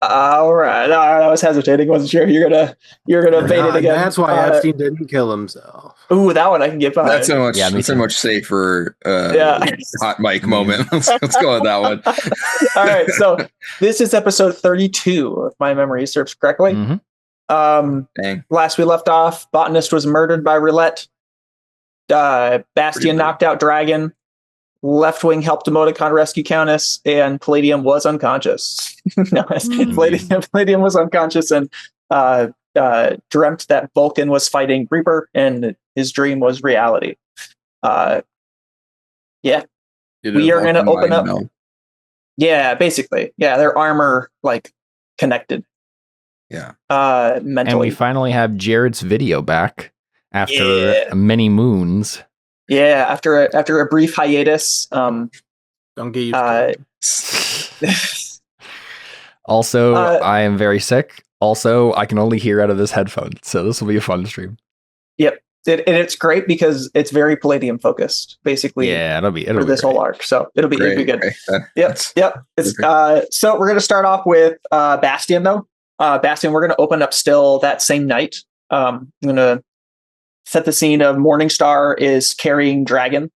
All right. I was hesitating. Wasn't sure you're gonna bait it again. That's why Epstein didn't kill himself. Ooh, that one I can get behind. That's so much. Yeah, me that's a too. much safer Yeah. hot mic moment. Let's go with that one. All right. So this is episode 32, if my memory serves correctly. Dang. Last we left off, botanist was murdered by roulette. Bastion knocked out Dragon. Left wing helped emoticon rescue Countess, and Palladium was unconscious. Palladium was unconscious and dreamt that Vulcan was fighting Reaper, and his dream was reality. Yeah, we are going to open up. Now. Yeah, basically, yeah, their armor like connected. Yeah. Mentally, and we finally have Jared's video back after many moons. Yeah, after a brief hiatus. Don't get used to it. Also, I am very sick. Also, I can only hear out of this headphone, so this will be a fun stream. Yep, and it's great because it's very Palladium focused, basically. Yeah, it'll be this whole arc, so it'll be good. Yep. It's so we're gonna start off with Bastion though. Bastion, we're gonna open up still that same night. I'm gonna set the scene of Morningstar is carrying Dragon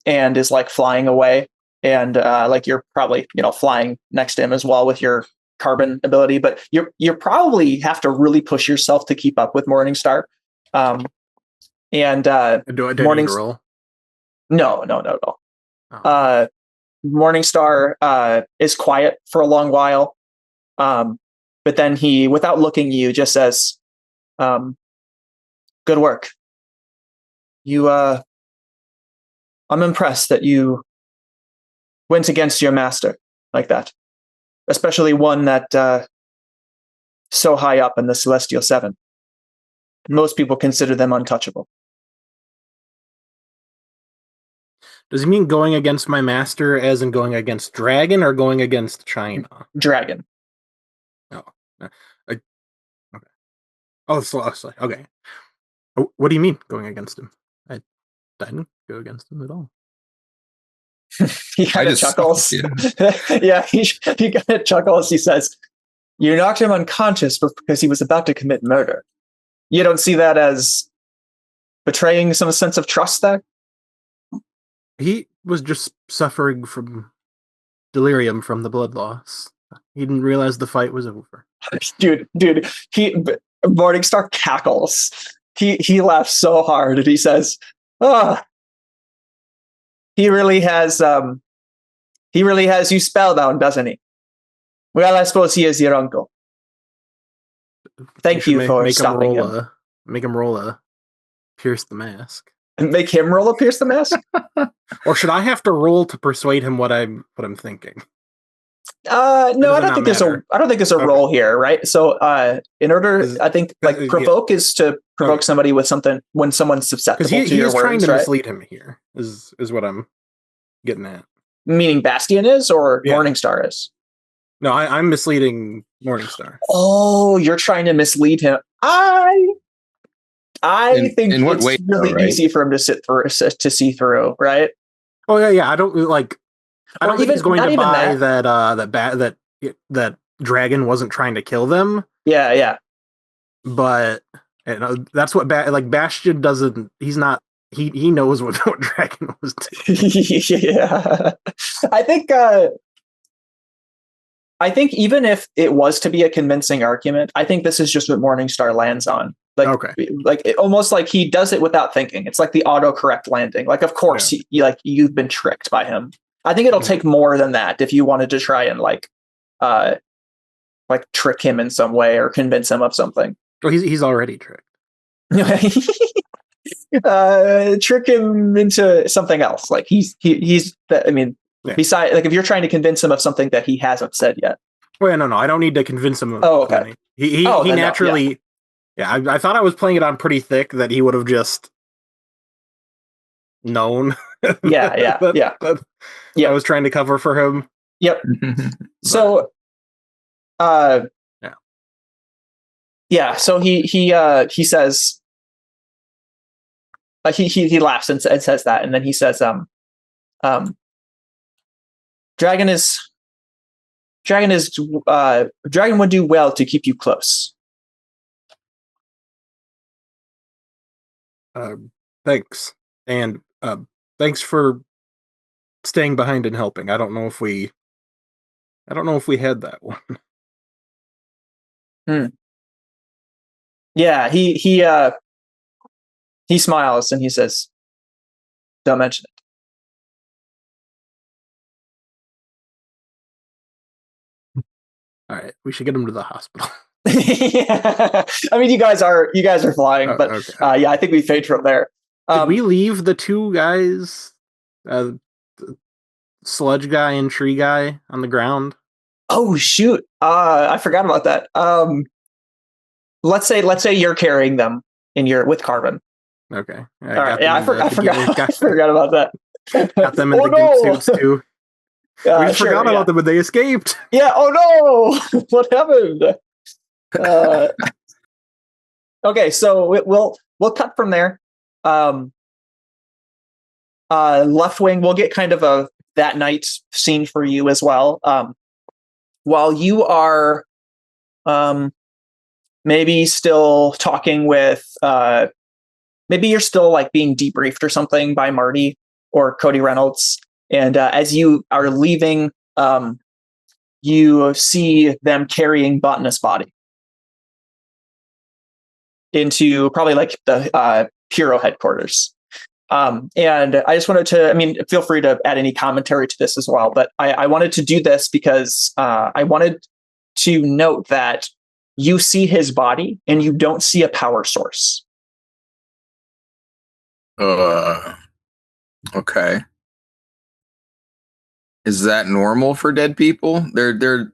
and is like flying away, and like you're probably flying next to him as well with your carbon ability, but you probably have to really push yourself to keep up with Morningstar. do I need to roll? No. Oh. Morningstar is quiet for a long while, but then he, without looking at you, just says, "Good work. I'm impressed that you went against your master like that, especially one that so high up in the Celestial Seven. Most people consider them untouchable." Does he mean going against my master as in going against Dragon or going against China? Dragon. Oh, okay. Oh, it's okay. What do you mean going against him? I didn't go against him at all. He kind of chuckles. Yeah, he kind of chuckles. He says, "You knocked him unconscious because he was about to commit murder. You don't see that as betraying some sense of trust there?" He was just suffering from delirium from the blood loss. He didn't realize the fight was over. Dude, Morningstar cackles. He laughs so hard and he says, he really has you spellbound, doesn't he? Well, I suppose he is your uncle. Thank you for stopping him. Make him roll a pierce the mask. Make him roll a pierce the mask? Or should I have to roll to persuade him what I'm thinking? No, I don't think there's a roll here, right? So in order, I think like provoke is to provoke somebody with something when someone's susceptible to your words. He's trying to mislead him here, is what I'm getting at. Meaning Bastion is, or Morningstar is? No, I'm misleading Morningstar. Oh, you're trying to mislead him. I think in it's really easy for him to see through, right? Oh yeah. I don't think he's going to buy that Dragon wasn't trying to kill them. Yeah. But that's what Bastion doesn't. He's not. He knows what Dragon was doing. Yeah, I think even if it was to be a convincing argument, I think this is just what Morningstar lands on. Almost like he does it without thinking. It's like the autocorrect landing. Like, of course, you've been tricked by him. I think it'll take more than that if you wanted to try and trick him in some way or convince him of something. Well, he's already tricked. Trick him into something else. Like besides, like if you're trying to convince him of something that he hasn't said yet. Well, no, I don't need to convince him of okay. He naturally. No, yeah, I thought I was playing it on pretty thick that he would have just known. Yeah. I was trying to cover for him. Yep. So, So he says, he laughs and says that, and then he says, Dragon is Dragon would do well to keep you close. Thanks. And thanks for staying behind and helping. I don't know if we had that one. Yeah, he smiles and he says, "Don't mention it." All right, we should get him to the hospital. Yeah. I mean, you guys are flying, but okay. Yeah, I think we fade from there. Did we leave the two guys, the sludge guy and tree guy, on the ground? Oh shoot! I forgot about that. Let's say you're carrying them with Carbon. Okay. I forgot about that. Got them in the goop suits too. We forgot about them when they escaped. Yeah. Oh no! What happened? Okay, so we'll cut from there. Left wing, we'll get kind of a that night scene for you as well. While you are maybe still talking with maybe you're still like being debriefed or something by Marty or Cody Reynolds, and as you are leaving, you see them carrying Botanist's body into probably like the Hero headquarters. And I just wanted to, feel free to add any commentary to this as well, but I wanted to do this because I wanted to note that you see his body and you don't see a power source. Okay. Is that normal for dead people? Their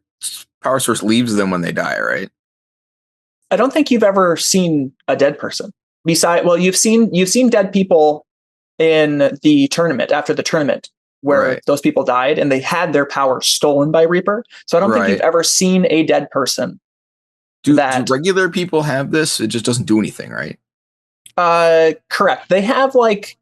power source leaves them when they die, right? I don't think you've ever seen a dead person. You've seen dead people in the tournament, after the tournament, where those people died and they had their power stolen by Reaper. So I don't think you've ever seen a dead person. Do regular people have this? It just doesn't do anything, right? Correct. They have like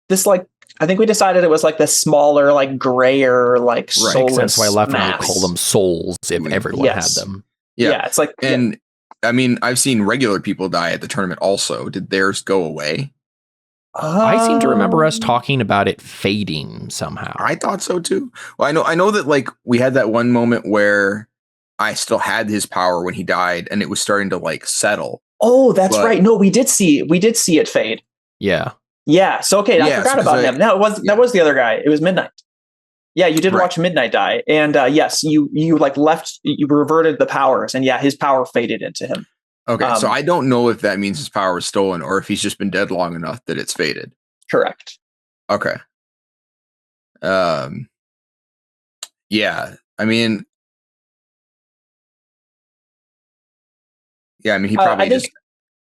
this, like, I think we decided it was like the smaller, like grayer, like soulless. That's why I left and call them souls if everyone had them. Yeah, it's like, and I mean, I've seen regular people die at the tournament also. Did theirs go away? I seem to remember us talking about it fading somehow. I thought so too. Well, I know that like we had that one moment where I still had his power when he died and it was starting to like settle. Oh, that's right. No, we did see it fade. Yeah. Yeah. So okay, I forgot about him. No, that was the other guy. It was Midnight. Yeah, you did watch Midnight die. And yes, you like left, you reverted the powers, and yeah, his power faded into him. Okay, so I don't know if that means his power was stolen or if he's just been dead long enough that it's faded. Correct. Okay. Yeah, I mean, he probably just.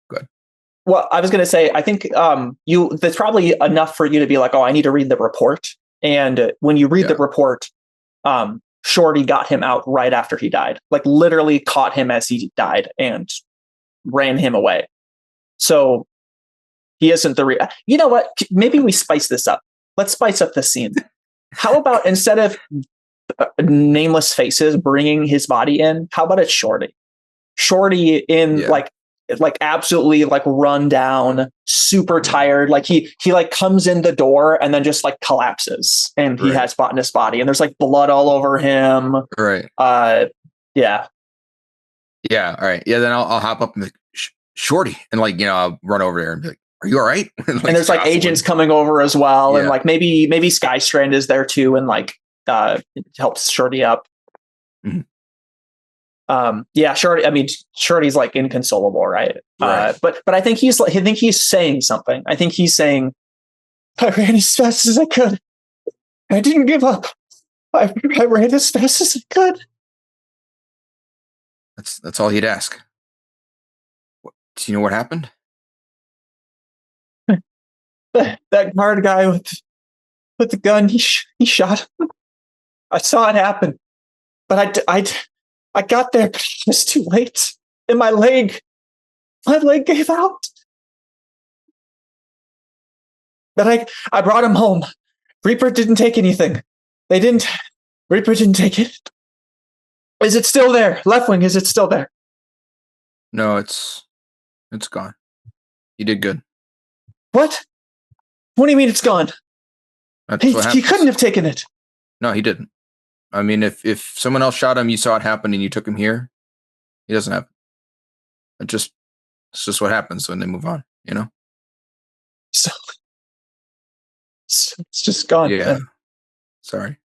Good. Well, I was going to say, I think that's probably enough for you to be like, oh, I need to read the report. And when you read the report, Shorty got him out right after he died, like literally caught him as he died and ran him away. So he isn't the you know what? Maybe we spice this up. Let's spice up the scene. How about instead of nameless faces bringing his body in, how about it's Shorty? Shorty in like absolutely like run down, super tired. Like he like comes in the door and then just like collapses, and he has Botanist's body, and there's like blood all over him. Right. Yeah. Yeah. All right. Yeah. Then I'll hop up and be like, Shorty, and like, I'll run over there and be like, "Are you all right?" and there's like agents coming over as well, and like maybe Skystrand is there too, and like helps Shorty up. Mm-hmm. Yeah, Shorty. I mean, Shorty's like inconsolable, right? But I think he's saying something. I think he's saying, "I ran as fast as I could. I didn't give up. I ran as fast as I could." That's all he'd ask. Do you know what happened? That guard guy with the gun, he shot him. I saw it happen, but I got there, but it was too late. And my leg gave out. But I brought him home. Reaper didn't take anything. Reaper didn't take it. Is it still there? Left wing, is it still there? No, it's gone. You did good. What? What do you mean it's gone? He couldn't have taken it. No, he didn't. I mean, if someone else shot him, you saw it happen, and you took him here, he doesn't have it. It's just what happens when they move on, you know? So it's just gone. Yeah. Man. Sorry.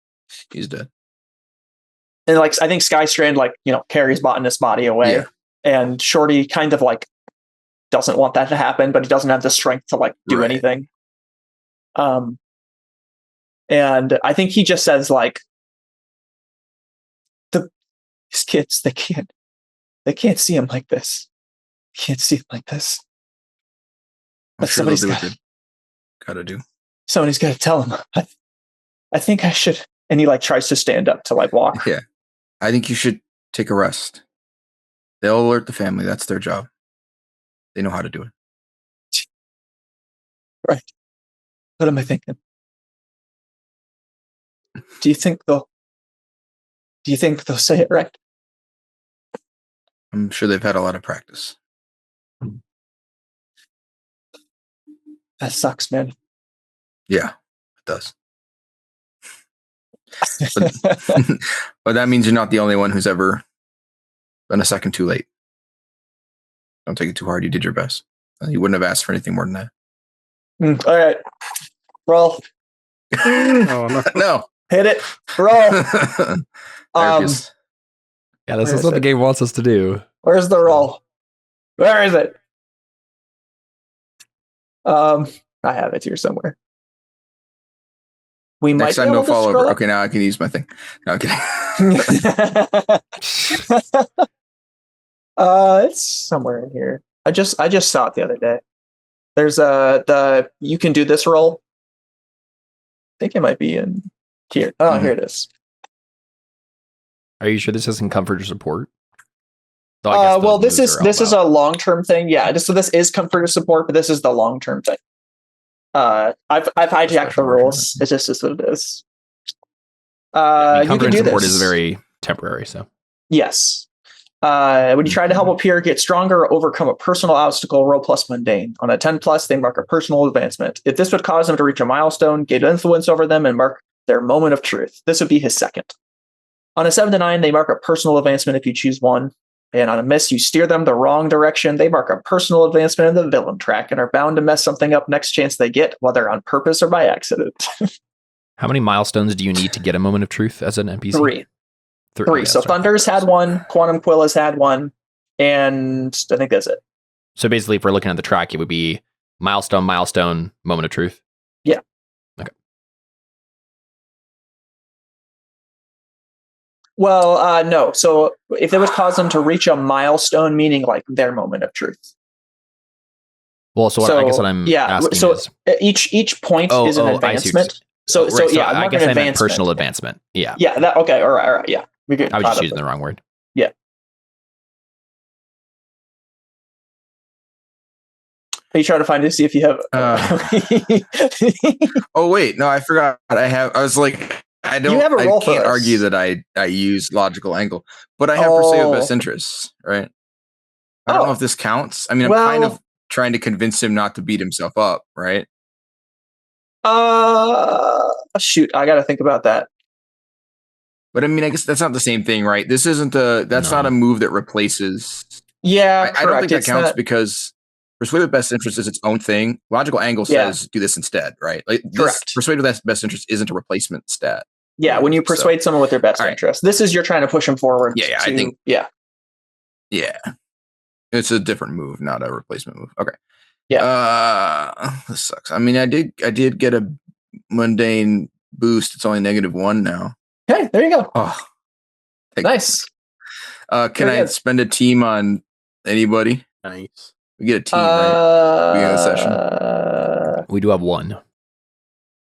He's dead. And like, I think Skystrand, like, you know, carries Botanist's body away. Yeah. And Shorty kind of like doesn't want that to happen, but he doesn't have the strength to like do anything. And I think he just says like, these kids, they can't see him like this. Can't see him like this. But sure somebody's gotta do. Somebody's got to tell him. I think I should. And he like tries to stand up to like walk. Yeah, I think you should take a rest. They'll alert the family. That's their job. They know how to do it. Right. What am I thinking? Do you think they'll say it right? I'm sure they've had a lot of practice. That sucks, man. Yeah, it does. But that means you're not the only one who's ever been a second too late. Don't take it too hard. You did your best. You wouldn't have asked for anything more than that. All right. Roll. Oh, no. Hit it. Roll. Yeah, this is what the game wants us to do. Where's the roll? Where is it? I have it here somewhere. We Next might time, don't fall over. Okay, now I can use my thing. No, I'm kidding. It's somewhere in here. I just saw it the other day. There's you can do this roll. I think it might be in here. Oh, here it is. Are you sure this isn't comfort or support? Well, this is a long-term thing. Yeah, so this is comfort or support, but this is the long-term thing. I've hijacked the rules. It's just what it is. Comfort and support is very temporary. So yes. When you try to help a peer get stronger or overcome a personal obstacle, roll plus mundane. On a 10+, they mark a personal advancement. If this would cause them to reach a milestone, gain influence over them, and mark their moment of truth, this would be his second. On a 7 to 9, they mark a personal advancement if you choose one. And on a miss, you steer them the wrong direction. They mark a personal advancement in the villain track and are bound to mess something up next chance they get, whether on purpose or by accident. How many milestones do you need to get a moment of truth as an NPC? 3. So Thunder's had one, Quantum Quill has had one, and I think that's it. So basically, if we're looking at the track, it would be milestone, moment of truth. Yeah. Okay. Well, no. So if it would cause them to reach a milestone, meaning like their moment of truth. Well, I guess what I'm asking so is each point is an advancement. So I guess I meant personal advancement. Yeah. Yeah. Okay. All right. Yeah. I was just using the wrong word. Yeah. Are you trying to find to see if you have? Oh wait, no, I forgot. I was like, I can't argue that I use logical angle, but I have perceived best interests, right? I don't know if this counts. I mean, I'm kind of trying to convince him not to beat himself up, right? Shoot, I got to think about that. But I mean, I guess that's not the same thing, right? This isn't not a move that replaces. Yeah, I don't think that counts because persuade with best interest is its own thing. Logical angle says do this instead, right? Like persuade with best interest isn't a replacement stat. Yeah, when you persuade someone with their best interest, this is you're trying to push them forward. Yeah, I think. Yeah, it's a different move, not a replacement move. Okay. Yeah. This sucks. I mean, I did get a mundane boost. It's only -1 now. Hey, there you go. Oh, nice. Can I spend a team on anybody? Nice. We get a team, right? Beginning of the session. We do have one.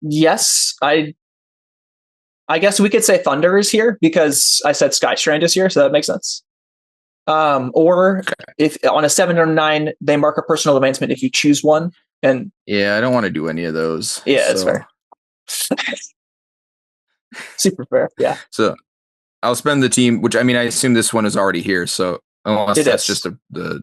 Yes, I guess we could say Thunder is here because I said Skystrand is here, so that makes sense. Or if on a 7 or 9, they mark a personal advancement if you choose one. And I don't want to do any of those. Yeah, that's fair. Super fair. Yeah. So I'll spend the team, which I mean, I assume this one is already here. So unless that's just the.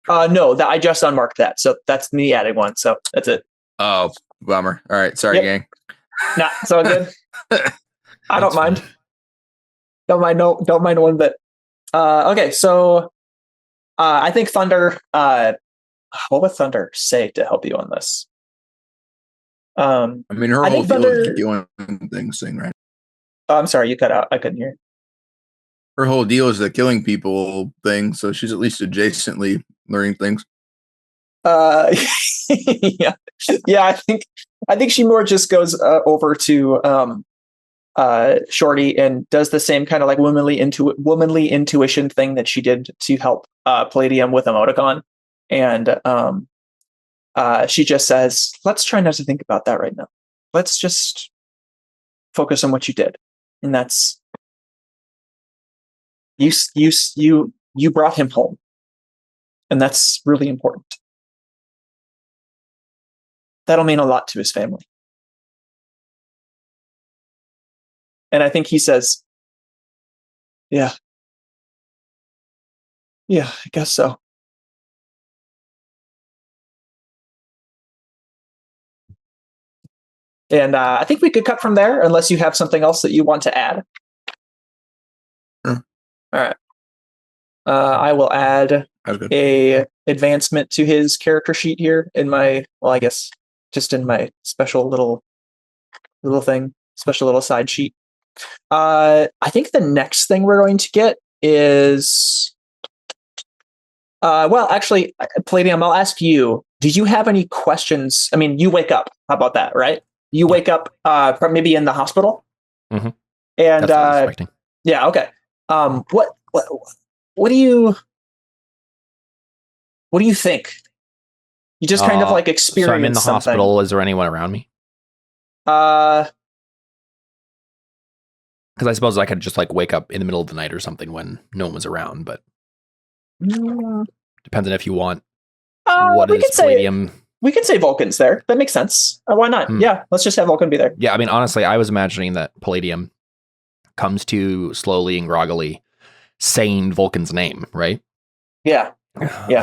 No, that I just unmarked that, so that's me adding one. So that's it. Oh, bummer. All right, sorry, gang. Nah, it's all good. I don't mind. Don't mind one bit. Okay, so I think Thunder. What would Thunder say to help you on this? I mean, her whole deal is doing things, right? Oh, I'm sorry, you cut out. I couldn't hear. Her whole deal is the killing people thing, so she's at least adjacently learning things. Yeah. I think she more just goes over to Shorty and does the same kind of like womanly intuition thing that she did to help Palladium with emoticon, and she just says, "Let's try not to think about that right now. Let's just focus on what you did, and that's you brought him home, and that's really important. That'll mean a lot to his family." And I think he says, yeah, I guess so. And I think we could cut from there unless you have something else that you want to add. All right. I will add a advancement to his character sheet here in my, I guess just in my special little thing, special little side sheet. I think the next thing we're going to get is, actually, Palladium, I'll ask you, did you have any questions? I mean, you wake up. How about that, right? You wake up maybe in the hospital. Mm-hmm. And yeah, okay. What do you think? You just kind of like experience. So I'm in the hospital. Is there anyone around me? Because I suppose I could just like wake up in the middle of the night or something when no one was around, but depends on if you want. What is Palladium? We can say Vulcan's there. That makes sense. Why not? Yeah, let's just have Vulcan be there. Yeah, I mean, honestly, I was imagining that Palladium comes to slowly and groggily saying Vulcan's name, right? Yeah. Yeah.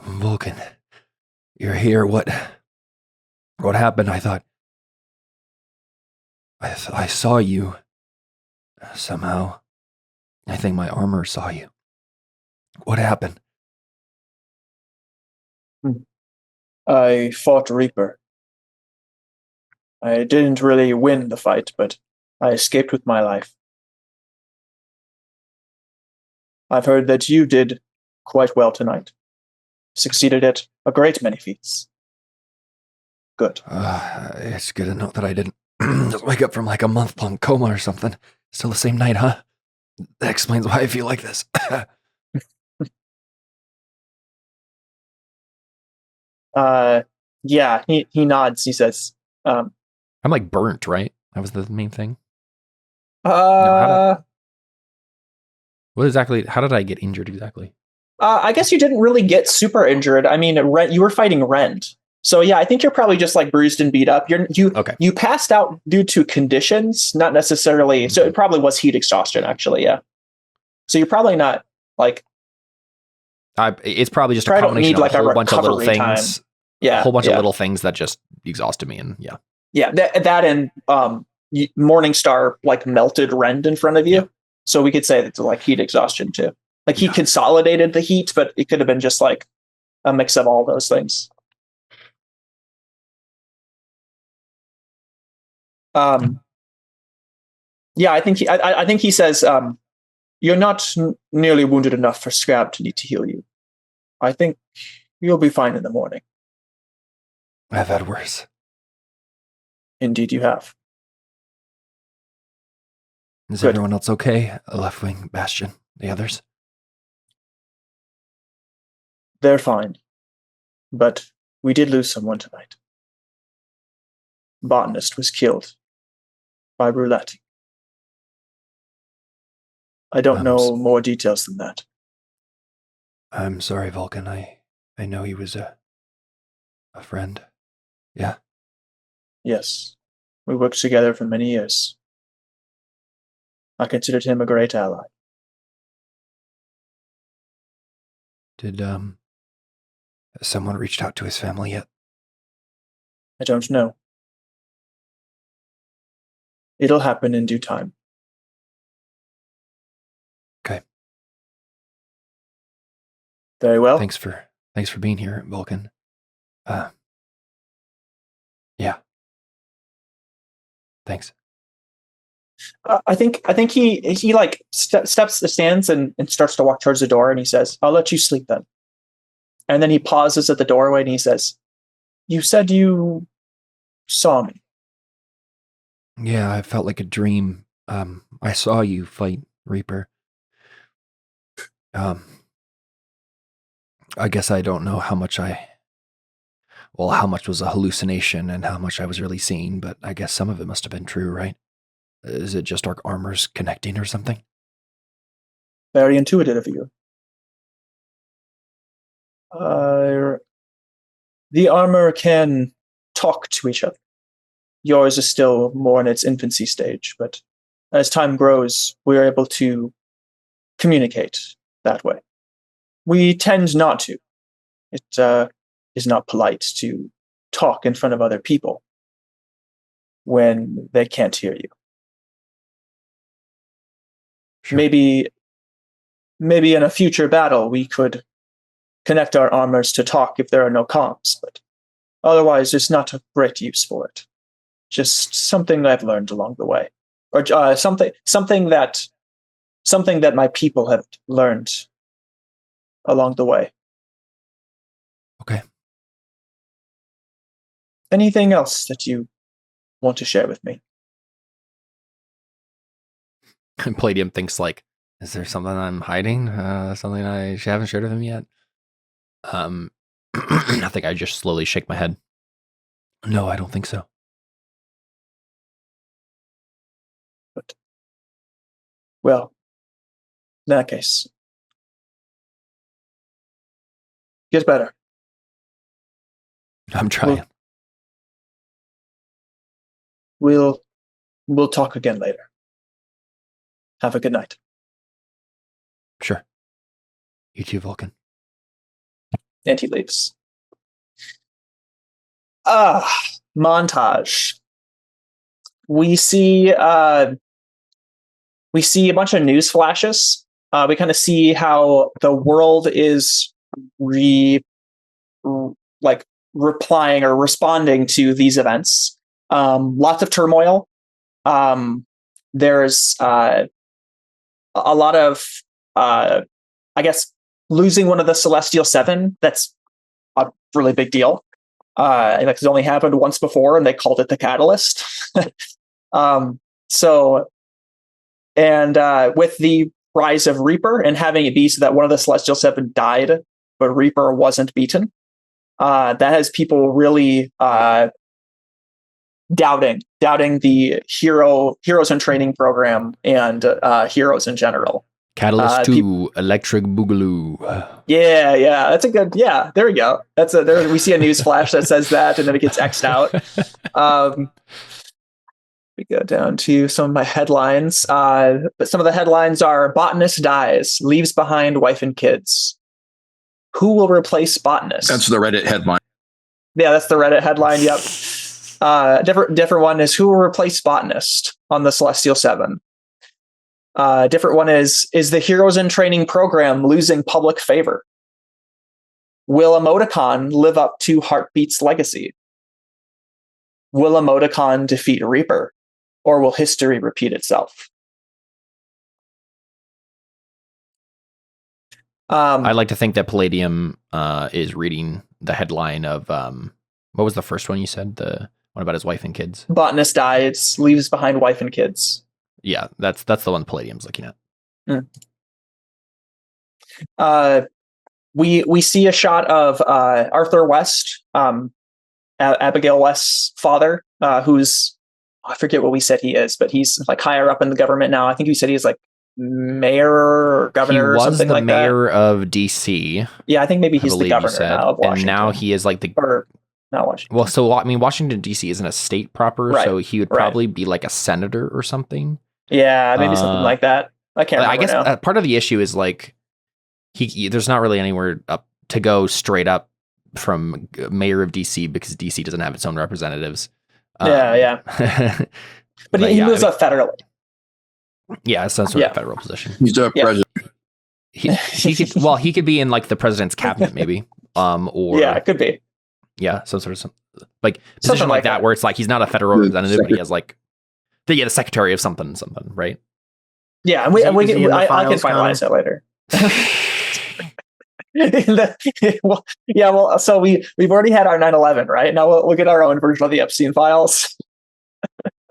Vulcan, you're here. What happened? I thought I saw you somehow. I think my armor saw you. What happened? I fought Reaper. I didn't really win the fight, but I escaped with my life. I've heard that you did quite well tonight. Succeeded at a great many feats. Good. It's good to know that I didn't just wake up from like a month-long coma or something. Still the same night, huh? That explains why I feel like this. Yeah, he nods. He says, I'm like burnt, right? That was the main thing. How did I get injured exactly? I guess you didn't really get super injured. I mean, you were fighting Rend. So yeah, I think you're probably just like bruised and beat up. You passed out due to conditions, not necessarily. So it probably was heat exhaustion, actually. Yeah. So you're probably not like. It's probably just a combination of a whole bunch of little things. Time. Yeah, a whole bunch of little things that just exhausted me, and yeah. Yeah, that and Morningstar like melted Rend in front of you, so we could say that's like heat exhaustion too. Like he consolidated the heat, but it could have been just like a mix of all those things. Yeah, I think he says, you're not nearly wounded enough for Scrab to need to heal you. I think you'll be fine in the morning. I've had worse. Indeed you have. Is everyone else okay? Left Wing, Bastion, the others? They're fine. But we did lose someone tonight. Botanist was killed by Roulette. I don't know more details than that. I'm sorry, Vulcan. I know he was a friend. Yeah. Yes. We worked together for many years. I considered him a great ally. Did someone reached out to his family yet? I don't know. It'll happen in due time. Okay. Very well. Thanks for being here, Vulcan. Yeah. Thanks. I think he like stands and starts to walk towards the door, and he says, "I'll let you sleep then." And then he pauses at the doorway and he says, "You said you saw me." Yeah, I felt like a dream. I saw you fight Reaper. I guess I don't know how much was a hallucination and how much I was really seeing, but I guess some of it must have been true, right? Is it just our armors connecting or something? Very intuitive of you. The armor can talk to each other. Yours is still more in its infancy stage, but as time grows, we're able to communicate that way. We tend not to. It is not polite to talk in front of other people when they can't hear you. Sure. Maybe in a future battle we could connect our armors to talk if there are no comms, but otherwise there's not a great use for it. Just something I've learned along the way, or something that my people have learned along the way. Okay. Anything else that you want to share with me? And Palladium thinks like, is there something I'm hiding? Something I haven't shared with him yet? I think I just slowly shake my head. No, I don't think so. But, well, in that case, get better. I'm trying. We'll talk again later. Have a good night. Sure. You too, Vulcan. And he leaves. Montage. We see a bunch of news flashes. We kind of see how the world is replying or responding to these events. Lots of turmoil. There's a lot of, I guess, losing one of the Celestial Seven. That's a really big deal. It's only happened once before, and they called it the Catalyst. With the rise of Reaper and having it be so that one of the Celestial Seven died, but Reaper wasn't beaten, that has people really doubting the heroes in training program and heroes in general. Catalyst 2, Electric Boogaloo. Yeah, that's a good. Yeah, there we go. We see a news flash that says that, and then it gets X'd out. We go down to some of my headlines. But some of the headlines are: Botanist dies, leaves behind wife and kids. Who will replace Botanist? That's the Reddit headline. Yeah, that's the Reddit headline. Yep. Different one is: who will replace Botanist on the Celestial Seven? Different one is the Heroes in Training program losing public favor? Will Emoticon live up to Heartbeat's legacy? Will Emoticon defeat Reaper? Or will history repeat itself? I like to think that Palladium is reading the headline of, what was the first one you said? The one about his wife and kids? Botanist dies, leaves behind wife and kids. Yeah, that's the one Palladium's looking at. We see a shot of Arthur West, Abigail West's father, who's, I forget what we said he is, but he's like higher up in the government now. I think we said he's like mayor or governor or something like that. He was the mayor of DC. Yeah, I think maybe he's the governor now of Washington. And now he is like the not Washington. Well, so I mean, Washington D.C. isn't a state proper, so he would probably be like a senator or something. Yeah, maybe something like that. I can't remember. I guess part of the issue is like there's not really anywhere up to go straight up from mayor of DC because DC doesn't have its own representatives. Yeah. But he moves up federally. Yeah, it's some sort of federal position. He's a president. He could be in like the president's cabinet, maybe. Or it could be. Yeah, some sort of like position like that, where it's like he's not a federal representative, but he has like the secretary of something, right? Yeah, and I can finalize that later. So we've already had our 9/11, right? Now we'll get our own version of the Epstein files.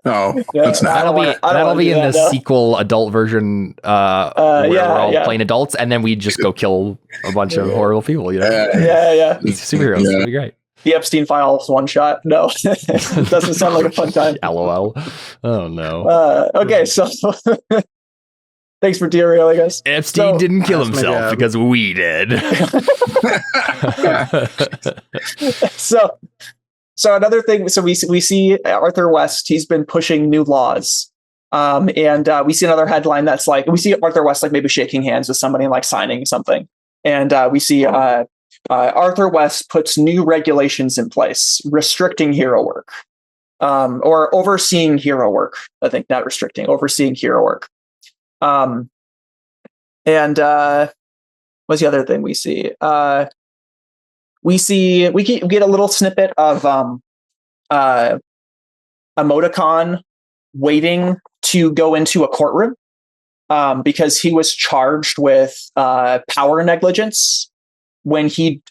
No, that's not. That'll be in the sequel adult version, where we're all playing adults, and then we just go kill a bunch of horrible people. You know? Yeah. Superheroes. That'd be great. The Epstein files one shot. No, it doesn't sound like a fun time. LOL. Oh no. Okay, so thanks for derailing us. Epstein didn't kill himself because we did. So another thing. So we see Arthur West. He's been pushing new laws, and we see another headline that's like we see Arthur West like maybe shaking hands with somebody and like signing something, and we see Arthur West puts new regulations in place restricting hero work, or overseeing hero work. I think not restricting, overseeing hero work. And what's the other thing we see? We get a little snippet of Emoticon waiting to go into a courtroom because he was charged with power negligence when he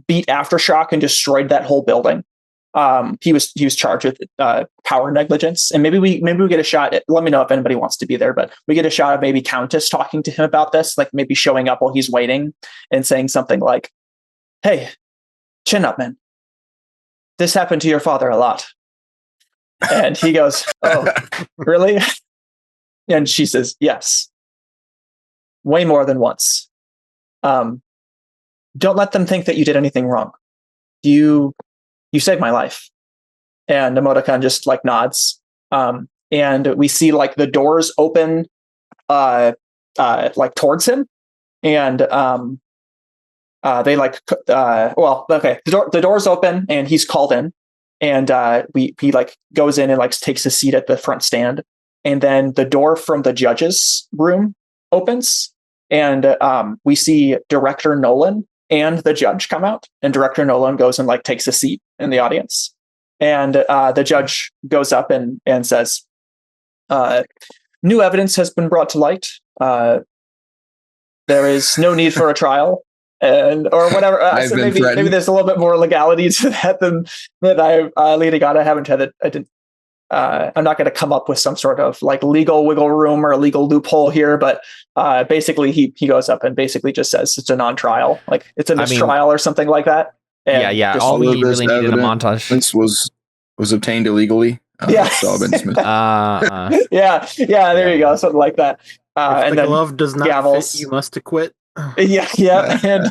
beat Aftershock and destroyed that whole building. He was charged with power negligence, and maybe we get a shot at, let me know if anybody wants to be there, but we get a shot of maybe Countess talking to him about this, like maybe showing up while he's waiting and saying something like, "Hey, chin up, man. This happened to your father a lot." And he goes, "Oh, really?" And she says, "Yes. Way more than once. Don't let them think that you did anything wrong. You saved my life." And Emoticon just like nods. And we see like the doors open like towards him. And they like the doors open and he's called in. And he like goes in and like takes a seat at the front stand. And then the door from the judge's room opens. And we see Director Nolan and the judge come out, and Director Nolan goes and like takes a seat in the audience. And the judge goes up and says, "New evidence has been brought to light. There is no need for a trial," or whatever. So maybe there's a little bit more legality to that than that. Lady God, I haven't had it. I didn't. I'm not going to come up with some sort of like legal wiggle room or a legal loophole here, but basically he goes up and basically just says it's a non-trial, like it's a mistrial or something like that. And yeah. All we really needed a montage. This was obtained illegally. Yeah. Yeah. There you go, something like that. And the glove does not fit, you must acquit. Yeah. And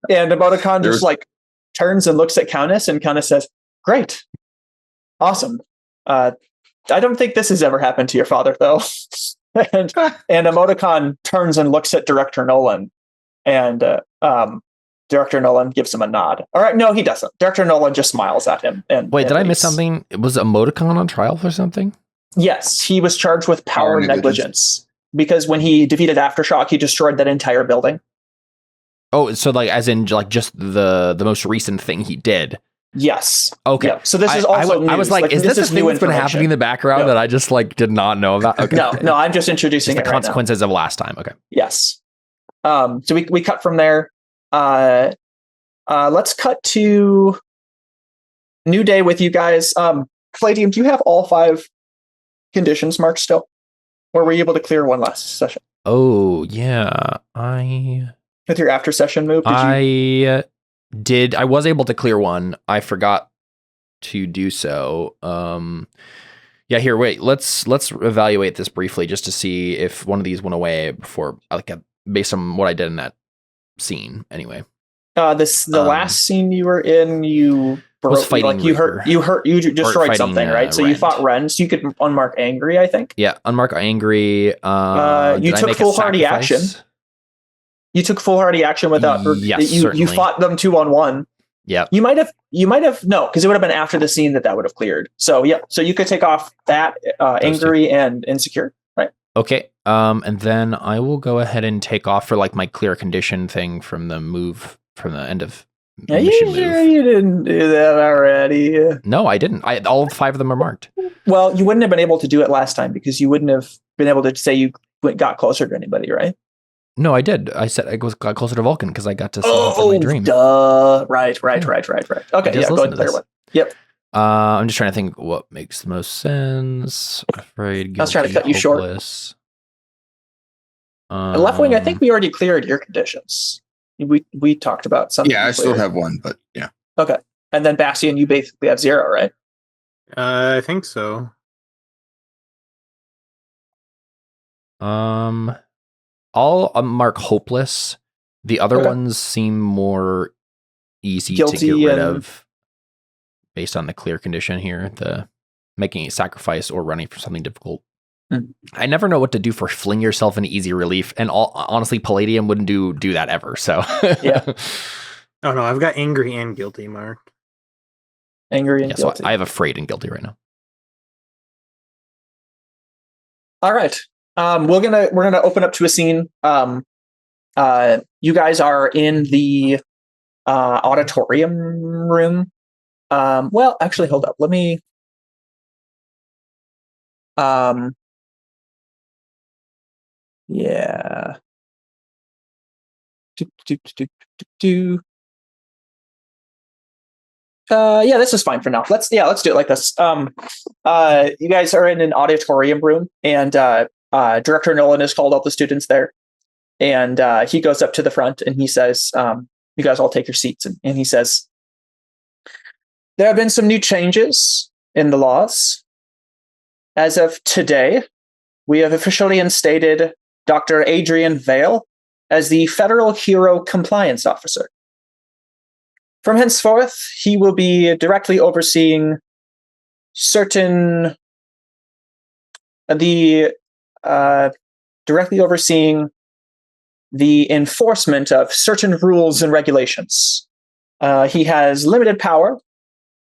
Emoticon just like turns and looks at Countess, and Countess says, "Great, awesome. I don't think this has ever happened to your father, though." and Emoticon turns and looks at Director Nolan, and Director Nolan gives him a nod. All right, no, he doesn't. Director Nolan just smiles at him. And wait, did I miss something? Was Emoticon on trial for something? Yes, he was charged with power negligence because when he defeated Aftershock, he destroyed that entire building. Oh, so like as in like just the most recent thing he did. Yes. Okay. Yeah. So this is also news. I was like, is this a thing that's been happening in the background that I just like did not know about? Okay. No, I'm just introducing just the consequences of last time. Okay. Yes. So we cut from there. Let's cut to New Day with you guys. Palladium, do you have all 5 conditions marked still? Or were you able to clear one last session? Oh, yeah. With your after session move? I was able to clear one. I forgot to do so. Yeah, here, wait. Let's evaluate this briefly just to see if one of these went away before, like, based on what I did in that scene. Anyway, the last scene you were in, you like you destroyed something, right? So you fought Ren, so you could unmark angry, I think. Yeah, unmark angry. You took foolhardy action. You took foolhardy action without. Yes, you fought them 2-on-1. Yeah. You might have no, because it would have been after the scene that would have cleared. So yeah, so you could take off that angry and insecure, right? Okay. And then I will go ahead and take off for like my clear condition thing from the move from the end of mission move. You didn't do that already? No, I didn't. All 5 of them are marked. Well, you wouldn't have been able to do it last time because you wouldn't have been able to say you got closer to anybody, right? No, I did. I said I got closer to Vulcan because I got to see him from my dream. Duh. Right. Okay, yeah, go ahead and clear one. Yep. I'm just trying to think what makes the most sense. Afraid, guilty, I was trying to cut you hopeless. Short. Left wing, I think we already cleared your conditions. We talked about something. Yeah, I still have one, but yeah. Okay. And then Bastion, you basically have 0, right? I think so. I'll mark hopeless. The other ones seem more easy to get rid of based on the clear condition here. The making a sacrifice or running for something difficult. I never know what to do for fling yourself into easy relief. And honestly, Palladium wouldn't do that ever. So yeah. Oh no, I've got angry and guilty marked. Angry and guilty. So I have afraid and guilty right now. All right. We're gonna open up to a scene. You guys are in the auditorium room. Well, actually, hold up. Let me. Yeah. Yeah, this is fine for now. Let's do it like this. You guys are in an auditorium room, and Director Nolan has called all the students there, and he goes up to the front and he says, "You guys all take your seats." And he says, "There have been some new changes in the laws. As of today, we have officially instated Dr. Adrian Vale as the Federal Hero Compliance Officer. From henceforth, he will be directly overseeing the enforcement of certain rules and regulations. He has limited power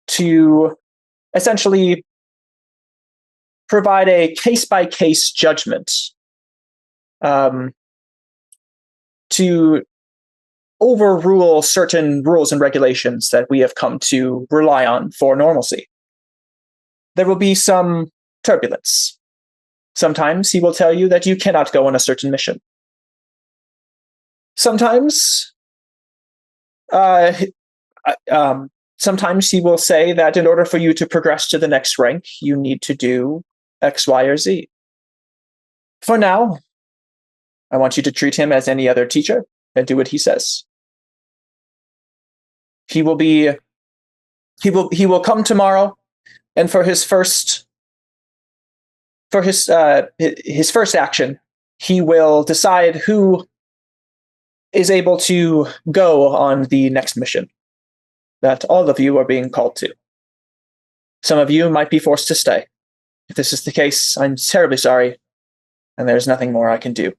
to essentially provide a case-by-case judgment to overrule certain rules and regulations that we have come to rely on for normalcy. There will be some turbulence. Sometimes he will tell you that you cannot go on a certain mission. Sometimes he will say that in order for you to progress to the next rank, you need to do X, Y, or Z. For now, I want you to treat him as any other teacher and do what he says. He will come tomorrow, and for his first action, he will decide who is able to go on the next mission that all of you are being called to. Some of you might be forced to stay. If this is the case, I'm terribly sorry, and there's nothing more I can do.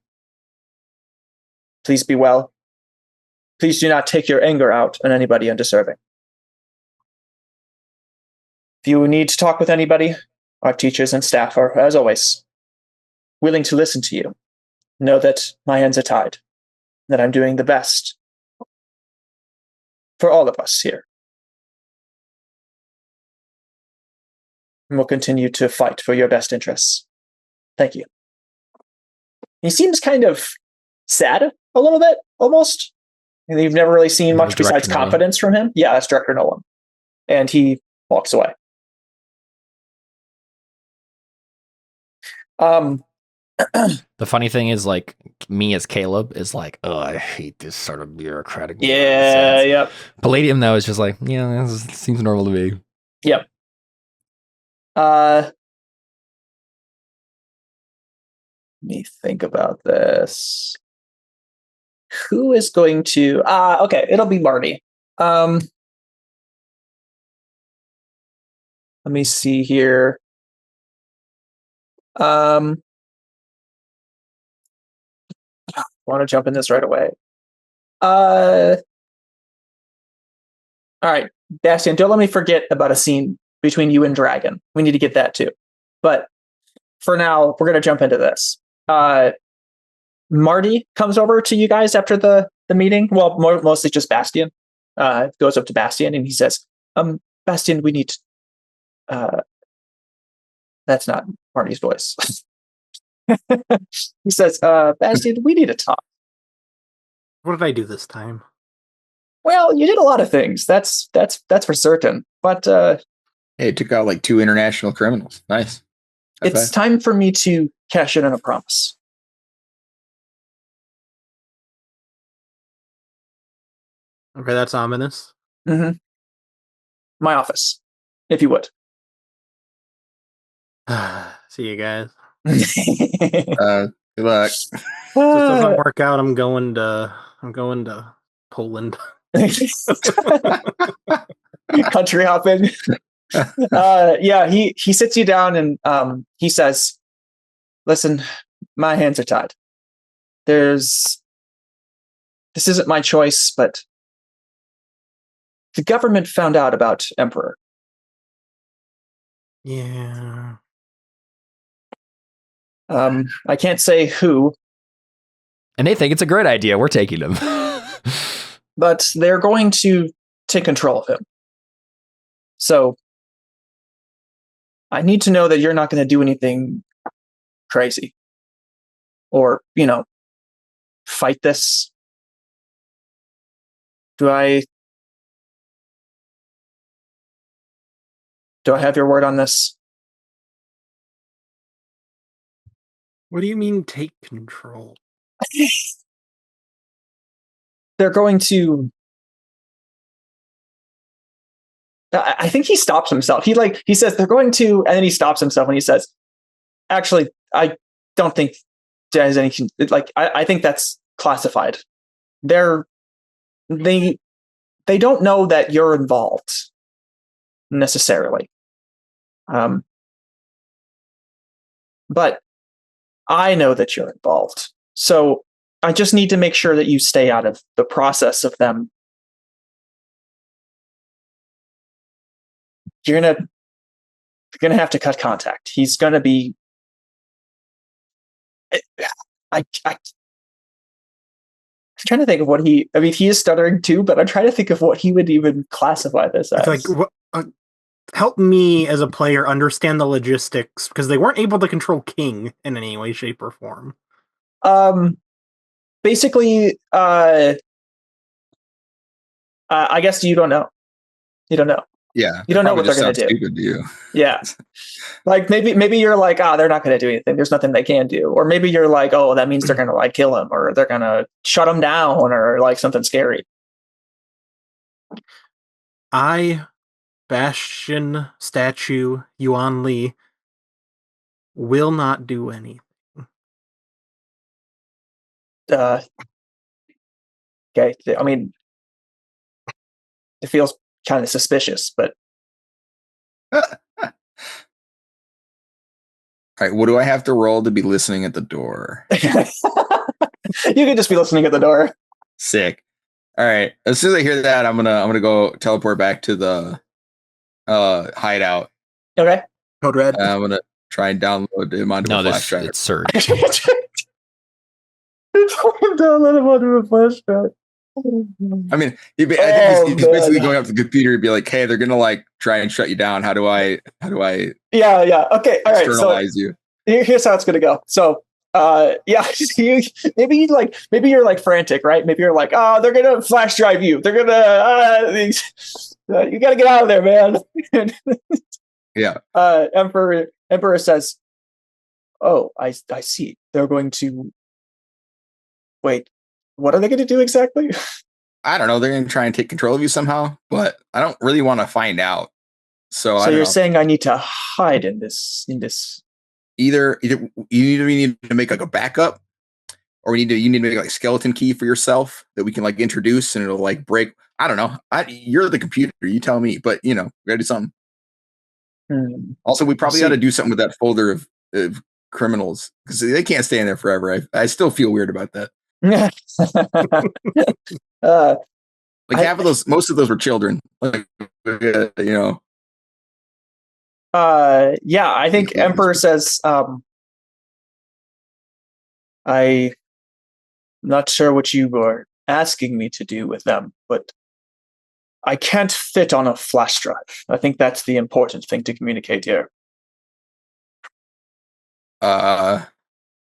Please be well. Please do not take your anger out on anybody undeserving. If you need to talk with anybody, our teachers and staff are, as always, willing to listen to you. Know that my hands are tied, that I'm doing the best for all of us here. And we'll continue to fight for your best interests. Thank you." He seems kind of sad a little bit, almost. You've never really seen much besides confidence from him. Yeah, that's Director Nolan. And he walks away. The funny thing is, like, me as Caleb is like, oh, I hate this sort of bureaucratic. Yeah, yep. Palladium, though, is just like, yeah, this seems normal to me. Yep. Let me think about this. Who is going to... okay, it'll be Marty. Let me see here. I want to jump in this right away. All right, Bastian, don't let me forget about a scene between you and Dragon. We need to get that too. But for now, we're going to jump into this. Marty comes over to you guys after the meeting. Well, mostly just Bastian. Goes up to Bastian and he says, Bastian, we need... that's not Marty's voice. He says, Bastian, we need to talk. What did I do this time? Well, you did a lot of things. That's for certain. But hey, it took out like 2 international criminals. Nice. It's time for me to cash in on a promise. Okay, that's ominous. Mm-hmm. My office, if you would. See you guys. Good luck. If this doesn't work out, I'm going to Poland. Country hopping. Yeah, he sits you down and he says, listen, my hands are tied. This isn't my choice, but the government found out about Emperor. Yeah. I can't say who. And they think it's a great idea. We're taking them. But they're going to take control of him. So I need to know that you're not going to do anything crazy. Or, fight this. Do I have your word on this? What do you mean take control? They're going to... I think he stops himself. He says they're going to, and then he stops himself and he says, actually, I don't think there's anything, I think that's classified. They don't know that you're involved necessarily. But I know that you're involved. So I just need to make sure that you stay out of the process of them. You're gonna have to cut contact. He's gonna be... I'm trying to think of what he is stuttering too, but I'm trying to think of what he would even classify this as. Help me as a player understand the logistics, because they weren't able to control King in any way, shape, or form. Basically, I guess you don't know. You don't know. Yeah. You don't know what they're going to do. Stupid to you. Yeah. Like maybe you're like, they're not going to do anything. There's nothing they can do. Or maybe you're like, that means they're going to kill him, or they're going to shut him down, or something scary. Bastion statue Yuan Li will not do anything. Okay. I mean, it feels kind of suspicious, but... All right, what do I have to roll to be listening at the door? You can just be listening at the door. Sick. All right. As soon as I hear that, I'm gonna go teleport back to the hideout. Okay. Code red. I'm gonna try and download him onto a flash drive. It's Surge. Download him onto a flash drive. I mean, I think he's basically going up to the computer and be like, "Hey, they're gonna try and shut you down. How do I? Yeah. Okay. All right. Externalize you. Here's how it's gonna go. So, maybe you're frantic, right? Maybe you're like, they're gonna flash drive you. They're gonna, you gotta get out of there, man. Yeah. Emperor says, "Oh, I see. They're going to wait. What are they going to do exactly?" I don't know. They're going to try and take control of you somehow, but I don't really want to find out. So you're saying I need to hide in this? Either we need to make a backup, or you need to make a skeleton key for yourself that we can introduce and it'll break. I don't know. You're the computer. You tell me. But we gotta do something. Also, we probably ought to do something with that folder of criminals because they can't stay in there forever. I still feel weird about that. Half of those, most of those were children. Yeah, I think Emperor says, I'm not sure what you were asking me to do with them, but I can't fit on a flash drive. I think that's the important thing to communicate here. And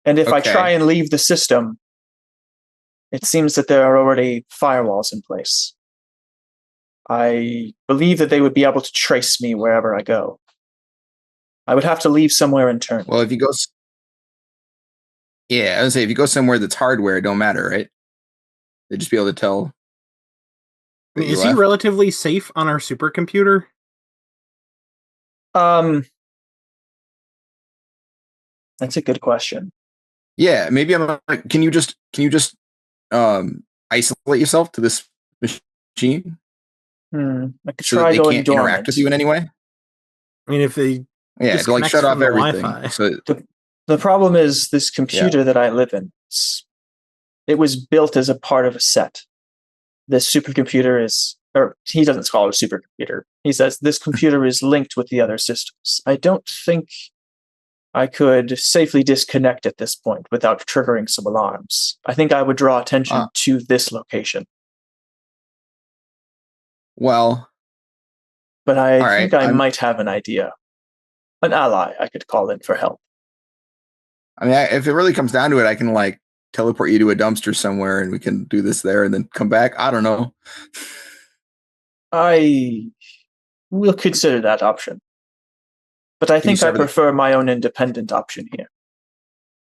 if I try and leave the system, it seems that there are already firewalls in place. I believe that they would be able to trace me wherever I go. I would have to leave somewhere internally. Well, if you go... Yeah, I would say if you go somewhere that's hardware, it don't matter, right? They'd just be able to tell. Is he relatively safe on our supercomputer? That's a good question. Yeah, maybe I'm like, can you just isolate yourself to this machine? I could try they can't interact with you in any way. I mean, if they to shut off everything. So the problem is this computer that I live in. It was built as a part of a set. This supercomputer is, or he doesn't call it a supercomputer. He says this computer is linked with the other systems. I don't think I could safely disconnect at this point without triggering some alarms. I think I would draw attention to this location. Well, but I think I might have an idea. An ally I could call in for help. I mean, if it really comes down to it, I can like teleport you to a dumpster somewhere and we can do this there and then come back. I don't know. I will consider that option. But I think I prefer my own independent option here.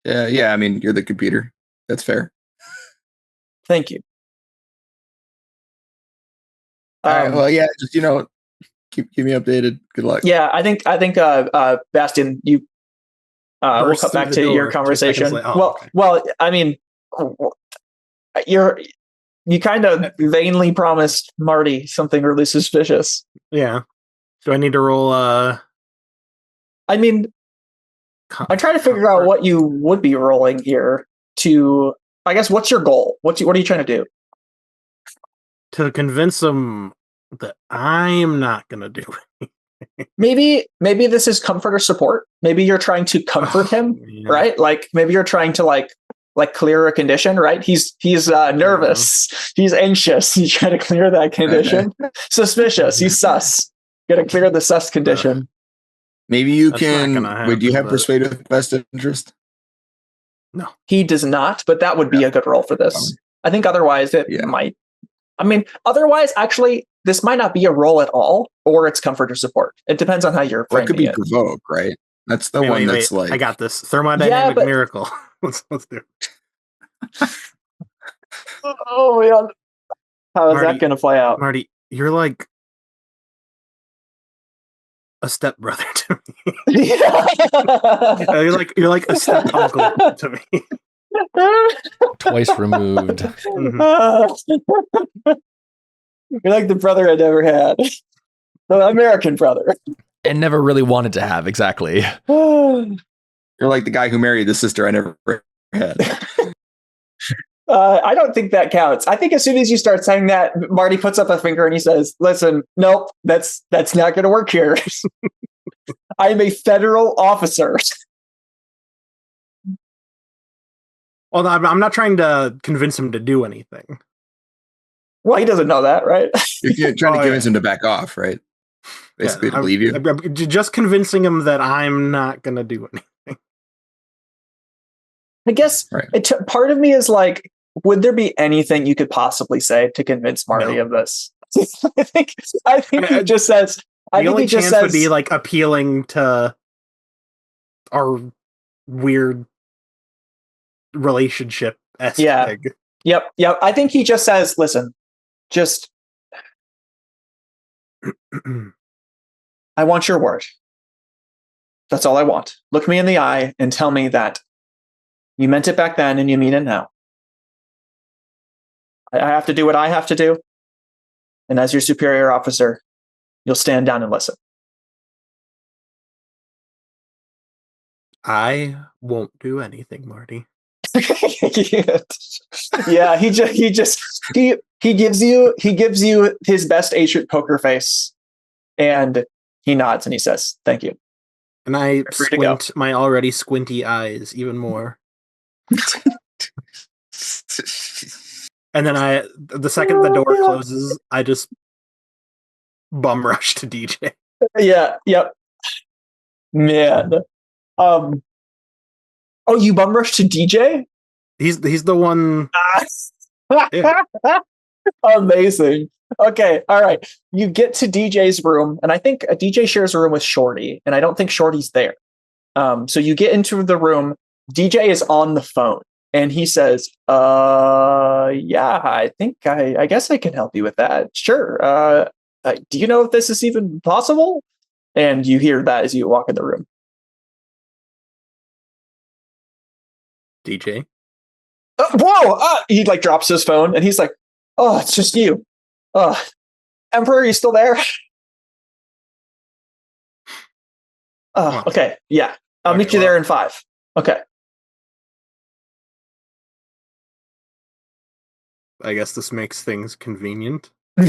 Yeah. I mean, you're the computer. That's fair. Thank you. All right. Well, yeah. Just keep me updated. Good luck. Yeah, I think Bastian, you we'll cut back to your conversation. Well, I mean, you kind of vainly promised Marty something really suspicious. Yeah. Do I need to roll? I mean, I'm trying to figure out what you would be rolling here. I guess, what's your goal? What are you trying to do? To convince them that I'm not going to do it. Maybe this is comfort or support. Maybe you're trying to comfort him, right? Like maybe you're trying to like clear a condition, right? He's nervous. He's anxious. He's trying to clear that condition. Suspicious. He's sus. Got to clear the sus condition. Maybe you can. Wait, do you have persuade with best interest? No, he does not. But that would be a good roll for this. I think otherwise it might. I mean, otherwise, actually, this might not be a roll at all, or it's comfort or support. It depends on how you're framing it. It could be provoke, right? That's the one that's like... I got this. Thermodynamic miracle. Let's do it. Oh, man. How is that going to play out? Marty, you're like a stepbrother to me. you're like a step uncle to me. Twice removed. You're like the brother I never had. The American brother. And never really wanted to have, exactly. You're like the guy who married the sister I never had. I don't think that counts. I think as soon as you start saying that, Marty puts up a finger and he says, listen, nope, that's not going to work here. I'm a federal officer. Well, I'm not trying to convince him to do anything. Well, he doesn't know that, right? You're trying to convince him to back off, right? Basically, to believe you. I'm just convincing him that I'm not going to do anything. I guess part of me is like, would there be anything you could possibly say to convince Marty of this? I think he just says. The only chance would be like appealing to our weird relationship. Yeah. Yep. I think he just says, listen, just I want your word. That's all I want. Look me in the eye and tell me that you meant it back then and you mean it now. I have to do what I have to do. And as your superior officer, you'll stand down and listen. I won't do anything, Marty. Yeah, he gives you his best 8-shoot poker face, and he nods and he says, "Thank you." And I squint my already squinty eyes even more. And then the second the door closes, I just bum rush to DJ. Yeah, yep. Man. Oh, you bum rush to DJ? He's the one. Yeah. Amazing. Okay, all right. You get to DJ's room, and I think DJ shares a room with Shorty, and I don't think Shorty's there. So you get into the room. DJ is on the phone, and he says, yeah, I think I guess I can help you with that. Sure. Do you know if this is even possible?" And you hear that as you walk in the room. DJ? Whoa! He like drops his phone, and he's like, "Oh, it's just you. Emperor, are you still there?" Okay. Yeah. I'll meet you there in 5. Okay. I guess this makes things convenient. Why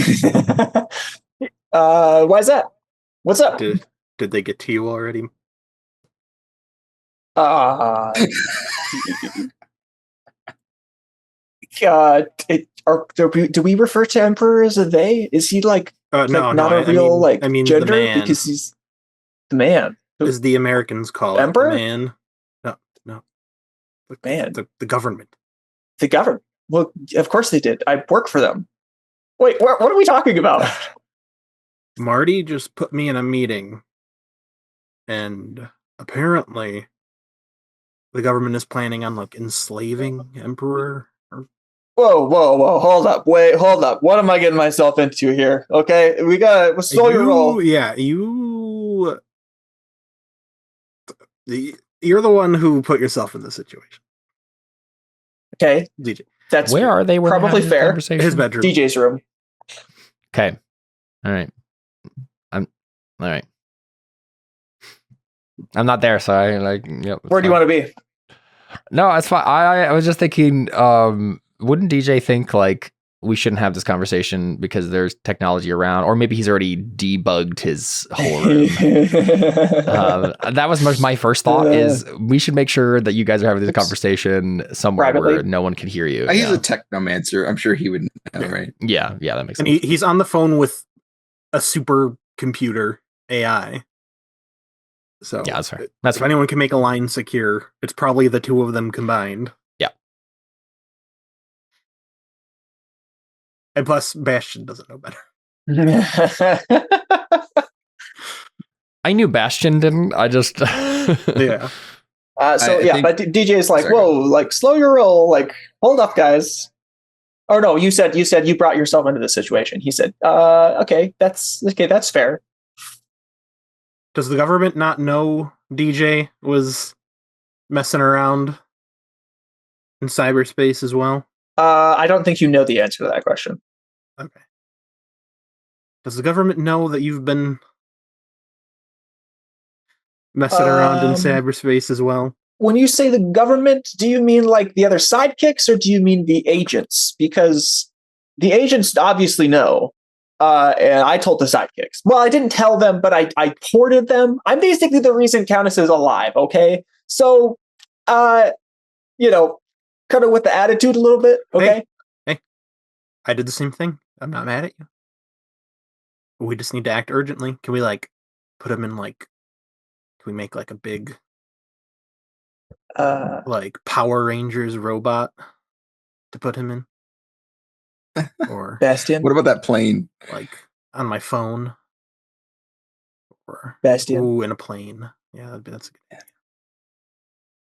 is that? What's up? Did they get to you already? Do we refer to Emperor as a they? Is he like not a real gender because he's the man? As the Americans call Emperor? It, the man. No. Man. The government. The government. Well, of course they did. I work for them. Wait, what are we talking about? Marty just put me in a meeting, and apparently the government is planning on enslaving Emperor. Whoa, hold up. What am I getting myself into here? Okay, let's slow your roll. Yeah, you're the one who put yourself in this situation. Okay, DJ. That's where are they? Probably fair. His bedroom. DJ's room. Okay. All right. All right. I'm not there, so Where do you want to be? No, it's fine. I was just thinking, wouldn't DJ think we shouldn't have this conversation because there's technology around, or maybe he's already debugged his whole room. That was my first thought is we should make sure that you guys are having this conversation somewhere privately, where no one can hear you. He's a technomancer. I'm sure he would know, right? Yeah, that makes sense. And he's on the phone with a supercomputer AI. So yeah, that's fair. If anyone can make a line secure, it's probably the two of them combined. Yeah. And plus, Bastion doesn't know better. I knew Bastion didn't. I just yeah. But DJ is like, whoa, slow your roll, hold up, guys. Or no, you said you brought yourself into this situation. He said, okay, that's fair. Does the government not know DJ was messing around in cyberspace as well? I don't think you know the answer to that question. Okay. Does the government know that you've been messing around in cyberspace as well? When you say the government, do you mean the other sidekicks, or do you mean the agents? Because the agents obviously know. And I told the sidekicks. Well, I didn't tell them, but I ported them. I'm basically the reason Countess is alive, okay? So, kind of with the attitude a little bit, okay? Hey, I did the same thing. I'm not mad at you. We just need to act urgently. Can we, put him in, can we make, a big, Power Rangers robot to put him in? Or Bastion. What about that plane? On my phone. Or Bastion. in a plane. Yeah, that's a good idea.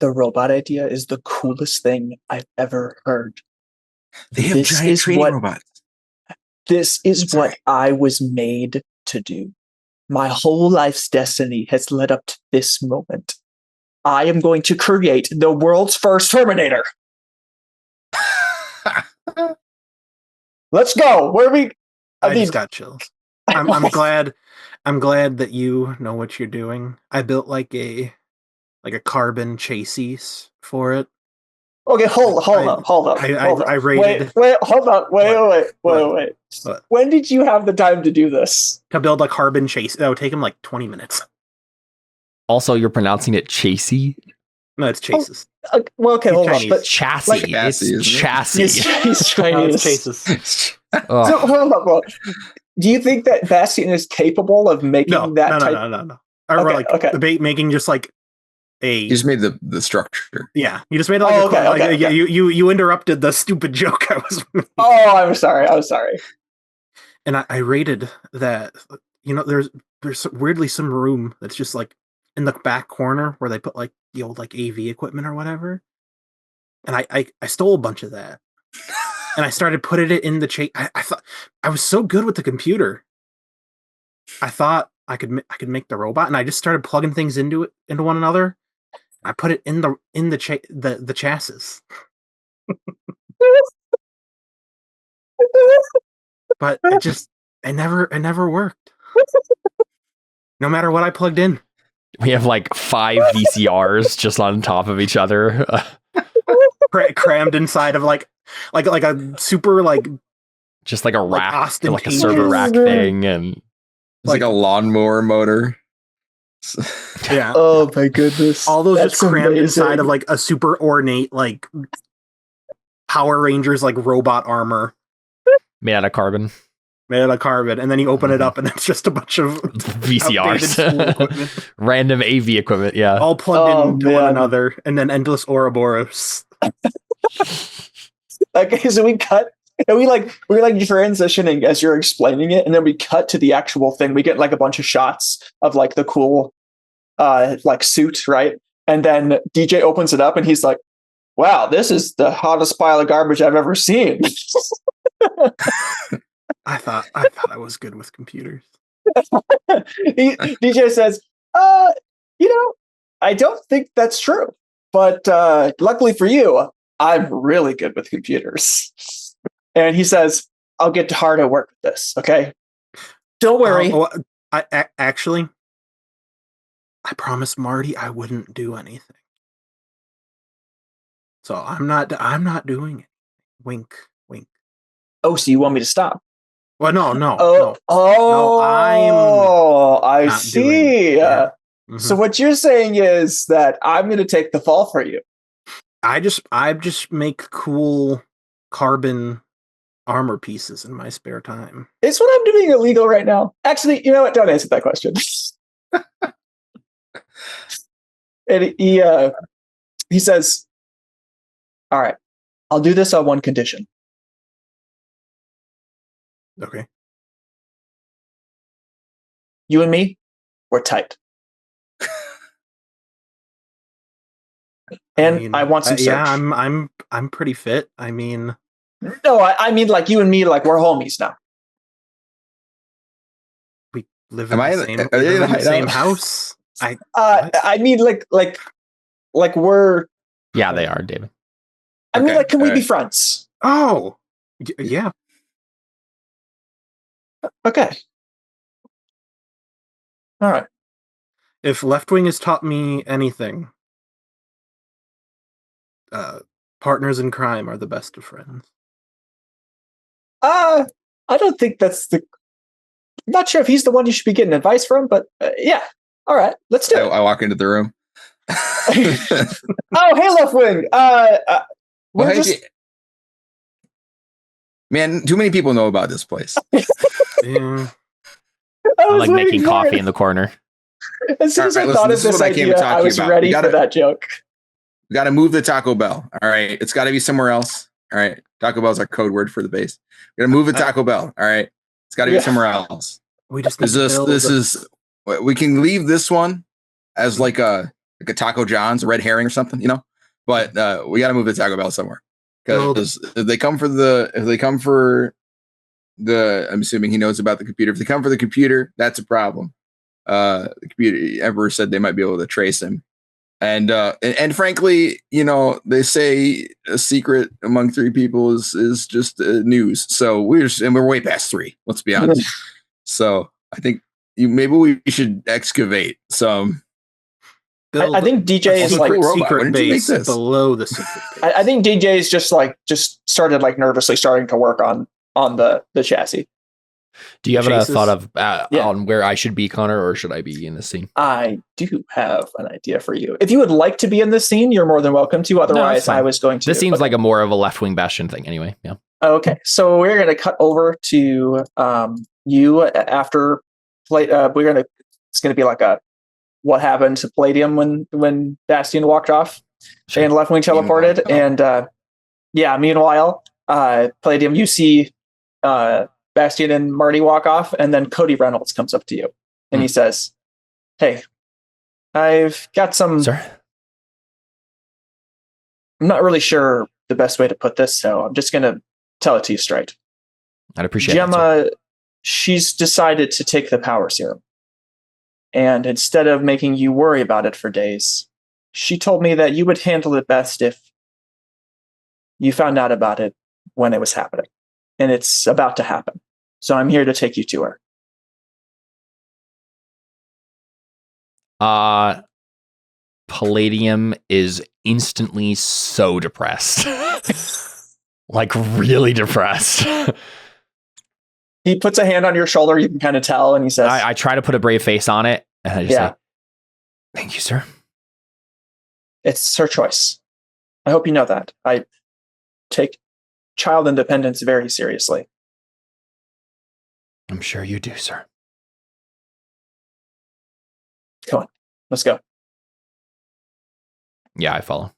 The robot idea is the coolest thing I've ever heard. They have giant trading robots. This is what I was made to do. My whole life's destiny has led up to this moment. I am going to create the world's first Terminator. Let's go. Where are we? I just got chills. I'm glad that you know what you're doing. I built a like a carbon chassis for it. Okay, hold up. I rated. Wait, hold up. Wait. When did you have the time to do this? To build a carbon chassis. That would take him like 20 minutes. Also, you're pronouncing it chassis? No, it's chases. Well, okay, hold on. But chassis. Like, it's chassis. He's Chinese. No, it's chases. So, hold up. Do you think that Bastion is capable of making that type? No. Or making just like a. You just made the structure. Yeah, you just made it like okay. You interrupted the stupid joke I was making. Oh, I'm sorry. And I rated that. There's weirdly some room that's just like in the back corner where they put like the old like AV equipment or whatever. And I stole a bunch of that. And I started putting it in the chase. I thought I was so good with the computer. I thought I could make the robot, and I just started plugging things into one another. I put it in the chassis. But it never worked. No matter what I plugged in. We have like 5 VCRs just on top of each other. Crammed inside of like a super like just like a rack, like a server rack thing, and it's like a lawnmower motor. Yeah. Oh my goodness. All those just crammed inside of like a super ornate like Power Rangers like robot armor made out of carbon. And then you open it up, and it's just a bunch of VCRs, random AV equipment, yeah, all plugged into one another, and then endless Ouroboros. Okay, so we cut, and we're transitioning as you're explaining it, and then we cut to the actual thing. We get like a bunch of shots of like the cool, like suit, right? And then DJ opens it up, and he's like, "Wow, this is the hottest pile of garbage I've ever seen." I thought I was good with computers. DJ says, I don't think that's true, but luckily for you, I'm really good with computers. And he says, I'll get hard at work with this, okay? Don't worry. I promised Marty I wouldn't do anything. So I'm not doing it. Wink, wink. Oh, so you want me to stop? Well, no. I see. Mm-hmm. So what you're saying is that I'm going to take the fall for you. I just make cool carbon armor pieces in my spare time. Is what I'm doing illegal right now? Actually, you know what? Don't answer that question. And he says, "All right, I'll do this on one condition." Okay. You and me, we're tight. And I want some search. Yeah, I'm pretty fit. I mean, no, I mean like you and me, like we're homies now. We live in the same house. I mean like we're. Yeah, they are, David. I mean, like, can we be friends? Oh, yeah. Okay. All right. If Left Wing has taught me anything, partners in crime are the best of friends. I don't think that's the. I'm not sure if he's the one you should be getting advice from, but yeah. All right, let's do it. I walk into the room. Oh, hey, Left Wing. We're just. Man, too many people know about this place. Yeah. I'm like making coffee in the corner. As soon as I thought of this idea, I was ready for that joke. We got to move the Taco Bell. All right. It's got to be somewhere else. All right. Taco Bell is our code word for the base. We got to move the Taco Bell. All right. It's got to be somewhere else. We just we can leave this one as like a Taco John's, a red herring or something, but we got to move the Taco Bell somewhere. Because if they come for the, I'm assuming he knows about the computer. If they come for the computer, that's a problem. The computer Emperor said they might be able to trace him, and frankly, they say a secret among 3 people is just news. So we're way past 3. Let's be honest. So I think maybe we should excavate some I think DJ is like secret base below the secret base. I think DJ is just started like nervously starting to work on the chassis. Do you have a thought of on where I should be, Connor, or should I be in this scene? I do have an idea for you. If you would like to be in this scene, you're more than welcome to. Otherwise, I was going to. This seems like a more of a left-wing Bastion thing anyway. Yeah. Okay, so we're going to cut over to you after. It's going to be like a what happened to Palladium when Bastion walked off and Left Wing teleported. And meanwhile, Palladium, you see Bastion and Marty walk off, and then Cody Reynolds comes up to you and he says, "Hey, I've got some. Sir? I'm not really sure the best way to put this, so I'm just going to tell it to you straight. I'd appreciate Gemma, she's decided to take the power serum. And instead of making you worry about it for days, she told me that you would handle it best if you found out about it when it was happening. And it's about to happen. So I'm here to take you to her." Palladium is instantly so depressed. Like really depressed. He puts a hand on your shoulder, you can kind of tell, and he says, I try to put a brave face on it, and I just say, "Thank you, sir." It's her choice. I hope you know that. I take child independence very seriously. I'm sure you do, sir. Come on, let's go. Yeah, I follow.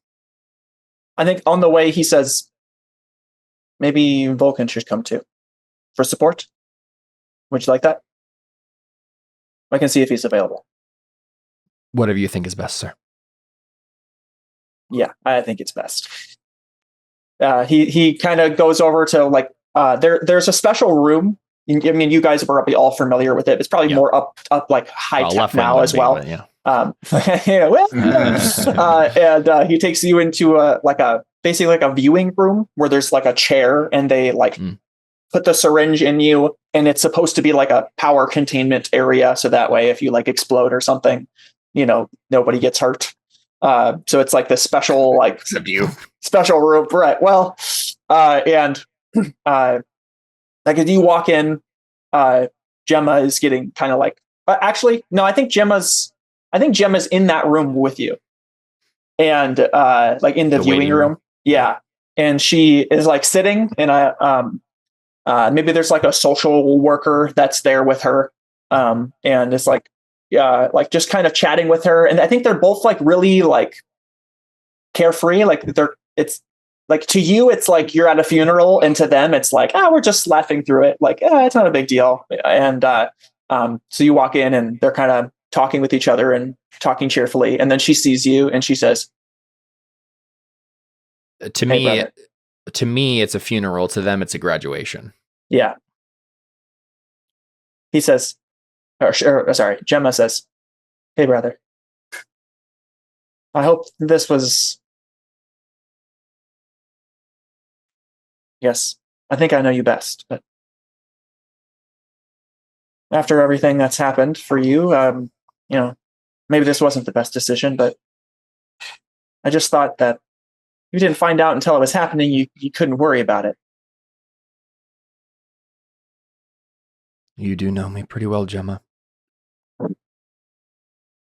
I think on the way he says, maybe Vulcan should come too. For support? Would you like that? I can see if he's available. Whatever you think is best, sir. Yeah, I think it's best. He kind of goes over to there's a special room. I mean, you guys are probably all familiar with it. It's probably more up like high tech now as well. And he takes you into basically like a viewing room where there's like a chair and they put the syringe in you, and it's supposed to be like a power containment area. So that way, if you like explode or something, nobody gets hurt. So it's like this special, except you, special room. Right. Well, as you walk in, Gemma is getting kind of actually, no, I think Gemma's in that room with you. And in the viewing room. Yeah. And she is sitting in maybe there's a social worker that's there with her. And it's just kind of chatting with her. And I think they're both really carefree. It's to you, it's you're at a funeral, and to them, it's we're just laughing through it. It's not a big deal. And so you walk in and they're kind of talking with each other and talking cheerfully. And then she sees you and she says, to me, it's a funeral. To them, it's a graduation. Yeah. He says, Gemma says, "Hey, brother. I hope this was..." Yes, I think I know you best, but after everything that's happened for you, maybe this wasn't the best decision, but I just thought that if you didn't find out until it was happening, you couldn't worry about it. You do know me pretty well, Gemma.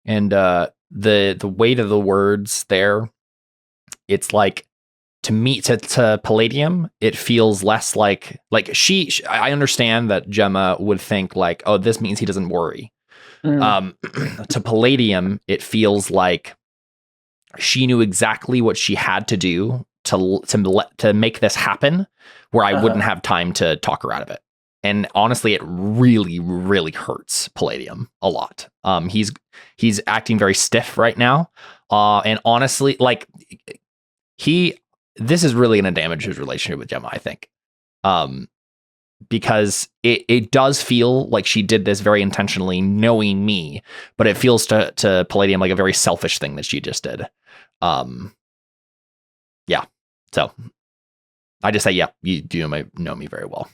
And the weight of the words there, it's to me, to Palladium, it feels less like she I understand that Gemma would think oh, this means he doesn't worry. To Palladium, it feels like she knew exactly what she had to do to make this happen, where I wouldn't have time to talk her out of it. And honestly, it really, really hurts Palladium a lot. He's acting very stiff right now. And honestly, this is really going to damage his relationship with Gemma, I think. Because it does feel like she did this very intentionally, knowing me, but it feels to Palladium like a very selfish thing that she just did. Yeah. So I just say, yeah, you do know me very well.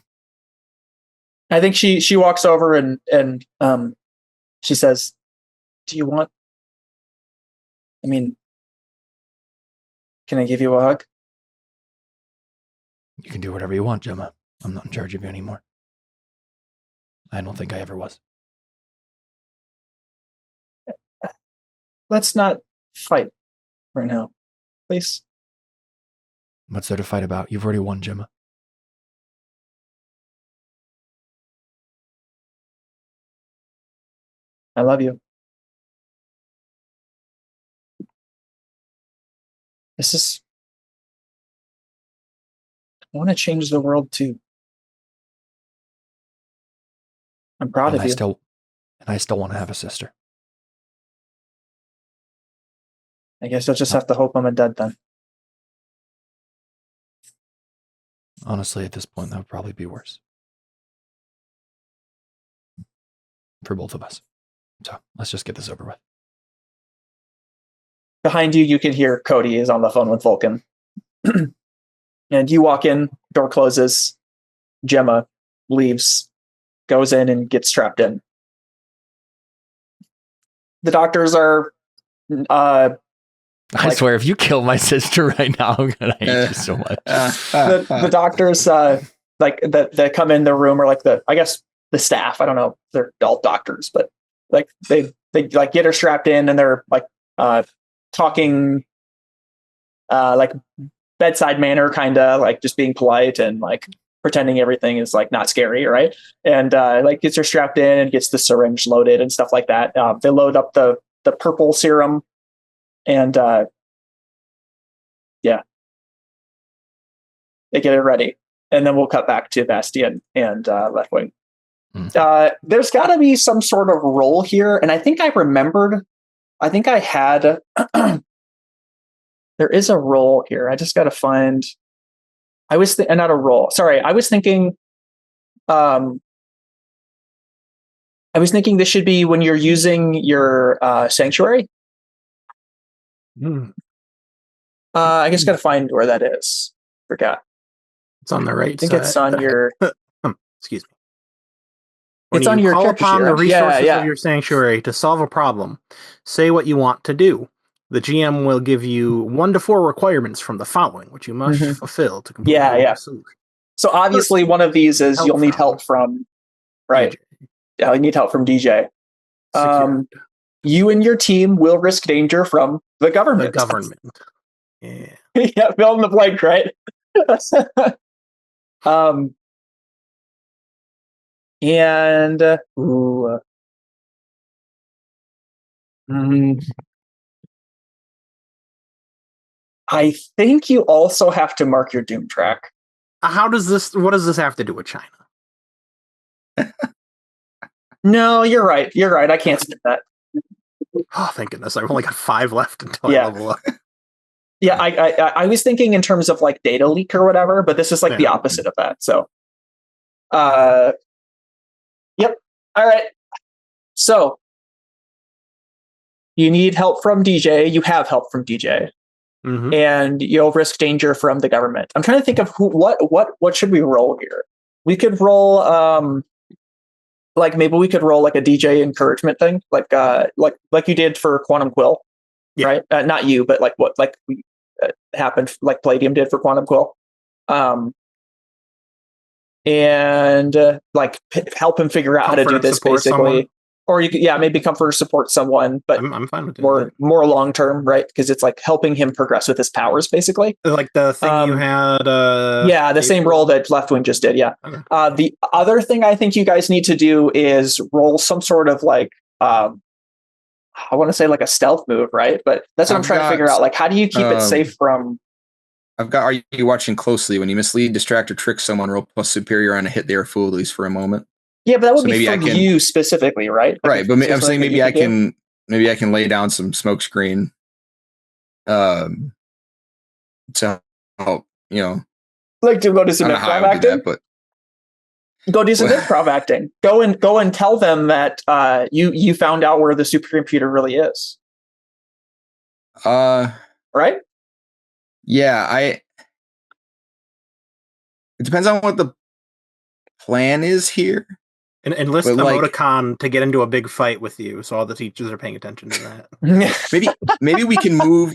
I think she walks over and she says, "Do you want I mean, can I give you a hug? You can do whatever you want, Gemma. I'm not in charge of you anymore. I don't think I ever was. Let's not fight right now, please. What's there to fight about? You've already won, Gemma. I love you. I want to change the world too. I'm proud of you. I still want to have a sister. I guess you'll just have to hope I'm a dud then. Honestly, at this point, that would probably be worse. For both of us. So let's just get this over with. Behind you, you can hear Cody is on the phone with Vulcan. And you walk in, door closes, Gemma leaves, goes in and gets trapped in. The doctors are... I swear, if you kill my sister right now, I'm going to hate you so much. The doctors that come in the room are like the staff. I don't know. They're adult doctors, but like they like get her strapped in and they're like talking like bedside manner, kind of like just being polite and like pretending everything is like not scary, right? And like gets her strapped in and gets the syringe loaded and stuff like that. They load up the purple serum and yeah, they get it ready. And then we'll cut back to Bastian and Left Wing. There's got to be some sort of role here, and I think I had. There is a role here. I just got to find. Not a role. Sorry, I was thinking. I was thinking this should be when you're using your sanctuary. I just got to find where that is. Forgot. It's on the right. I think it's on your. Excuse me. When it's on your call upon the resources of your sanctuary to solve a problem, say what you want to do. The GM will give you 1 to 4 requirements from the following, which you must fulfill to complete the solution. So obviously, one of these is you'll need help from, right? DJ. Yeah, you need help from DJ. You and your team will risk danger from the government. Yeah. Yeah, fill in the blank, right? And I think you also have to mark your doom track. What does this have to do with China? No, you're right. I can't spin that. Oh, thank goodness. I've only got 5 left until I level up. Yeah, I was thinking in terms of like data leak or whatever, but this is like the opposite of that. So, yep. All right. So, you need help from DJ. You have help from DJ, and you'll risk danger from the government. I'm trying to think of what should we roll here? We could roll like maybe we could roll like a DJ encouragement thing, like you did for Quantum Quill, right? Not you, but like happened, like Palladium did for Quantum Quill, and like help him figure out how to do this basically. Someone. Or you could, maybe comfort or support someone, but I'm fine with more long term, right? Because it's like helping him progress with his powers, basically. Like the thing you had. The same role that Left Wing just did. Yeah. Okay. The other thing I think you guys need to do is roll some sort of like, I want to say like a stealth move, right? But that's what I'm trying to figure out. Like, how do you keep it safe from? Are you watching closely? When you mislead, distract, or trick someone, roll plus superior on a hit they are fooled, at least for a moment. Yeah, but that would be for you specifically, right? Right, but I'm saying maybe I can lay down some smoke screen to help, like to go do some improv acting. Go do some improv acting. Go and tell them that you found out where the supercomputer really is. Right? Yeah, it depends on what the plan is here. And enlist emoticon to get into a big fight with you, so all the teachers are paying attention to that. maybe we can move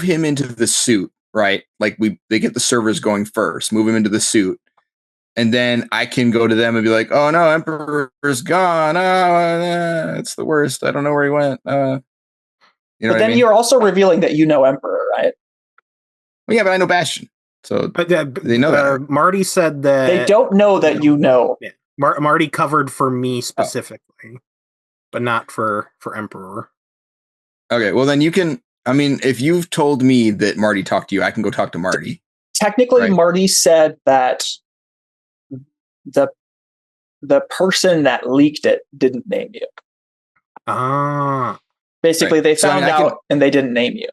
him into the suit, right? Like they get the servers going first, move him into the suit, and then I can go to them and be like, "Oh no, Emperor's gone. Oh, it's the worst. I don't know where he went." But then you're also revealing that you know Emperor, right? Well, yeah, but I know Bastion, so they know that. Marty said that they don't know that you know. Yeah. Marty covered for me specifically, but not for Emperor. Okay, well then you can. I mean, if you've told me that Marty talked to you, I can go talk to Marty. Technically, right? Marty said that the person that leaked it didn't name you. Basically, right. They found out and they didn't name you.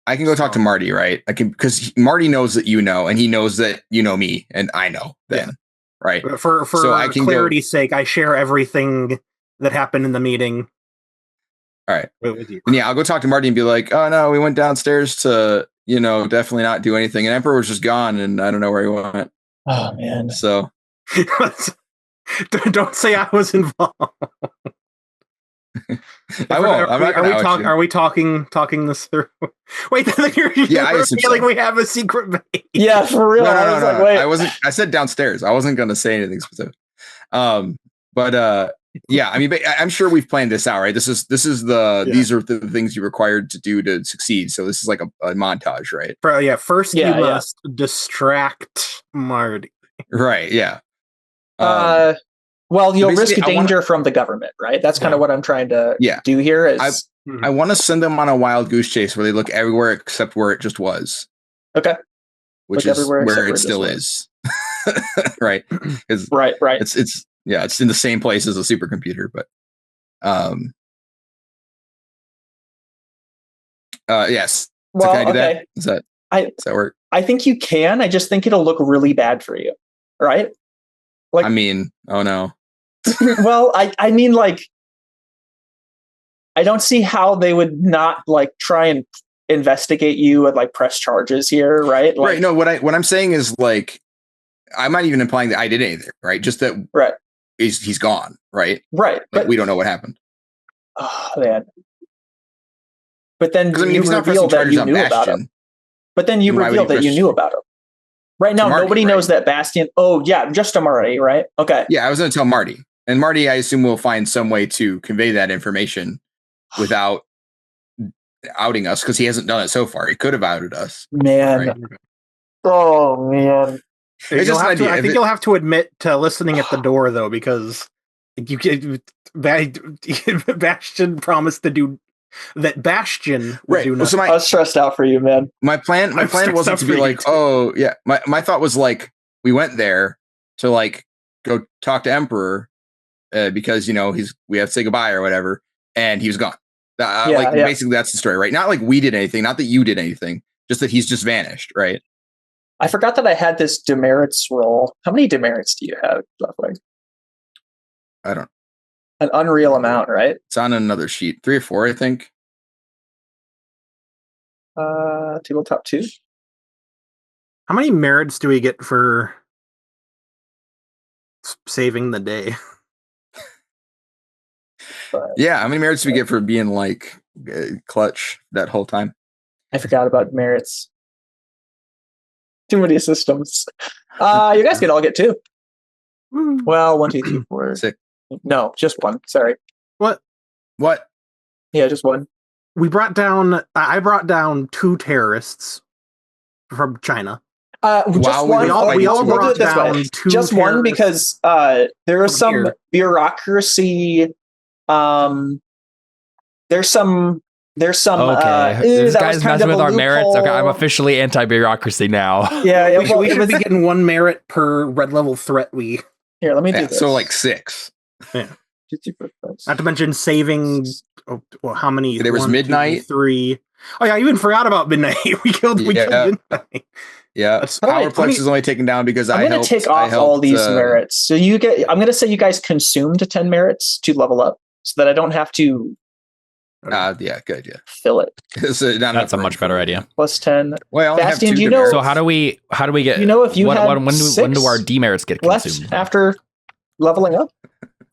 I can go talk to Marty, right? I can, because Marty knows that you know, and he knows that you know me, and I know then. Yeah. Right. For clarity's sake, I share everything that happened in the meeting. All right. With you. And yeah, I'll go talk to Marty and be like, "Oh no, we went downstairs to, definitely not do anything. And Emperor was just gone, and I don't know where he went." Oh man. So don't say I was involved. I won't. Are we talking this through? Wait, I feeling we have a secret base. Yeah, for real. No. Wait. I said downstairs. I wasn't going to say anything specific. But yeah, I mean, I'm sure we've planned this out, right? These are the things you're required to do to succeed. So this is like a montage, right? First you must distract Marty. Right. Yeah. Well, you'll risk danger from the government, right? That's kind of what I'm trying to do here. I want to send them on a wild goose chase where they look everywhere except where it just was. Okay. Which is where it still is. Right. Right. It's in the same place as a supercomputer, but yes. Well, so can I do that? Does that work? I think you can. I just think it'll look really bad for you. Right? Like, I mean, oh no. Well, I mean, like, I don't see how they would not like try and investigate you and like press charges here, right? Like, right. No, what I'm saying is like, I'm not even implying that I did anything, right? Just that he's gone, right? Right. Like, we don't know what happened. Oh man. But then you reveal that you knew about him. But then you reveal that you knew about him. Right now, nobody knows that Bastion. Oh, yeah, just to Marty, right? Okay. Yeah, I was going to tell Marty. And Marty, I assume, will find some way to convey that information without outing us, because he hasn't done it so far. He could have outed us. Man. Right? Oh, man. I think you'll have to admit to listening at the door, though, because Bastion promised to do that. Bastion would do nothing. So I was stressed out for you, man. My plan wasn't to be like, oh yeah. My thought was like, we went there to like go talk to Emperor because we have to say goodbye or whatever, and he was gone. Basically that's the story, right? Not like we did anything, not that you did anything, just that he's just vanished, right? I forgot that I had this demerits roll. How many demerits do you have, roughly? I don't. An unreal amount, right? It's on another sheet. 3 or 4, I think. Tabletop 2. How many merits do we get for saving the day? Yeah, how many merits do we get for being like clutch that whole time? I forgot about merits. Too many systems. You guys can all get 2. Well, 1, 2, 3, 4. 6. No, just 1. Sorry. What? Yeah, just 1. I brought down 2 terrorists from China. Just one. We all brought down 2. Just 1 because there is some bureaucracy. There's some. Okay, this guy's messing with our merits. Okay, I'm officially anti-bureaucracy now. Yeah, we should be getting 1 merit per red level threat. Here, let me do this. So like 6. Yeah. Not to mention saving. How many? There was midnight. 2, 3. Oh yeah, I even forgot about midnight. We killed midnight. Yeah, Powerplex is only taken down because I'm going to take off all these merits. So I'm going to say you guys consumed 10 merits to level up, so that I don't have to. Yeah, good idea. Fill it. That's a much better idea. Plus 10. Well, Bastion, do you know? So how do we get? If you when do our demerits get consumed? After leveling up?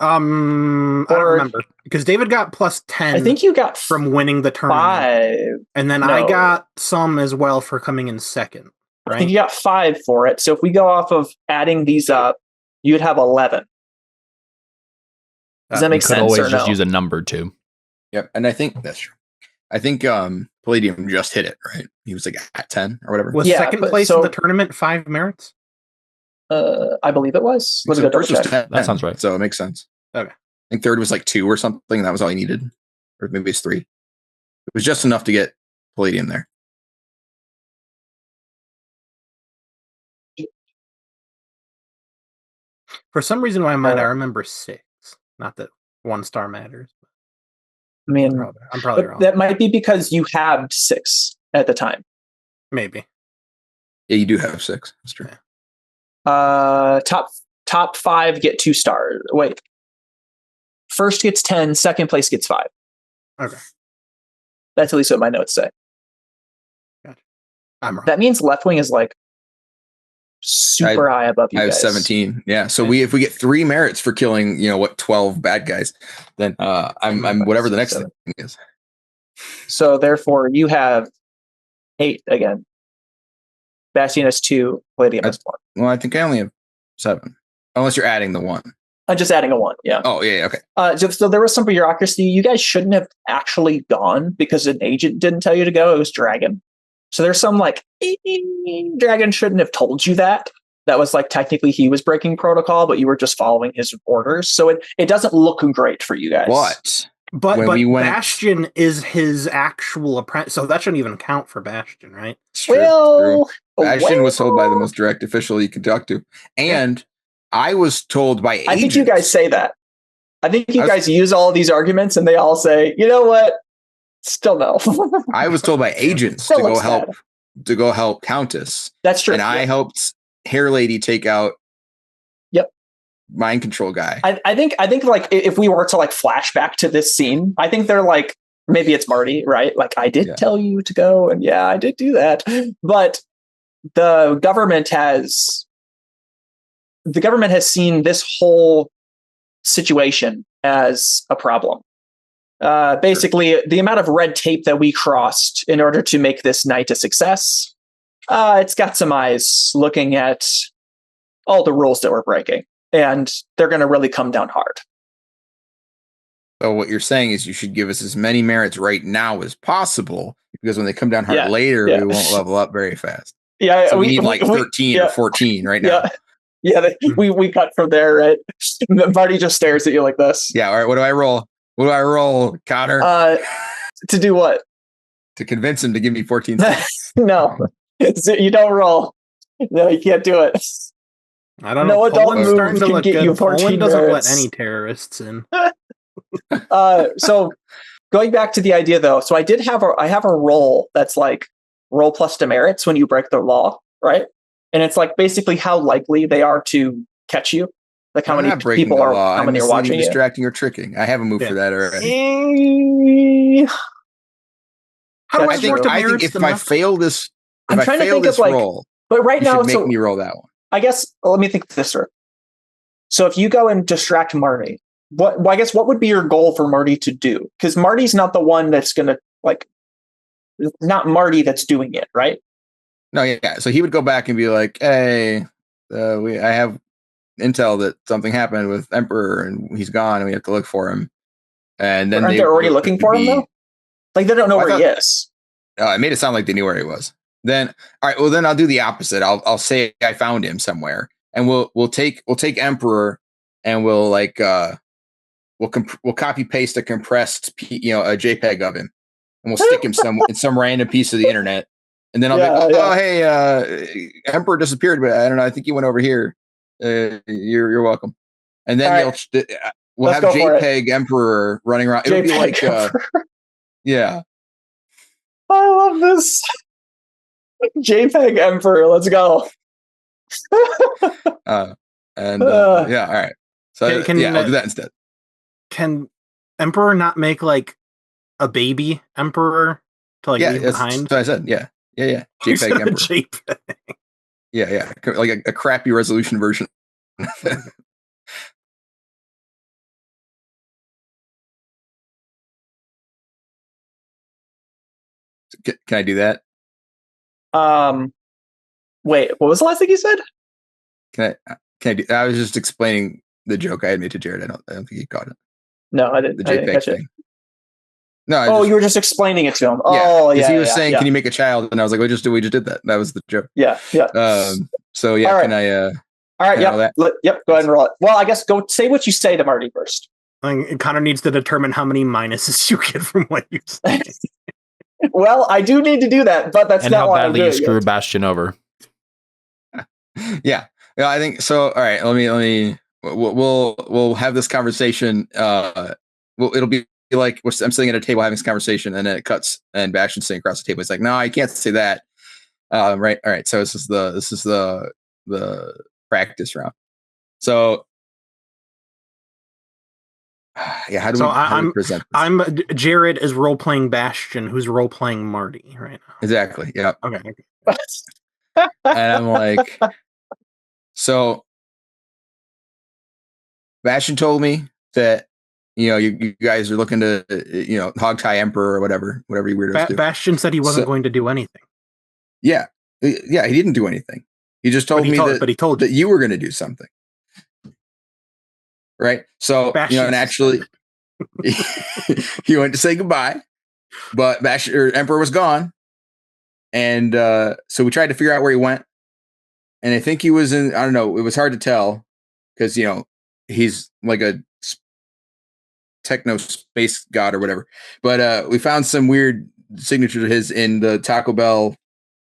I don't remember because David got plus 10. I think you got from winning the tournament, 5, and then I got some as well for coming in second. Right? I think you got 5 for it. So if we go off of adding these up, you'd have 11. Does that make sense? Could always just use a number too. Yep, and I think that's true. I think Palladium just hit it, right? He was like at 10 or whatever. Was second place in the tournament 5 merits? I believe it was. So first was 10. That sounds right. So it makes sense. Okay. I think third was like 2 or something. That was all he needed. Or maybe it's 3. It was just enough to get Palladium there. For some reason, I remember 6. Not that 1 star matters. I mean, I'm probably wrong. That might be because you had 6 at the time. Maybe. Yeah, you do have 6. That's true. Yeah. Top 5 get 2 stars. Wait. First gets 10, second place gets 5. Okay. That's at least what my notes say. Gotcha. I'm wrong. That means left wing is like super high above you guys. I have 17. Yeah. So if we get 3 merits for killing, 12 bad guys, then I'm whatever the next thing is. So therefore you have 8 again. Bastion has 2, Palladium has 1. Well, I think I only have 7. Unless you're adding the 1. I'm just adding a 1, yeah. Oh, yeah, okay. So there was some bureaucracy. You guys shouldn't have actually gone because an agent didn't tell you to go. It was Dragon. So there's some Dragon shouldn't have told you that. That was technically he was breaking protocol, but you were just following his orders. So it doesn't look great for you guys. But Bastion is his actual apprentice, so that shouldn't even count for Bastion, right? True. Bastion was told by the most direct official you could talk to. And I was told by agents. I think you guys say that. I think you guys use all of these arguments and they all say, you know what? Still no. I was told by agents to go help Countess. That's true. And I helped Hair Lady take out mind control guy. I think if we were to flash back to this scene, I think they're maybe it's Marty, right? I did tell you to go, and I did do that. But the government has seen this whole situation as a problem. Basically, the amount of red tape that we crossed in order to make this night a success, it's got some eyes looking at all the rules that we're breaking, and they're going to really come down hard. So what you're saying is you should give us as many merits right now as possible, because when they come down hard later, we won't level up very fast. Yeah, so we need 13 or 14 right now. Yeah, we cut from there, right? Marty just stares at you like this. Yeah, all right, what do I roll? What do I roll, Connor? To do what? To convince him to give me 14 cents. No, you don't roll. No, you can't do it. I don't know. No adult move can get you 14 Poland doesn't let any terrorists in. So going back to the idea, though, so I have a roll that's roll plus demerits when you break the law, right? And it's basically how likely they are to catch you. How many people are how many are watching you. Distracting or tricking. I have a move for that already. How do I think if I fail this, I'm trying to think of roll, but right now, make me roll that one. I guess let me think this through. So if you go and distract Marty, what would be your goal for Marty to do? Because Marty's not the one that's gonna not Marty that's doing it, right? No, yeah. So he would go back and be like, "Hey, I have intel that something happened with Emperor and he's gone and we have to look for him." And then they're already looking for him though? They don't know where he is. It made it sound like they knew where he was. Then, all right, well then I'll do the opposite. I'll say I found him somewhere, and we'll take Emperor, and we'll copy paste a compressed a JPEG of him, and we'll stick him in some random piece of the internet, and then I'll be hey, Emperor disappeared, but I don't know. I think he went over here. You're welcome. And then we'll have JPEG Emperor running around. It'll be like yeah. I love this. JPEG Emperor, let's go. All right. So I'll do that instead. Can Emperor not make a baby Emperor to leave behind? That's what I said. Yeah. JPEG Emperor. JPEG. Yeah. Like a crappy resolution version. Can I do that? Wait, what was the last thing you said? Can I do? I was just explaining the joke I had made to Jared. I don't think he caught it. No, I didn't. The JPEG thing. No, you were just explaining it to him. Yeah, oh, yeah. He was saying, "Can you make a child?" And I was like, "We just did that." That was the joke. Yeah. So yeah, right. Can I? All right. Yep. Go ahead and roll it. Well, I guess go say what you say to Marty first. Connor needs to determine how many minuses you get from what you say. Well, I do need to do that, but that's not why I'm doing it. And how badly you screw Bastion over. Yeah, I think so. All right, let me. We'll have this conversation. It'll be like I'm sitting at a table having this conversation, and then it cuts, and Bastion's sitting across the table. He's like, "No, I can't say that." Right. All right. So this is the practice round. So yeah, how do we present this? I'm Jared is role playing Bastion, who's role playing Marty right now. Exactly. Yeah. Okay. And I'm like, so Bastion told me that you guys are looking to hog tie Emperor or whatever you weirdos do. Bastion said he wasn't going to do anything. Yeah, he didn't do anything. He just told me that you were going to do something. Right. So and actually, he went to say goodbye, but Emperor was gone, and so we tried to figure out where he went, and I think he was in. I don't know. It was hard to tell because he's like a techno space god or whatever. But we found some weird signature of his in the Taco Bell.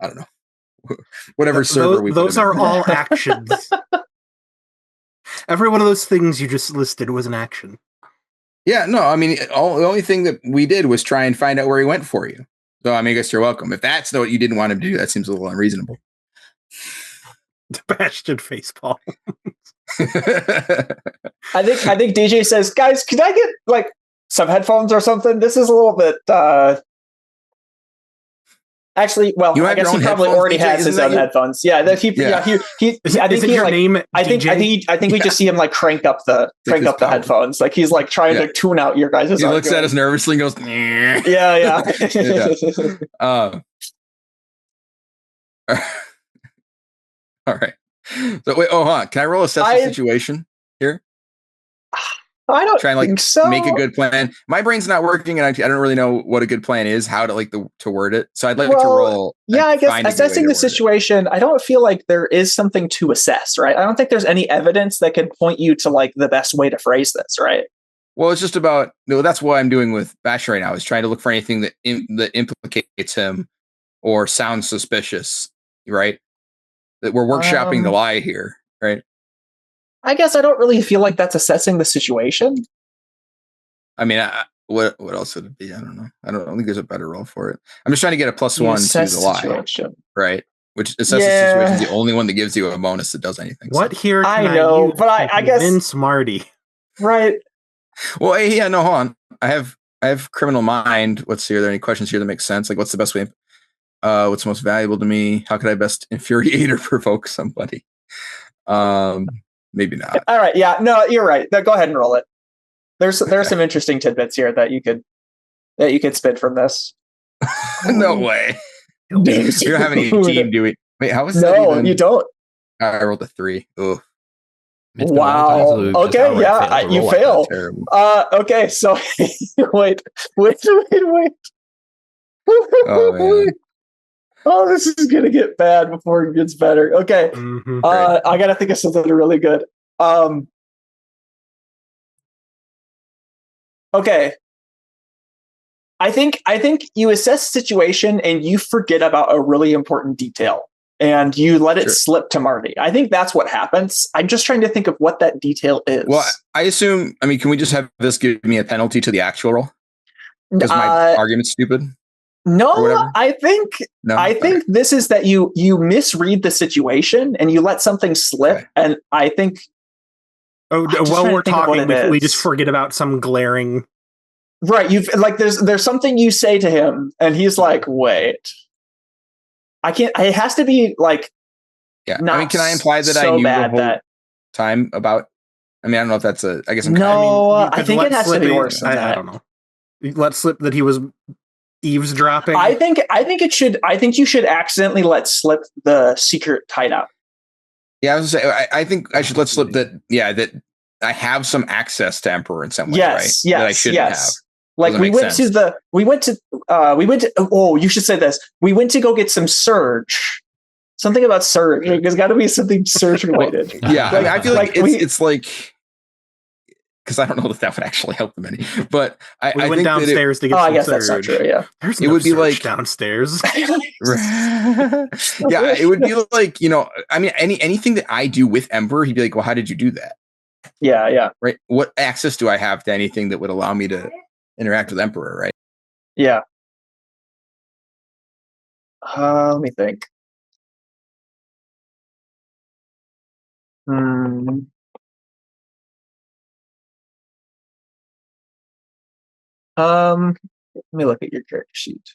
I don't know. Whatever server those are all actions. Every one of those things you just listed was an action. Yeah, no, I mean, the only thing that we did was try and find out where he went for you. So, I mean, I guess you're welcome. If that's what you didn't want him to do, that seems a little unreasonable. Bastion facepalm. I think DJ says, guys, can I get like some headphones or something? This is a little bit actually, well, I guess he probably already has his own headphones. Yeah, that he. I think he like. I think we just see him like crank up the headphones. Like he's like trying to tune out your guys'. He looks at us nervously and goes, yeah. All right. So wait. Oh, huh. Can I roll assess the situation here? I don't think so. Make a good plan. My brain's not working, and I don't really know what a good plan is. How to to word it. So I'd like to roll. Yeah, I guess assessing the situation. I don't feel like there is something to assess, right? I don't think there's any evidence that could point you to like the best way to phrase this, right? Well, it's just about that's what I'm doing with Bash right now. Is trying to look for anything that implicates him or sounds suspicious, right? That we're workshopping the lie here, right? I guess I don't really feel like that's assessing the situation. I mean, what else would it be? I don't know. I don't think there's a better role for it. I'm just trying to get a +1 to the lie, right? Which assesses the situation is the only one that gives you a bonus that does anything. What here? I know, but I guess Vince Marty, right? Well, yeah, no, hold on. I have criminal mind. Let's see. Are there any questions here that make sense? Like, what's the best way? What's most valuable to me? How could I best infuriate or provoke somebody? Maybe not. All right. Yeah. No, you're right. Go ahead and roll it. There's some interesting tidbits here that you could spit from this. No way. We don't have any team, do we? Wait, how was that? No, you don't. I rolled a 3. Ugh. Wow. Okay. Yeah. You fail. Okay. So wait. Oh, man. Oh, this is gonna get bad before it gets better. Okay, I gotta think of something really good. Okay, I think you assess the situation and you forget about a really important detail and you let it slip to Marty. I think that's what happens. I'm just trying to think of what that detail is. Well, I assume. I mean, can we just have this give me a penalty to the actual roll? Because my argument's stupid. No, I think this is that you misread the situation and you let something slip, and I think. Oh, while we're talking, we just forget about some glaring. Right, you've like there's something you say to him, and he's like, "Wait, I can't." It has to be like. Yeah, I mean, can I imply that I knew the whole time about? I mean, I don't know if that's a. I guess I'm. No, I think it has to be worse than that. I don't know. Let slip that he was eavesdropping. I think you should accidentally let slip the secret hideout. Yeah, I was gonna say, I think I should let slip that. Yeah, that I have some access to Emperor in some way, right? Yes, that I shouldn't have. Like we went to. Oh, you should say this. We went to go get some Surge. Something about Surge. There's got to be something Surge related. Yeah, like, I feel like it's like, because I don't know if that would actually help them any. But I went think downstairs to get some guess Surge. That's not true. Yeah, it would be like downstairs. Yeah, it would be like, I mean, anything that I do with Emperor, he'd be like, well, how did you do that? Yeah. Right. What access do I have to anything that would allow me to interact with Emperor? Right. Yeah. Let me think. Let me look at your character sheet.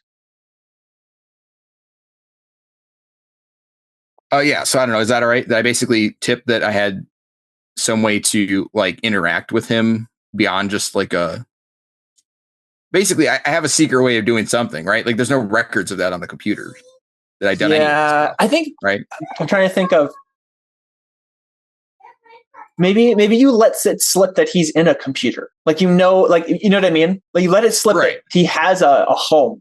Oh yeah. So I don't know. Is that all right? That I basically tipped that I had some way to like interact with him beyond just like basically I have a secret way of doing something, right? Like there's no records of that on the computer that I've done. Yeah, I think. Right. I'm trying to think of. Maybe you let it slip that he's in a computer. Like, you know what I mean? Like, you let it slip that he has a home.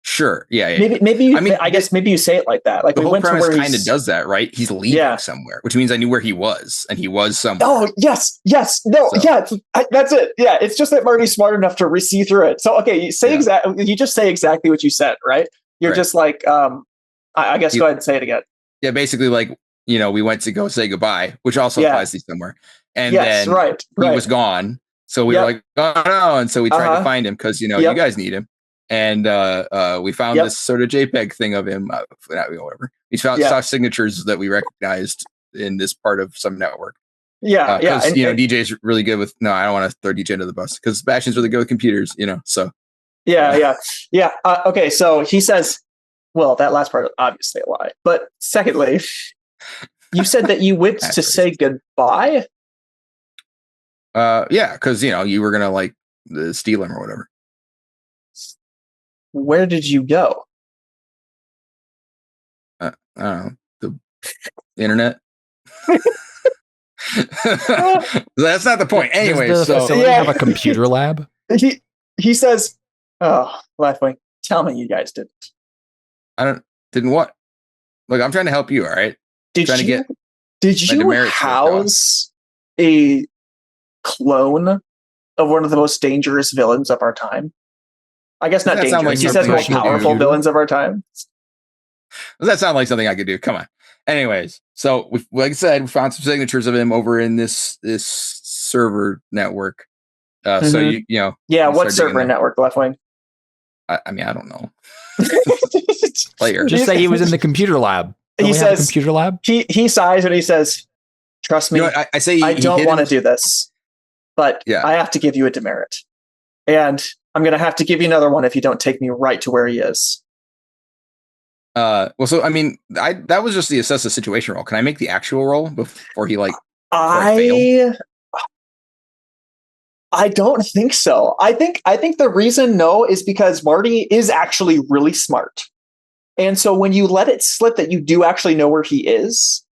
Sure. Yeah. Maybe. I guess maybe you say it like that. Like, the whole premise kind of does that, right? He's leaving somewhere, which means I knew where he was, and he was somewhere. Oh yes. No. So. Yeah. That's it. Yeah. It's just that Marty's smart enough to see through it. So okay, you just say exactly what you said, right? You're just like, I guess go ahead and say it again. Yeah. Basically, like, we went to go say goodbye, which also applies to somewhere. And then he was gone. So we were like, oh no. And so we tried to find him because, you guys need him. And we found this sort of JPEG thing of him, whatever. We saw signatures that we recognized in this part of some network. Yeah. Because, DJ's really good with, no, I don't want to throw DJ under the bus because Sebastian's really good with computers, so. Yeah. Okay. So he says, well, that last part is obviously a lie. But secondly, you said that you went to say goodbye. Yeah, because you were gonna like steal him or whatever. Where did you go? I don't know, the internet. That's not the point. Anyway, so you have a computer lab. He says, "Oh, Laughwing, tell me you guys didn't." Didn't what? Look, I'm trying to help you. All right. Did you house a clone of one of the most dangerous villains of our time? I guess not dangerous. He says most powerful villains of our time. Does that sound like something I could do? Come on. Anyways, so like I said, we found some signatures of him over in this server network. So yeah. What server network, Leftwing? I mean, I don't know. Just say he was in the computer lab. He says computer lab. He sighs and he says, "Trust me, I say I don't want to do this, but I have to give you a demerit, and I'm going to have to give you another one if you don't take me right to where he is." Well, so I mean, that was just the assess the situation roll. Can I make the actual roll before he fail? I don't think so. I think the reason no is because Marty is actually really smart. And so when you let it slip that you do actually know where he is,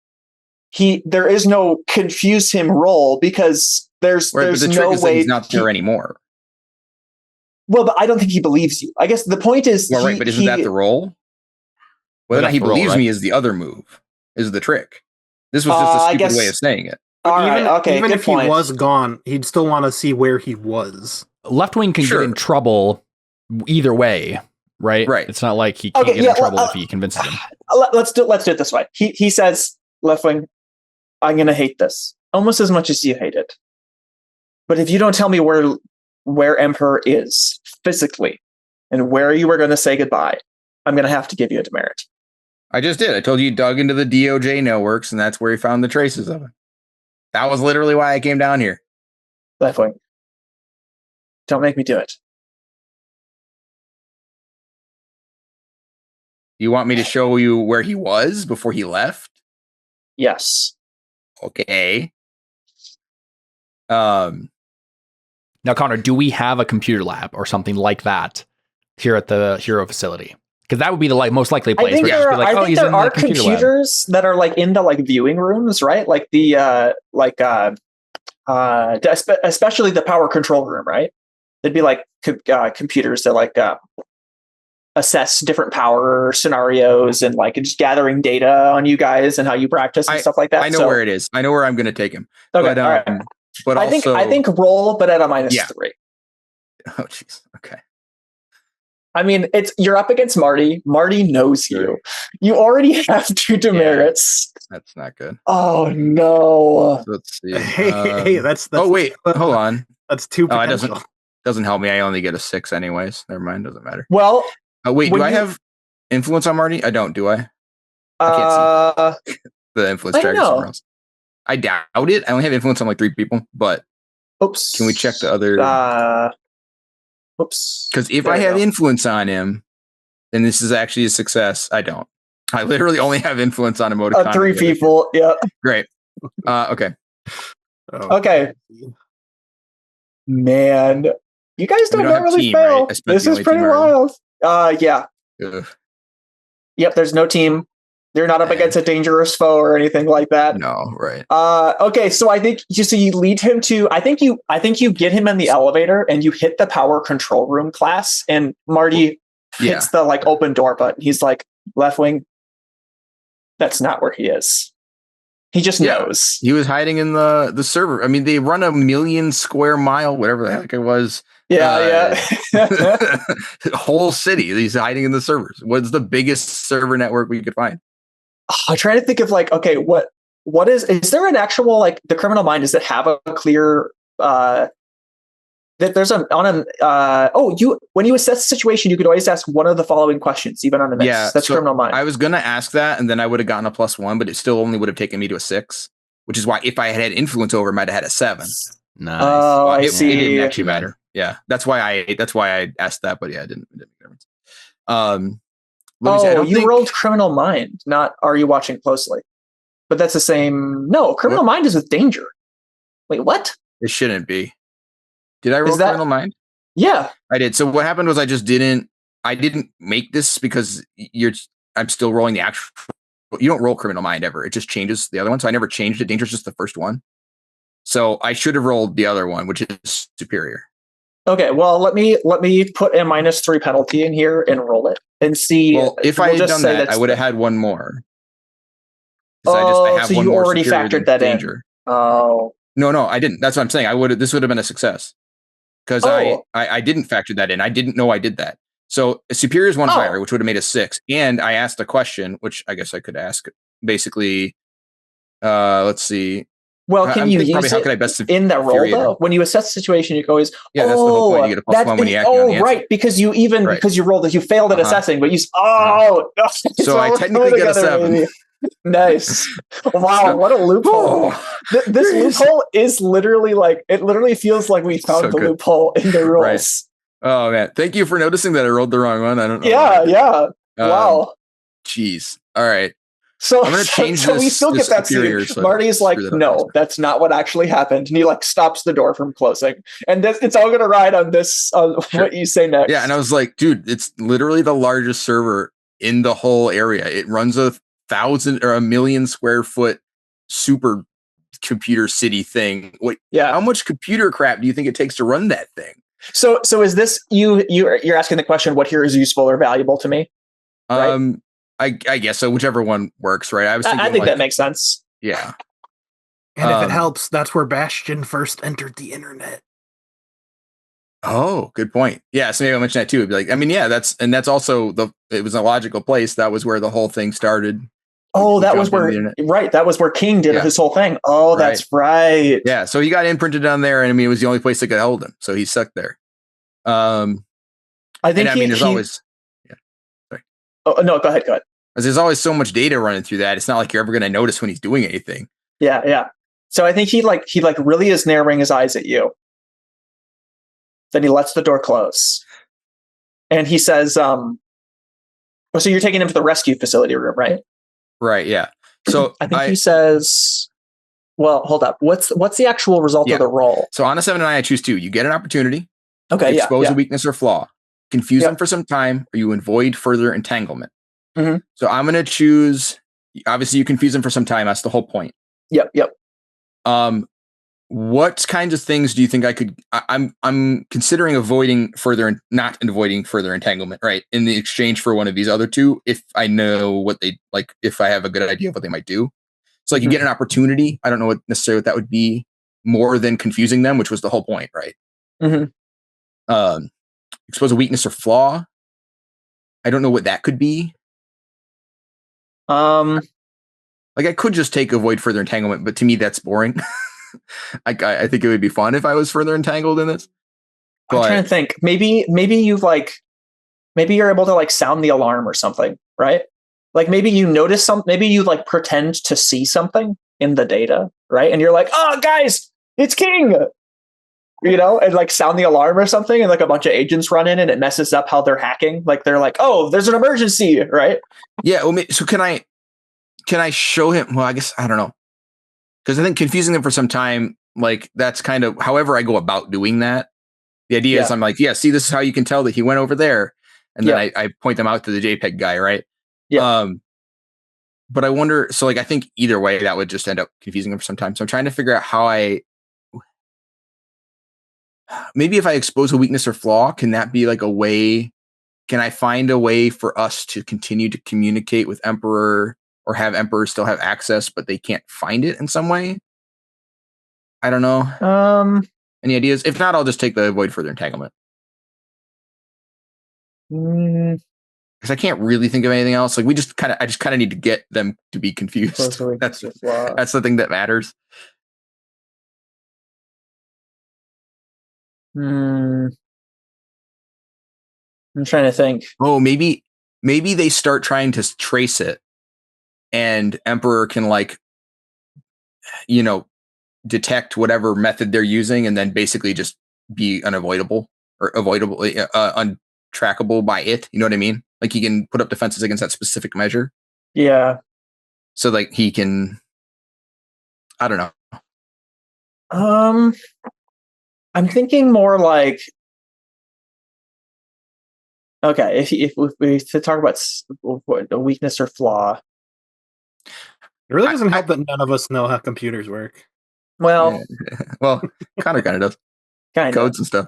there is no confuse him roll because there's no way he's not there anymore. Well, but I don't think he believes you. I guess the point is, right? But isn't that the roll? Whether or not he believes me is the other move. Is the trick? This was just a stupid way of saying it. Even if he was gone, he'd still want to see where he was. Leftwing can get in trouble either way. Right. It's not like he can't get in trouble if he convinces him. Let's do it this way. He says, Leftwing, I'm going to hate this almost as much as you hate it. But if you don't tell me where Emperor is physically and where you were going to say goodbye, I'm going to have to give you a demerit. I just did. I told you he dug into the DOJ networks, and that's where he found the traces of it. That was literally why I came down here. Leftwing, don't make me do it. You want me to show you where he was before he left? Yes. Okay. Now, Connor, do we have a computer lab or something like that here at the hero facility? Because that would be the most likely place. I think there are computers that are like in the like viewing rooms, right? Like the especially the power control room, right? There'd be like computers that like assess different power scenarios and like just gathering data on you guys and how you practice and stuff like that. I know where it is. I know where I'm going to take him. Okay, all right. But I think roll, but at a -3. Oh, jeez. Okay. I mean, you're up against Marty. Marty knows you. You already have 2 demerits. Yeah, that's not good. Oh no. So let's see. Hey, that's. Oh wait, hold on. That's 2 potential. It doesn't help me. I only get a 6 anyways. Never mind. Doesn't matter. Well. Wait. Do I have influence on Marty? I don't. Do I? I can't see the influence tracker somewhere else. I doubt it. I only have influence on like 3 people. But oops. Can we check the other? Oops. Because if I have influence on him, then this is actually a success. I don't. I literally only have influence on emoticon. 3 people. Yeah. Great. Okay. Okay. Man, you guys don't normally fail. Right? This is pretty wild. Yeah. Ugh. Yep. There's no team. They're not up against a dangerous foe or anything like that. No, right. Okay, so I think you lead him to. I think you get him in the elevator and you hit the power control room class, and Marty hits the like open door button. He's like, left wing. That's not where he is. He just knows. He was hiding in the server. I mean, they run 1 million square mile, whatever the heck it was. Yeah. Whole city. He's hiding in the servers. What's the biggest server network we could find? I'm trying to think of like, okay, what is there an actual like the criminal mind? Does it have a clear that there's when you assess the situation, you could always ask one of the following questions, even on the mix. Yeah, that's criminal mind. I was gonna ask that, and then I would have gotten a +1, but it still only would have taken me to a 6, which is why if I had influence over, I might have had a 7. Nice. Oh, I see. It didn't actually matter. Yeah, that's why I asked that, but yeah, it didn't make a difference. You rolled criminal mind, not are you watching closely? But that's the same. No, criminal mind is with danger. Wait, what? It shouldn't be. Did I roll criminal mind? Yeah, I did. So what happened was I didn't make this because I'm still rolling the actual. You don't roll criminal mind ever. It just changes the other one. So I never changed it. Danger is just the first one. So I should have rolled the other one, which is superior. Okay, well, let me put a -3 penalty in here and roll it and see. Well, if I had done that, I would have had one more. I have so one you more already factored that danger. In. Oh. No, I didn't. That's what I'm saying. This would have been a success because I didn't factor that in. I didn't know I did that. So superior is 1 higher, which would have made a 6. And I asked a question, which I guess I could ask. Basically, let's see. Well, can you use it in that roll though? When you assess the situation, you can always that's the whole point. You get a +1 when you act on the answer. Right, because you because you rolled it, you failed at assessing, but you so I technically get a 7. Maybe. Nice. Wow, what a loophole! This loophole is literally like it. Literally feels like we found the loophole in the rules. Right. Oh man, thank you for noticing that I rolled the wrong one. I don't know. Yeah. Wow. Jeez. All right. So I'm going to change this. So we still get that scene. Marty's like, no, that's not what actually happened. And he like stops the door from closing. And it's all going to ride on this, what you say next. Yeah. And I was like, dude, it's literally the largest server in the whole area. It runs 1,000 or 1 million square foot super computer city thing. How much computer crap do you think it takes to run that thing? So is this, you're asking the question, what here is useful or valuable to me? Right? I guess so. Whichever one works, right? I think that makes sense. Yeah. And if it helps, that's where Bastion first entered the internet. Oh, good point. Yeah, so maybe I'll mention that too. It'd be like, I mean, yeah, that's also it was a logical place. That was where the whole thing started. Oh, that was where that was where King did his whole thing. Oh, that's right. Yeah, so he got imprinted on there, and I mean, it was the only place that could hold him, so he's stuck there. I think there's always. Yeah. Sorry. Oh no, go ahead. Because there's always so much data running through that. It's not like you're ever going to notice when he's doing anything. Yeah. So I think he really is narrowing his eyes at you. Then he lets the door close, and he says, "So you're taking him to the rescue facility room, right?" Right. Yeah. So I think he says, "Well, hold up. What's the actual result of the roll?" So on a 7 and I choose 2. You get an opportunity. Okay. Expose a weakness or flaw. confuse them for some time, or you avoid further entanglement. Mm-hmm. So I'm going to choose. Obviously, you confuse them for some time. That's the whole point. Yep. What kinds of things do you think I could? I'm considering avoiding further and not avoiding further entanglement, right? In the exchange for one of these other two, if I know what they like, if I have a good idea of what they might do. So like you get an opportunity. I don't know what necessarily what that would be, more than confusing them, which was the whole point, right? Mm-hmm. Expose a weakness or flaw. I don't know what that could be. Like I could just take avoid further entanglement, but to me that's boring. I think it would be fun if I was further entangled in this. But I'm trying to think. Maybe you've maybe you're able to like sound the alarm or something, right? Like maybe you notice something. Maybe you like pretend to see something in the data, right? And you're like, "Oh, guys, it's King," and like sound the alarm or something, and like a bunch of agents run in, and it messes up how they're hacking. Like they're like, "Oh, there's an emergency," right? Yeah. Well, so can I show him? Well, I guess I don't know. Because I think confusing them for some time, like that's kind of however I go about doing that. The idea is I'm like, see, this is how you can tell that he went over there. And then I point them out to the JPEG guy, right? Yeah. But I wonder, so like I think either way that would just end up confusing them for some time. So I'm trying to figure out how maybe if I expose a weakness or flaw, can that be like a way? Can I find a way for us to continue to communicate with Emperor? Or have Emperor still have access, but they can't find it in some way? I don't know. Any ideas? If not, I'll just take the avoid further entanglement. Because I can't really think of anything else. Like I just kind of need to get them to be confused. That's the thing that matters. I'm trying to think. Oh, maybe they start trying to trace it. And Emperor can detect whatever method they're using and then basically just be unavoidable or avoidable, untrackable by it. You know what I mean? Like he can put up defenses against that specific measure. Yeah. So like he can, I don't know. I'm thinking more like, okay, if we to talk about a weakness or flaw. It really doesn't help that none of us know how computers work. Well, kind of does. Codes and stuff.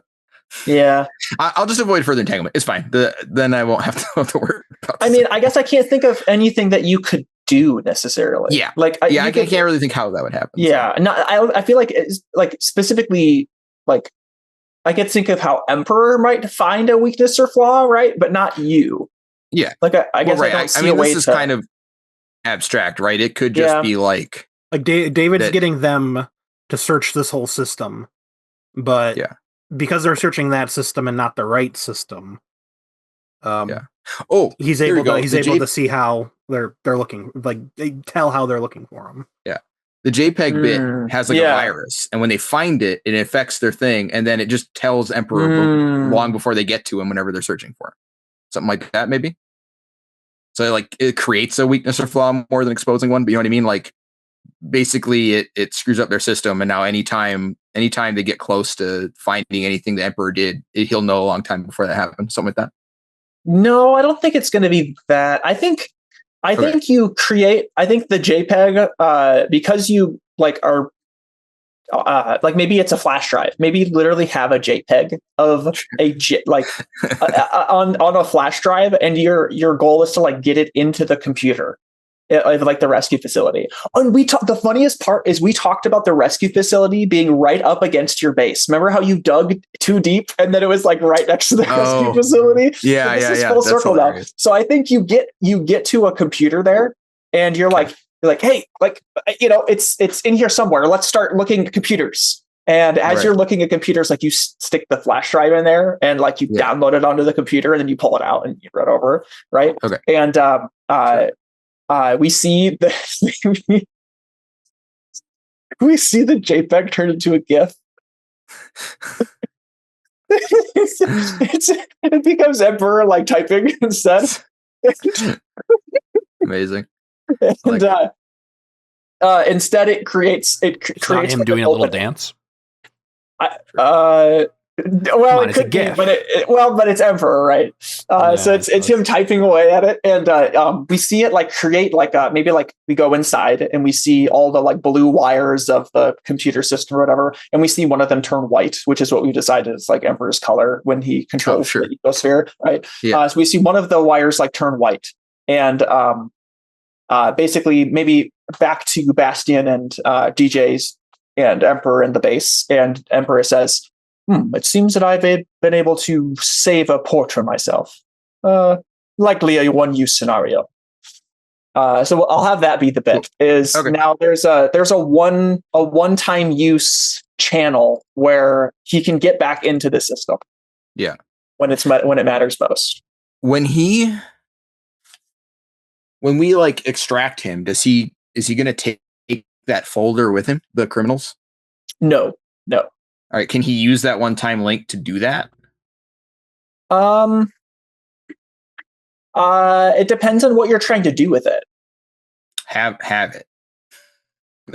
Yeah. I'll just avoid further entanglement. It's fine. Then I won't have to worry about this. I mean, I guess I can't think of anything that you could do necessarily. Yeah. I can't really think how that would happen. Yeah. So. No, I feel like it's like specifically like I could think of how Emperor might find a weakness or flaw, right? But not you. Yeah. Like I guess right. I don't see a way this is kind of abstract, right? It could just be like David's getting them to search this whole system, but because they're searching that system and not the right system, he's able to see how they're looking, like they tell how they're looking for him. Yeah, the JPEG bit has a virus, and when they find it, it affects their thing, and then it just tells Emperor long before they get to him whenever they're searching for him. Something like that, maybe. So like it creates a weakness or flaw more than exposing one, but you know what I mean? Like basically it screws up their system, and now anytime they get close to finding anything the Emperor did, he'll know a long time before that happened. Something like that. No, I don't think it's going to be that. I think you create. I think the JPEG because you like are like maybe it's a flash drive. Maybe you literally have a JPEG of on a flash drive, and your goal is to like get it into the computer, like the rescue facility. And the funniest part is we talked about the rescue facility being right up against your base. Remember how you dug too deep and then it was like right next to the rescue facility? Yeah, this is full circle now. So I think you get to a computer there, and you're like, hey, like it's in here somewhere. Let's start looking at computers. And as you're looking at computers, like you stick the flash drive in there, and like you download it onto the computer, and then you pull it out and you run over, right? Okay. And we see the JPEG turn into a GIF. It becomes Emperor like typing instead. Amazing. And instead, it creates him doing a little dance. Well, it could be, but it's Emperor, right? So it's him typing away at it, and we see it like create like maybe like we go inside and we see all the like blue wires of the computer system or whatever, and we see one of them turn white, which is what we decided is like Emperor's color when he controls the ecosphere, right? Yeah. So we see one of the wires like turn white, and basically maybe back to Bastion and DJ's and Emperor in the base, and Emperor says, it seems that I've been able to save a port for myself. Likely a one-use scenario. So I'll have that be the bit. Now there's a one-time use channel where he can get back into the system. Yeah. When it matters most. When we like extract him, is he going to take that folder with him, the criminals? No. All right, can he use that one-time link to do that? It depends on what you're trying to do with it. Have it.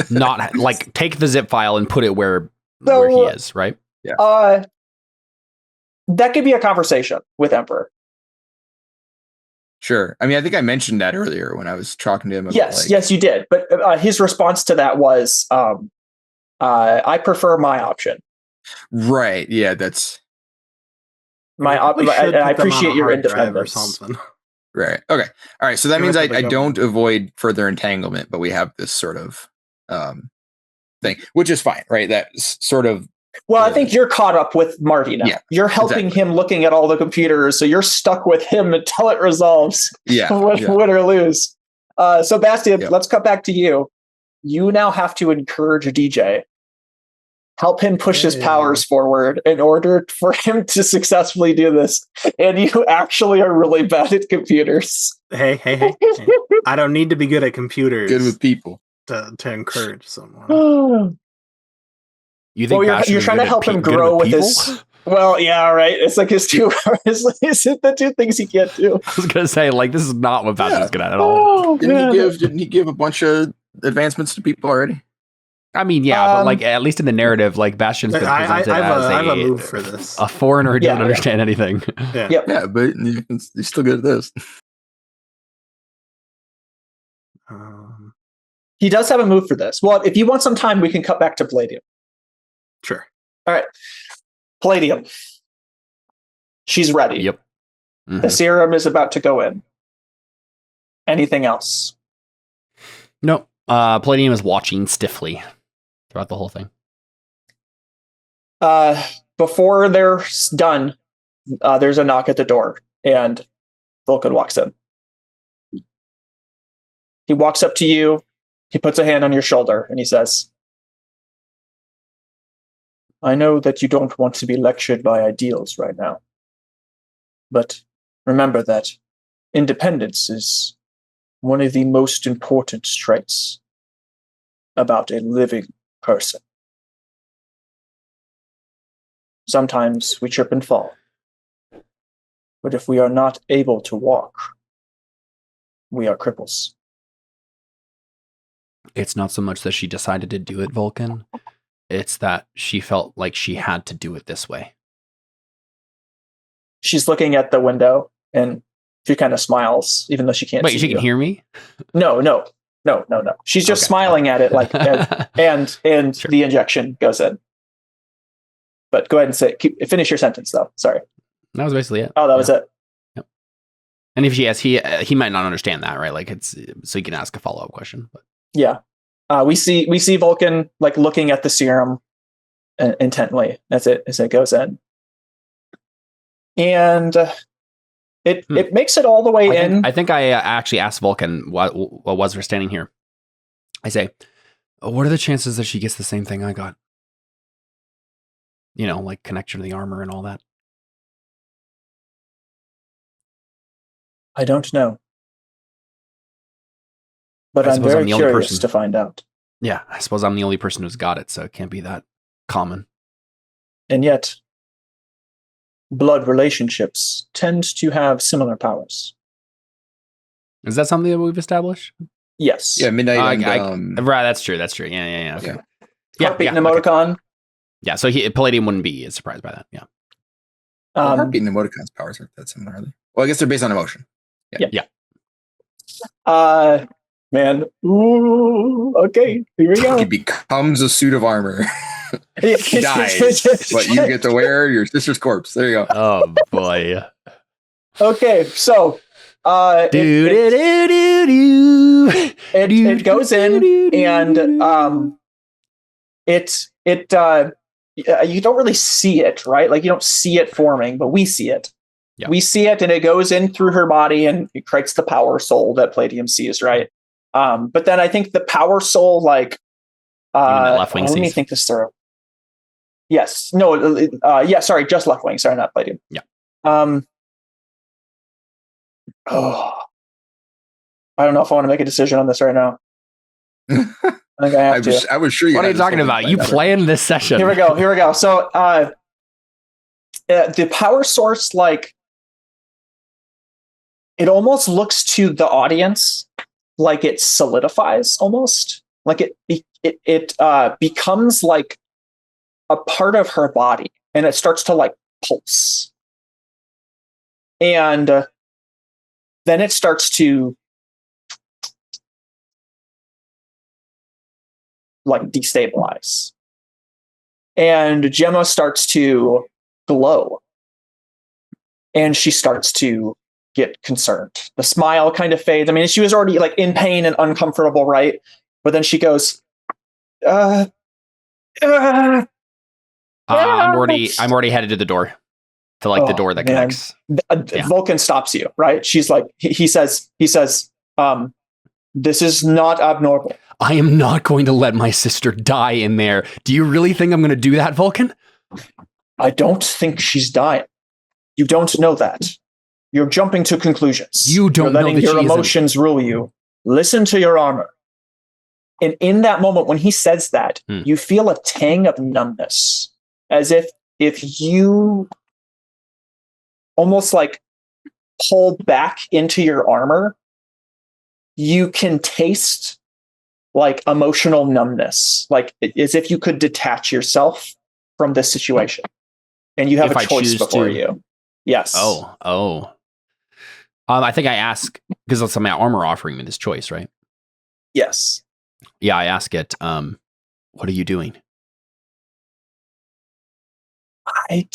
Not like take the zip file and put it where he is, right? Yeah. That could be a conversation with Emperor. Sure. I mean, I think I mentioned that earlier when I was talking to him about yes, you did. But his response to that was, I prefer my option. Right. Yeah, that's my option. I appreciate your independence or something. Right. Okay. All right. So that means I don't avoid further entanglement, but we have this sort of thing, which is fine, right? That's sort of. Well, I think you're caught up with Marty now. Yeah, you're helping him looking at all the computers, so you're stuck with him until it resolves. Yeah. Win or lose. So Bastian, let's cut back to you. You now have to encourage DJ. Help him push his powers forward in order for him to successfully do this. And you actually are really bad at computers. Hey. I don't need to be good at computers. Good with people. To encourage someone. You think you're trying to help him grow with his... Well, yeah, right. It's like his two... Is it the two things he can't do? I was going to say, like, this is not what Bastion's good at all. Didn't he give a bunch of advancements to people already? I mean, yeah, but like at least in the narrative, like Bastion's been presented as I have a move for this. A foreigner who doesn't understand anything. Yeah, but you're still good at this. He does have a move for this. Well, if you want some time, we can cut back to Palladium. Sure. All right, Palladium. She's ready. Yep. Mm-hmm. The serum is about to go in. Anything else? No. Palladium is watching stiffly throughout the whole thing. Before they're done, there's a knock at the door, and Vulcan walks in. He walks up to you, he puts a hand on your shoulder, and he says, I know that you don't want to be lectured by ideals right now, but remember that independence is one of the most important traits about a living person. Sometimes we trip and fall, but if we are not able to walk, we are cripples. It's not so much that she decided to do it, Vulcan. It's that she felt like she had to do it this way. She's looking at the window and she kind of smiles, even though she can't see she can hear me? No. She's just smiling at it, like, and sure. The injection goes in. But go ahead and finish your sentence, though. Sorry. That was basically it. Oh, that was it. Yep. And if she asks, he might not understand that, right? Like so you can ask a follow-up question. But yeah, we see Vulcan like looking at the serum intently as it goes in, and it makes it all the way in. I think I actually asked Vulcan what was for standing here. I say, what are the chances that she gets the same thing I got? You know, like connection to the armor and all that. I don't know. But I'm very curious to find out. Yeah, I suppose I'm the only person who's got it, so it can't be that common. And yet, blood relationships tend to have similar powers. Is that something that we've established? Yes. Yeah, midnight. Right, that's true. Yeah. Okay. Heartbeat and emoticon. Yeah, so Palladium wouldn't be surprised by that. Yeah. Heartbeat and emoticons powers aren't that similar, are they? Well, I guess they're based on emotion. Yeah. Man. Ooh, okay, here we go. He becomes a suit of armor. He dies, but you get to wear your sister's corpse. There you go. Oh boy. Okay, so it goes in and you don't really see it, right? Like you don't see it forming, but we see it. Yeah. We see it, and it goes in through her body, and it creates the power soul that Palladium sees, right? But then I think the power soul, like, left wing let me think this through. Yes, no, sorry, just left wing. Sorry, not Palladium. Yeah. I don't know if I want to make a decision on this right now. I think I have to. I was sure. What are you talking about? You planned this session. Here we go. So, the power source, like, it almost looks to the audience like it solidifies, almost like it becomes like a part of her body, and it starts to like pulse, and then it starts to like destabilize, and Gemma starts to glow, and she starts to get concerned. The smile kind of fades. I mean, she was already like in pain and uncomfortable, right? But then she goes, I'm already headed to the door, to like the door that connects. Vulcan stops you, right? She's like, he says, this is not abnormal. I am not going to let my sister die in there. Do you really think I'm going to do that, Vulcan? I don't think she's dying. You don't know that. You're jumping to conclusions. You don't know that your emotions rule you. Listen to your armor. And in that moment, when he says that, you feel a tang of numbness, as if you almost like pull back into your armor, you can taste like emotional numbness, like as if you could detach yourself from this situation, and you have a choice before you. Yes. Oh. I think I ask, because that's my armor offering me this choice, right? Yes. Yeah, I ask it, what are you doing? I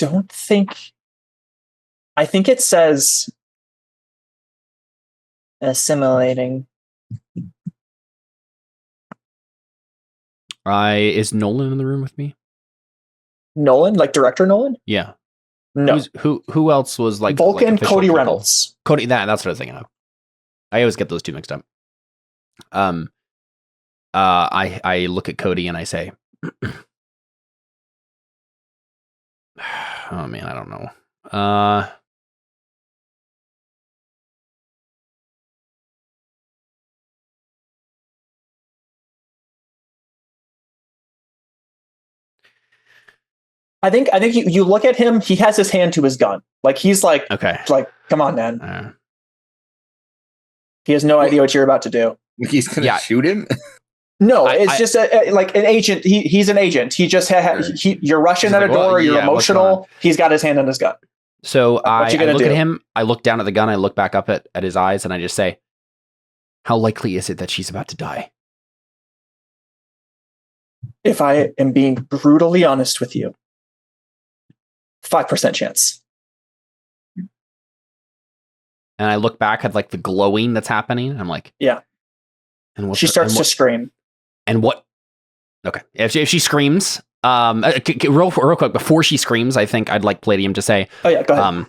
think it says assimilating. Is Nolan in the room with me? Nolan? Like director Nolan? Yeah. No. Who else was like Vulcan, like Cody people? Reynolds. Cody, that's what I was thinking of. I always get those two mixed up. I look at Cody and I say, oh man, I don't know. I think you look at him, he has his hand to his gun. Like he's like, okay, like, come on, man. He has no idea what you're about to do. He's gonna shoot him? No, it's just like an agent. He's an agent. He just you're rushing at a door. You're emotional. He's got his hand on his gun. So I look at him. I look down at the gun. I look back up at his eyes, and I just say, "How likely is it that she's about to die?" If I am being brutally honest with you, 5% chance. And I look back at like the glowing that's happening. I'm like, yeah. And she starts to scream. And what? Okay, if she screams, real quick before she screams, I think I'd like Palladium to say, "Oh yeah, go ahead."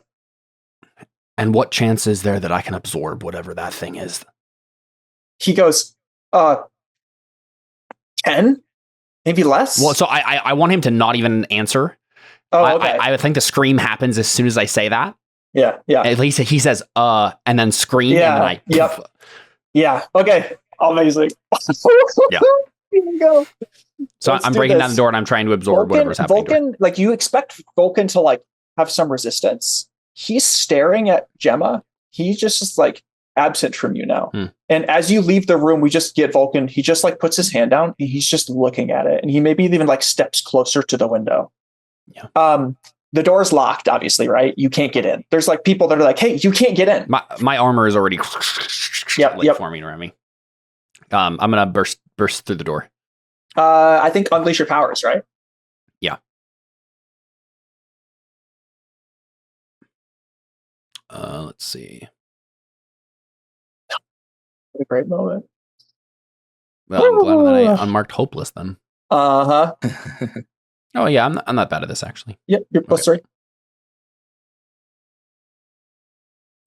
And what chance is there that I can absorb whatever that thing is? He goes, 10, maybe less. Well, so I want him to not even answer. Oh, okay. I think the scream happens as soon as I say that. Yeah. At least he says, and then scream. Yeah. And then Yeah. Okay. Amazing. Yeah. Here we go. So I'm breaking down the door and I'm trying to absorb whatever's happening. Vulcan, like you expect Vulcan to like have some resistance. He's staring at Gemma. He just is like, absent from you now. And as you leave the room, we just get Vulcan. He just like puts his hand down and he's just looking at it. And he maybe even like steps closer to the window. Yeah. The door's locked, obviously, right? You can't get in. There's like people that are like, hey, you can't get in. My armor is already forming around me. I'm gonna burst through the door. I think unleash your powers, right? Yeah. Let's see. What a great moment. Well, I'm glad that I unmarked hopeless then. Uh-huh. Oh yeah, I'm not bad at this actually. Yep, you're plus 3.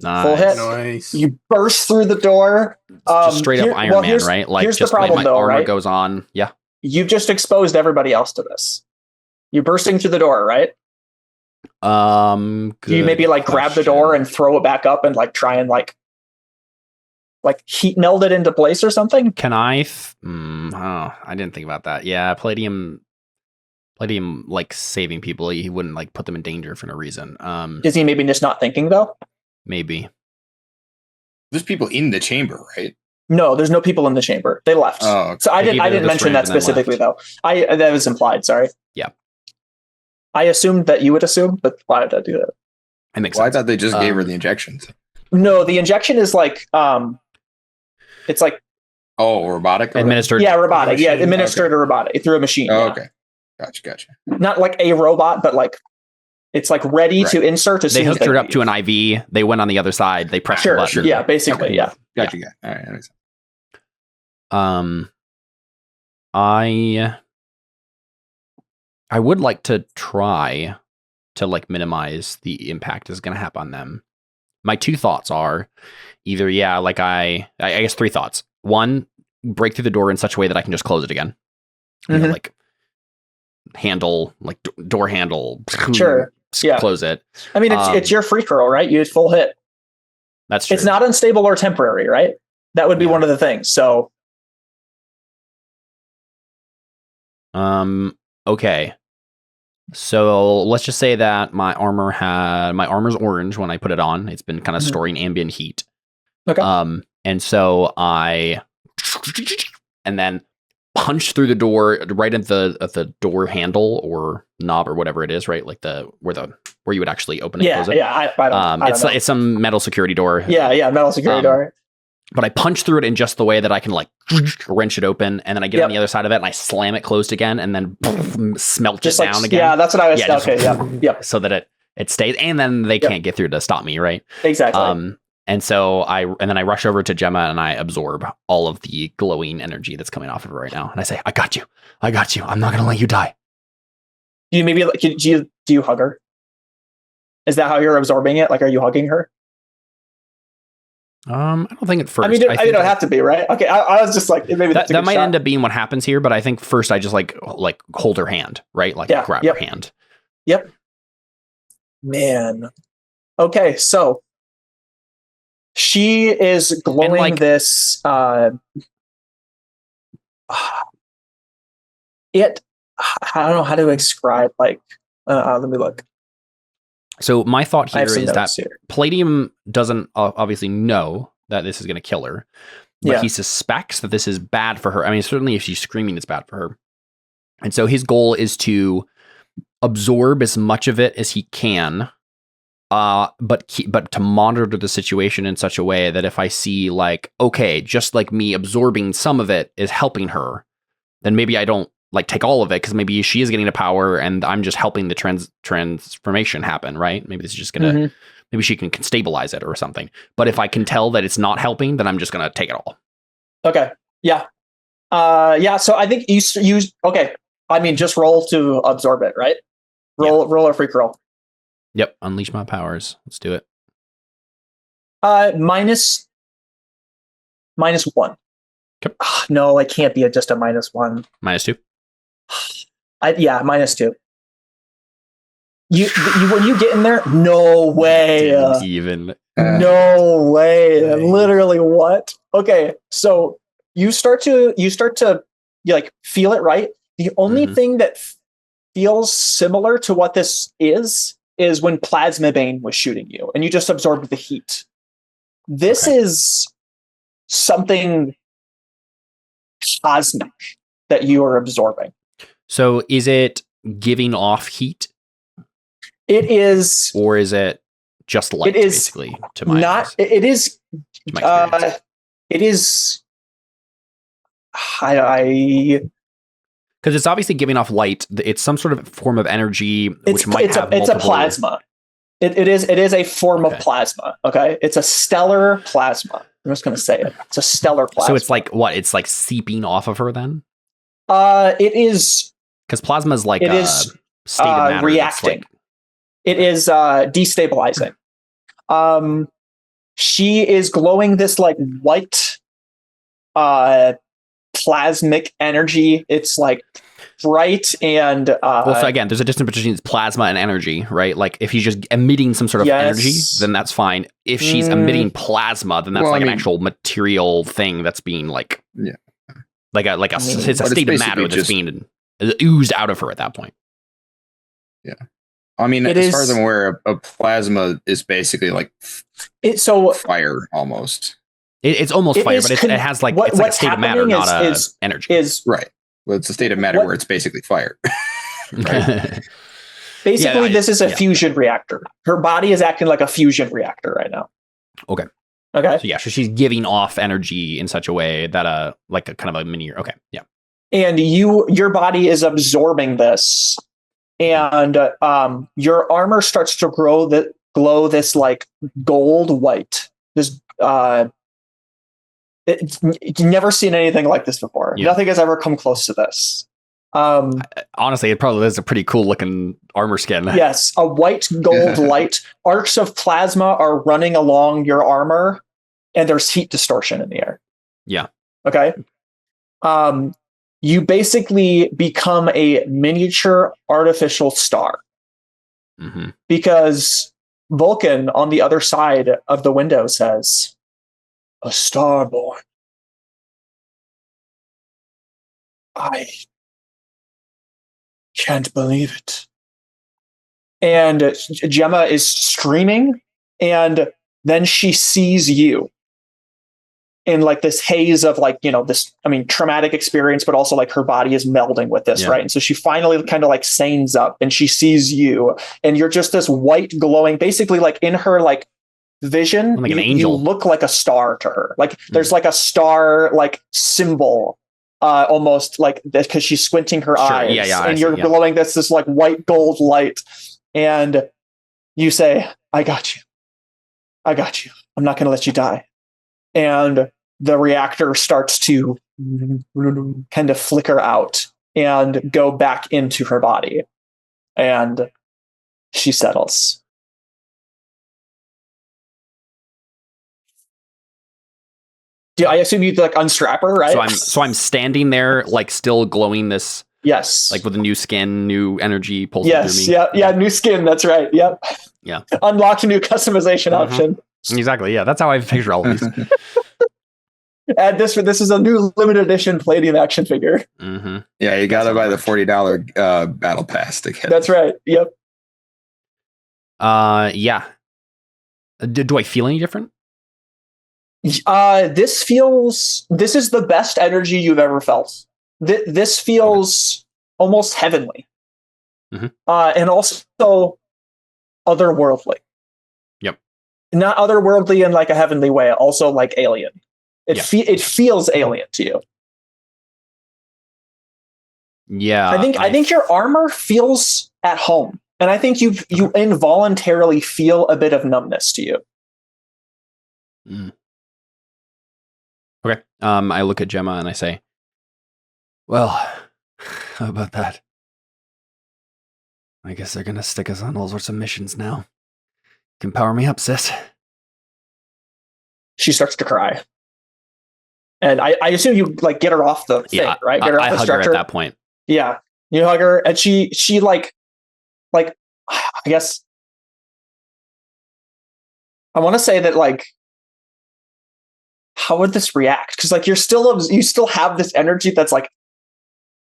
Nice. Full hit. Nice. You burst through the door. Just straight up Iron Man, right? Like here's just the problem, my though, armor right? goes on. Yeah. You've just exposed everybody else to this. You're bursting through the door, right? Do you maybe like grab the door and throw it back up and like try and like heat meld it into place or something? Can I? I didn't think about that. Yeah, Palladium like saving people. He wouldn't like put them in danger for no reason. Is he maybe just not thinking though? Maybe. There's people in the chamber, right? No, there's no people in the chamber. They left. Oh, okay. So I didn't mention that specifically though. That was implied. Sorry. Yeah. I assumed that you would assume, but why did I do that? It makes sense. I thought they just gave her the injections. No, the injection is like it's like robotic? Administered. Yeah, robotic. Yeah, administered a robotic through a machine. Oh, okay. Gotcha. Not like a robot, but like it's like ready to insert as they soon as hooked her up to an IV. They went on the other side. They pressed the button. Sure. Yeah, basically, yeah. Gotcha. Yeah. All right. I would like to try to like minimize the impact that's going to happen on them. My 2 thoughts are either, I guess 3 thoughts. 1, break through the door in such a way that I can just close it again. You know, like handle, like door handle. Sure. Yeah. Close it. I mean, it's your free curl, right? You full hit. That's true. It's not unstable or temporary, right? That would be one of the things. So. Okay. So let's just say that my armor's orange when I put it on. It's been kind of storing ambient heat. Okay. And so and then punch through the door right at the door handle or knob or whatever it is, right? Like where you would actually open and close it. Yeah. I don't know. It's some metal security door. Yeah. Metal security door. But I punch through it in just the way that I can like wrench it open, and then I get on the other side of it and I slam it closed again, and then smelt just it down again. Yeah, that's what I was. Okay, yeah. So that it stays, and then they can't get through to stop me, right? Exactly. And so I rush over to Gemma and I absorb all of the glowing energy that's coming off of her right now, and I say, "I got you. I'm not going to let you die." Do you hug her? Is that how you're absorbing it? Like, are you hugging her? I don't think at first. I mean, I don't have to be, right? Okay, I was just like, maybe that might end up being what happens here, but I think first I just like hold her hand, right? Like grab her hand. Yep. Man. Okay, so she is glowing this. I don't know how to describe. Like, let me look. So my thought here is that Palladium doesn't obviously know that this is going to kill her, but he suspects that this is bad for her. I mean, certainly if she's screaming, it's bad for her. And so his goal is to absorb as much of it as he can, but to monitor the situation in such a way that if I see like, okay, just like me absorbing some of it is helping her, then maybe I don't like take all of it, because maybe she is getting a power and I'm just helping the transformation happen, right? Maybe this is just gonna maybe she can stabilize it or something. But if I can tell that it's not helping, then I'm just gonna take it all. Okay. Yeah. So I think you okay. I mean, just roll to absorb it, right? Roll a free curl. Yep. Unleash my powers. Let's do it. Minus 1. Yep. No, it can't be just a -1. -2. -2. You when you get in there, no way. No way. Literally what? Okay, so you start to you like feel it, right? The only thing that feels similar to what this is when Plasma Bane was shooting you, and you just absorbed the heat. This is something cosmic that you are absorbing. So is it giving off heat? It is. Or is it just light, basically, to my eyes? It is. It is. Because it's obviously giving off light. It's some sort of form of energy, which might have multiple... It's a plasma. It is a form of plasma. Okay, it's a stellar plasma. I'm just going to say it. It's a stellar plasma. So it's like what? It's like seeping off of her then? It is, because plasma is like a state of matter reacting. It is destabilizing. She is glowing this like white plasmic energy. It's like bright and well, so again, there's a difference between plasma and energy, right? Like if he's just emitting some sort of energy, then that's fine. If she's emitting plasma, then that's an actual material thing that's being like it's a state of matter that's being oozed out of her at that point. Yeah. I mean, as far as I'm aware, a plasma is basically like fire almost. It's almost fire, but it has like it's like a state of matter, not energy. Right. Well, it's a state of matter where it's basically fire. Basically, this is a fusion reactor. Her body is acting like a fusion reactor right now. Okay. So so she's giving off energy in such a way that like a kind of a mini. Okay. Yeah. And your body is absorbing this, and your armor starts to glow this like gold white. This you've never seen anything like this before. Yeah. Nothing has ever come close to this. Honestly, it probably is a pretty cool looking armor skin. Yes, a white gold light. Arcs of plasma are running along your armor, and there's heat distortion in the air. Yeah. Okay. You basically become a miniature artificial star. Mm-hmm. Because Vulcan on the other side of the window says, "A star born. I can't believe it." And Gemma is screaming, and then she sees you in like this haze of like, this, traumatic experience, but also like her body is melding with this, right? And so she finally kind of like sanes up, and she sees you, and you're just this white glowing, basically like in her like vision, like an angel. You look like a star to her. Like there's like a star like symbol almost like this, because she's squinting her eyes, and you're glowing this like white gold light, and you say, I got you. I'm not going to let you die." And the reactor starts to kind of flicker out and go back into her body, and she settles. I assume you'd like unstrap her, right? So I'm standing there, like still glowing this. Yes. Like with a new skin, new energy pulsing through me. Yeah, new skin. That's right. Yep. Yeah. Unlocked a new customization option. Exactly. Yeah, that's how I picture all of these. Add this is a new limited edition Palladium action figure. Mm-hmm. Yeah, you got to buy the $40 battle pass to get. That's right. Yep. Yeah. Do I feel any different? This is the best energy you've ever felt. This feels almost heavenly. Mm-hmm. And also otherworldly. Yep. Not otherworldly in like a heavenly way, also like alien. It feels alien to you. Yeah. I think your armor feels at home. And I think you involuntarily feel a bit of numbness to you. Mm. Okay. I look at Gemma and I say, well, how about that? I guess they're going to stick us on all sorts of missions now. You can power me up, sis. She starts to cry. And I assume you like get her off the thing, right? Get her off the structure. Her at that point. Yeah. You hug her, and she like I guess I want to say that like, how would this react? Because like you still have this energy that's like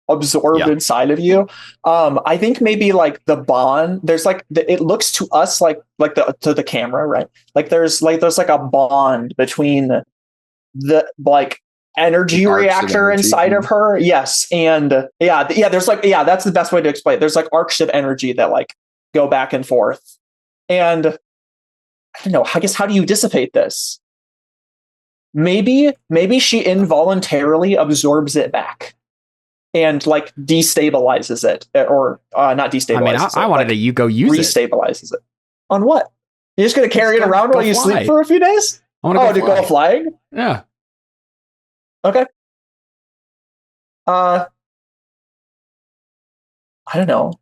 absorbed inside of you. I think maybe like the bond, there's like it looks to us like to the camera, right? Like there's like a bond between the like energy reactor inside of her. Yes. And there's like, that's the best way to explain it. There's like arcs of energy that like go back and forth. And I don't know, I guess, how do you dissipate this? Maybe she involuntarily absorbs it back and like destabilizes it, or not destabilizes. I mean, I wanted you go use restabilizes it. On what? You're just going to carry it around while you sleep for a few days? I want to go flying? Yeah. Okay. I don't know.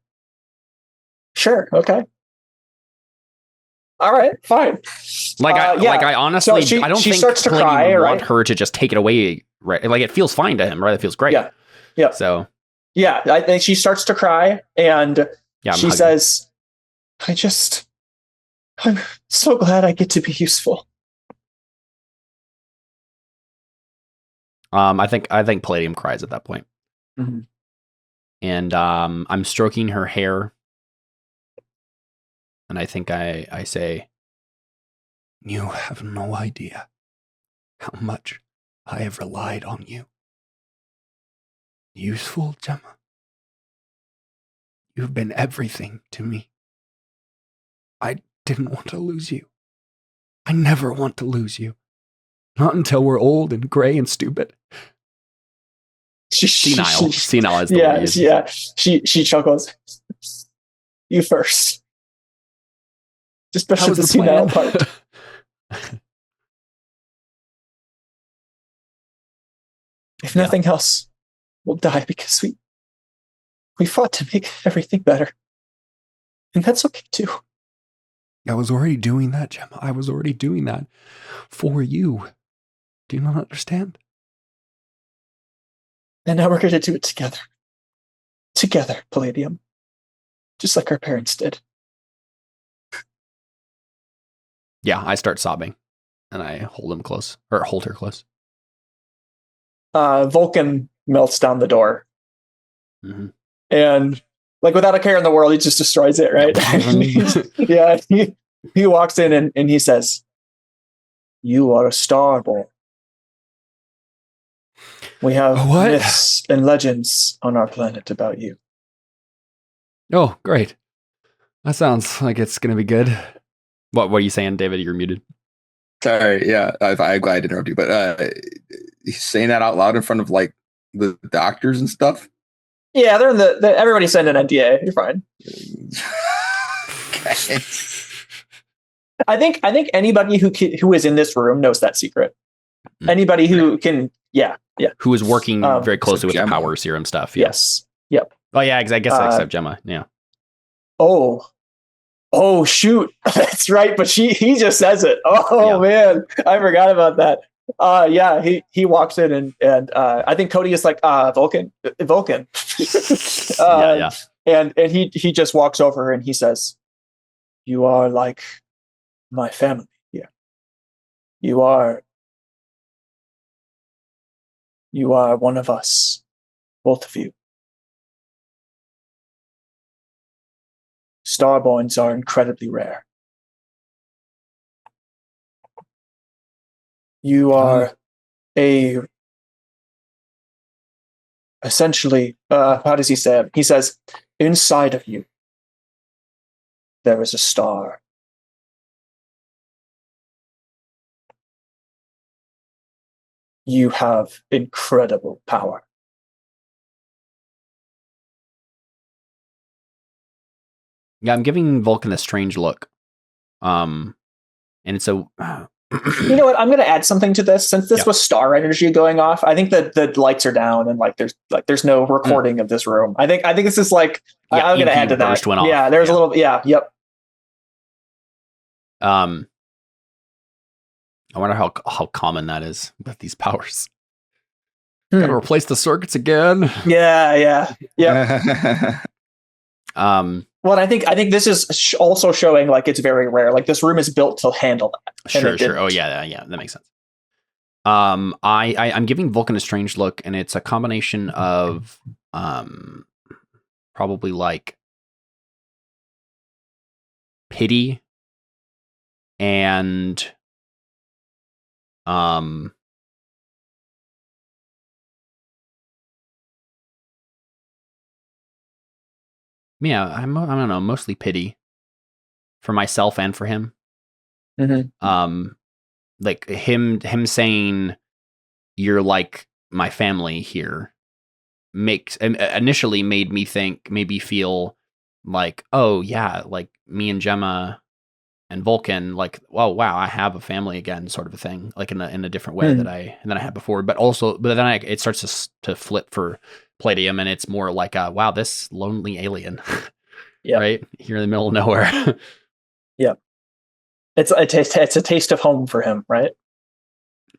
Sure. Okay. All right. Fine. I honestly, so I don't think starts to cry, would right? want her to just take it away. Right. Like it feels fine to him. Right. It feels great. Yeah. Yeah. So. Yeah. I think she starts to cry and she says, I'm so glad I get to be useful. I think Palladium cries at that point. Mm-hmm. And I'm stroking her hair. And I think I say, you have no idea how much I have relied on you. Useful, Gemma. You've been everything to me. I didn't want to lose you. I never want to lose you. Not until we're old and gray and stupid. Senile. Senile is the word. Yeah. She chuckles. You first. Especially the senile part. If nothing else, we'll die because we fought to make everything better. And that's okay too. I was already doing that, Gemma. I was already doing that for you. Do you not understand? And now we're going to do it together. Together, Palladium. Just like our parents did. Yeah, I start sobbing. And I hold her close. Vulcan melts down the door. Mm-hmm. And like without a care in the world, he just destroys it, right? He walks in and he says, you are a starborn. We have myths and legends on our planet about you. Oh, great. That sounds like it's going to be good. What are you saying, David? You're muted. Sorry, yeah. I'm glad I interrupted you, but he's saying that out loud in front of like the doctors and stuff. Yeah, they're in the everybody signed an NDA. You're fine. Okay. I think anybody who is in this room knows that secret. Anybody who can, who is working very closely with the power serum stuff. Yeah. Yes. Yep. Oh yeah, I guess except Gemma. Yeah. Oh shoot, that's right. But he just says it. Man, I forgot about that. He walks in and I think Cody is like Vulcan. And he just walks over and he says, "You are like my family here. You are one of us, both of you. Starborns are incredibly rare. You are essentially, how does he say it? He says, inside of you, there is a star. You have incredible power. Yeah, I'm giving Vulcan a strange look. And it's a... You know what? I'm going to add something to this. Since this was star energy going off, I think that the lights are down and there's no recording of this room. I think this is like... I'm going to add to that. Went off. Yeah, there's a little... Yeah, yep. I wonder how common that is with these powers. Gotta replace the circuits again. Yeah. Well, I think this is also showing like it's very rare. Like this room is built to handle that. Sure. Oh yeah, that makes sense. I'm giving Vulcan a strange look, and it's a combination of probably like pity and yeah, I don't know, mostly pity for myself and for him. Mm-hmm. Like him saying you're like my family here initially made me think, maybe feel like, oh yeah, like me and Gemma and Vulcan, like, oh wow, I have a family again, sort of a thing, like in a different way than I had before. But then it starts to flip for Palladium, and it's more like, wow, this lonely alien, right here in the middle of nowhere. Yep. It's a taste of home for him, right?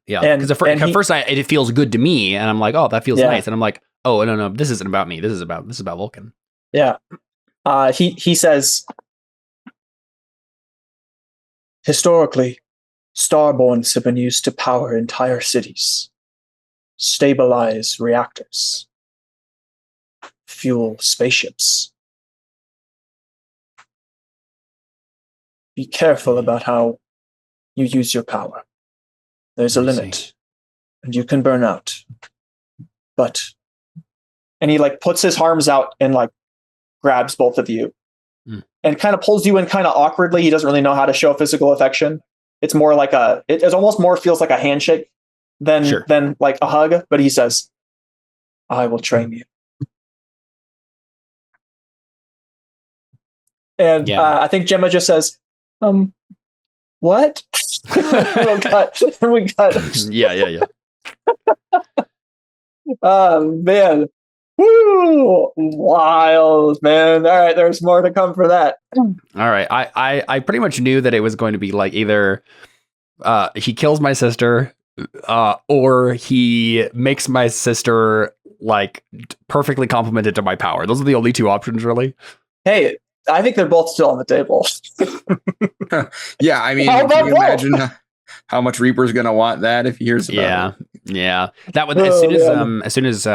Yeah, because at first it feels good to me, and I'm like, oh, that feels nice, and I'm like, oh no, this isn't about me. This is about Vulcan. Yeah. He says, historically, starborns have been used to power entire cities, stabilize reactors, fuel spaceships. Be careful about how you use your power. There's a limit, and you can burn out. But, and he like puts his arms out and like grabs both of you and kind of pulls you in kind of awkwardly. He doesn't really know how to show physical affection. It's more like it almost more feels like a handshake than like a hug. But he says, I will train you. And I think Gemma just says, what? we got yeah. Man. Woo! Wild, man. All right, there's more to come for that. All right. I pretty much knew that it was going to be like either he kills my sister or he makes my sister like perfectly complemented to my power. Those are the only two options, really. Hey, I think they're both still on the table. Yeah, I mean, can you imagine how much Reaper's going to want that if he hears about it? Yeah. That was as soon as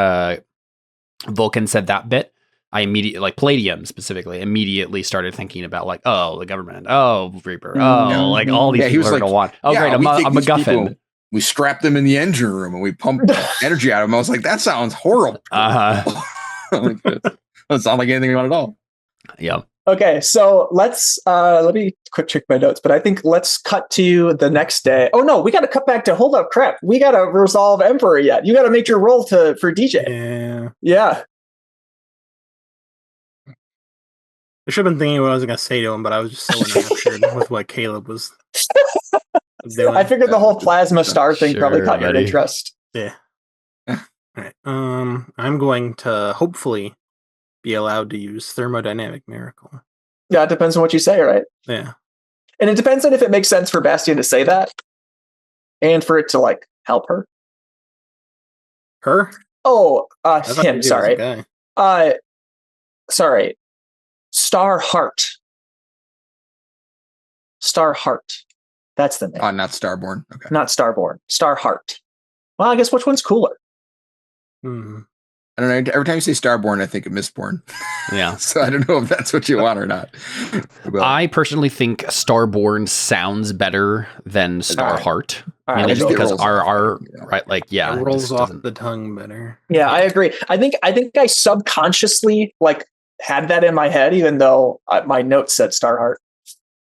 Vulcan said that bit, I immediately, like Palladium specifically, immediately started thinking about like, oh, the government, oh, Reaper, oh, like all these people are going to want. Oh, great, I'm a MacGuffin. We strapped them in the engine room and we pumped energy out of them. I was like, that sounds horrible. That doesn't sound like anything we want at all. Yeah. Okay, so let's let me quick check my notes, but I think let's cut to the next day. Oh no, we got to cut back to hold up, crap. We got to resolve Emperor yet. You got to make your roll for DJ. Yeah. I should have been thinking what I was going to say to him, but I was just so enraptured with what Caleb was doing. I figured the whole plasma star thing probably caught your interest. Yeah. All right. I'm going to hopefully be allowed to use thermodynamic miracle. Yeah, it depends on what you say, right? Yeah. And it depends on if it makes sense for Bastian to say that and for it to like help her. Her? Oh, him, sorry. Sorry. Star Heart. That's the name. Oh, not Starborn. Okay. Not Starborn. Star Heart. Well, I guess which one's cooler? I don't know. Every time you say Starborn, I think of Mistborn. Yeah. So I don't know if that's what you want or not. But I personally think Starborn sounds better than Starheart. Mainly just because our right, like, yeah, it rolls off the tongue better. Yeah, I agree. I think I subconsciously like had that in my head, even though my notes said Starheart.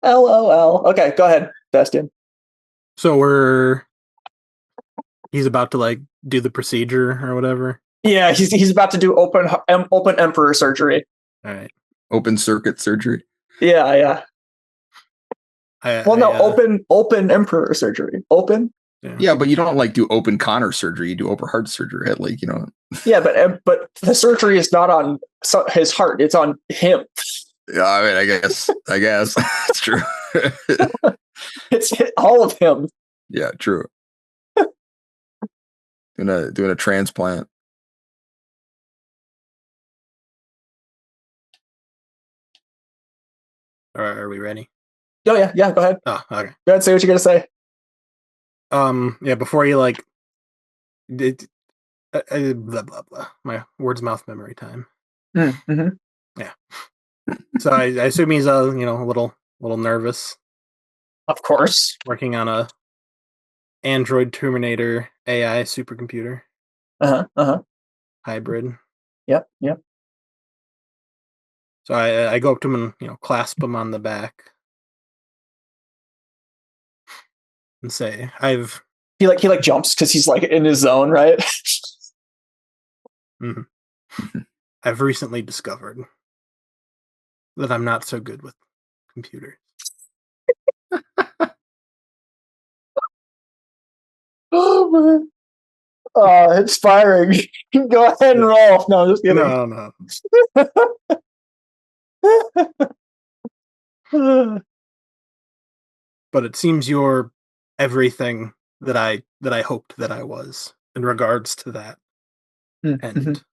LOL. Okay, go ahead, Bastian. So he's about to like do the procedure or whatever. Yeah, he's about to do open Emperor surgery. All right. Open circuit surgery. Yeah. Open Emperor surgery. Open. Yeah, but you don't like do open Connor surgery. You do open heart surgery. Like, you know. Yeah, but the surgery is not on his heart. It's on him. Yeah, I mean, I guess that's true. It's all of him. Yeah, true. Doing a transplant. Are we ready? Oh yeah. Go ahead. Oh, okay. Go ahead. Say what you're gonna say. Yeah. Before you like, Blah blah blah. My words mouth memory time. Mm-hmm. Yeah. So I assume he's a little nervous. Of course, working on a Android Terminator AI supercomputer. Hybrid. Yep. So I go up to him and clasp him on the back and say, he jumps because he's like in his zone, right? Mm-hmm. I've recently discovered that I'm not so good with computers. Oh man. Inspiring. Go ahead and roll. No, I'm just kidding. No. But it seems you're everything that I hoped that I was in regards to that. And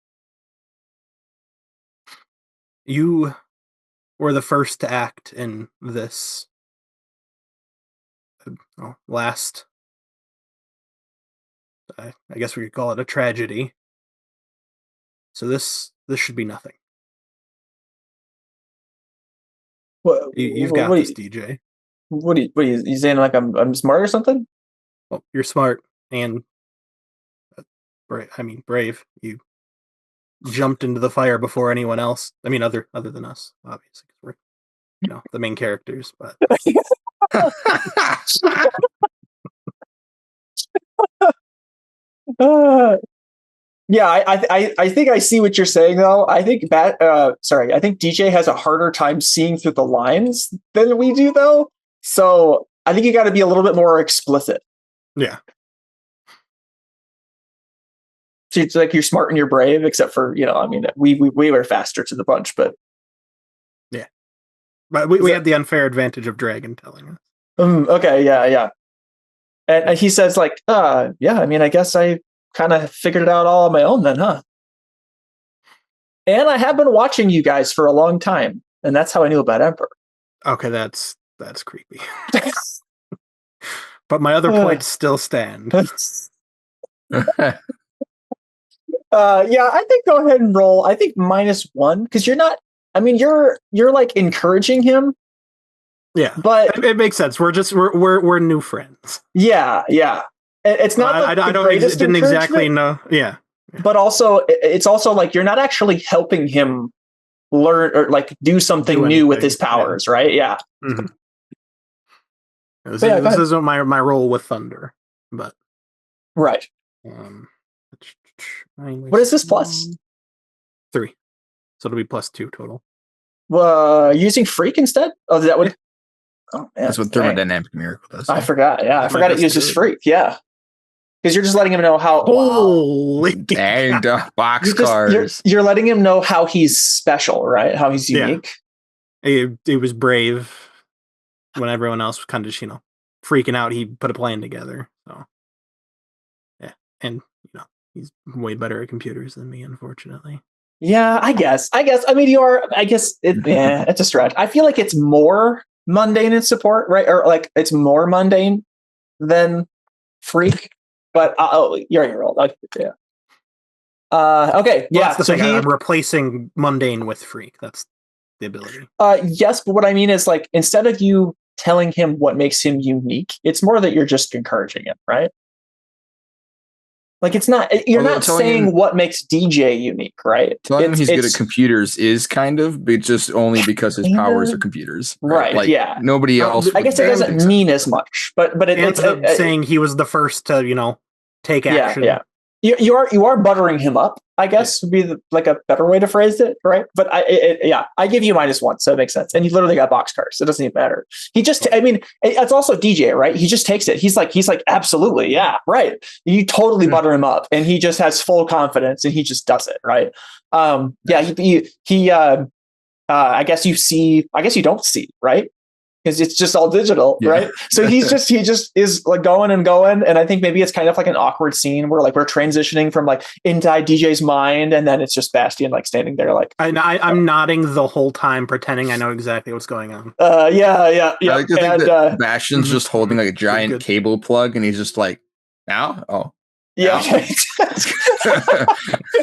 you were the first to act in this last, I guess we could call it a tragedy. So this should be nothing. You've got this, DJ. What are you saying? Like I'm smart or something? Well, you're smart and brave. You jumped into the fire before anyone else. I mean, other than us, obviously, because we're the main characters. But yeah, I think I see what you're saying though. I think I think DJ has a harder time seeing through the lines than we do though. So I think you got to be a little bit more explicit. Yeah. So it's like you're smart and you're brave, except for we were faster to the punch, but yeah. But we had the unfair advantage of Dragon telling us. Okay, yeah. And he says like, yeah, I mean, I guess I kind of figured it out all on my own then, huh? And I have been watching you guys for a long time, and that's how I knew about Emperor. Okay, that's creepy. But my other points still stand. Yeah, I think go ahead and roll. I think -1 because you're not. I mean, you're like encouraging him. Yeah, but it makes sense. We're new friends. Yeah. It's not. I didn't exactly know. Yeah, but also it's also like you're not actually helping him learn or like do something new with his powers, right? Yeah. Mm-hmm. This isn't my role with Thunder, but right. What is this plus? 3, so it'll be +2 total. Using freak instead? Oh, is that what? Oh man, that's what thermodynamic miracle does. I forgot. Yeah, I forgot it uses freak. Yeah. Because you're just letting him know how. Holy dang, boxcars! You're letting him know how he's special, right? How he's unique. Yeah. He was brave when everyone else was kind of just freaking out. He put a plan together. So yeah, and he's way better at computers than me, unfortunately. Yeah, I guess. I mean, you are. I guess it's a stretch. I feel like it's more mundane in support, right? Or like it's more mundane than freak. But you're a year old. Yeah. Okay. Yeah. That's the thing. I'm replacing mundane with freak. That's the ability. Yes, but what I mean is like instead of you telling him what makes him unique, it's more that you're just encouraging him, right? Like it's not. You're not saying what makes DJ unique, right? Telling him he's good at computers is kind of, but just only because his powers are computers, right? Like, yeah. Nobody else. I guess it doesn't mean as much, but it's saying he was the first to take action. Yeah. You are buttering him up, I guess would be like a better way to phrase it, right? But I give you -1, so it makes sense. And you literally got boxcars, so it doesn't even matter. He just, I mean, it's also DJ, right? He just takes it. He's like, absolutely, yeah, right. You totally butter him up, and he just has full confidence, and he just does it, right? He I guess you see, I guess you don't see, right? Because it's just all digital, right? So he just is like going, and I think maybe it's kind of like an awkward scene where like we're transitioning from like inside DJ's mind, and then it's just Bastian like standing there like I'm nodding the whole time, pretending I know exactly what's going on. Yeah. I like to think that Bastian's just holding like a giant cable plug, and he's just like, now, Yeah,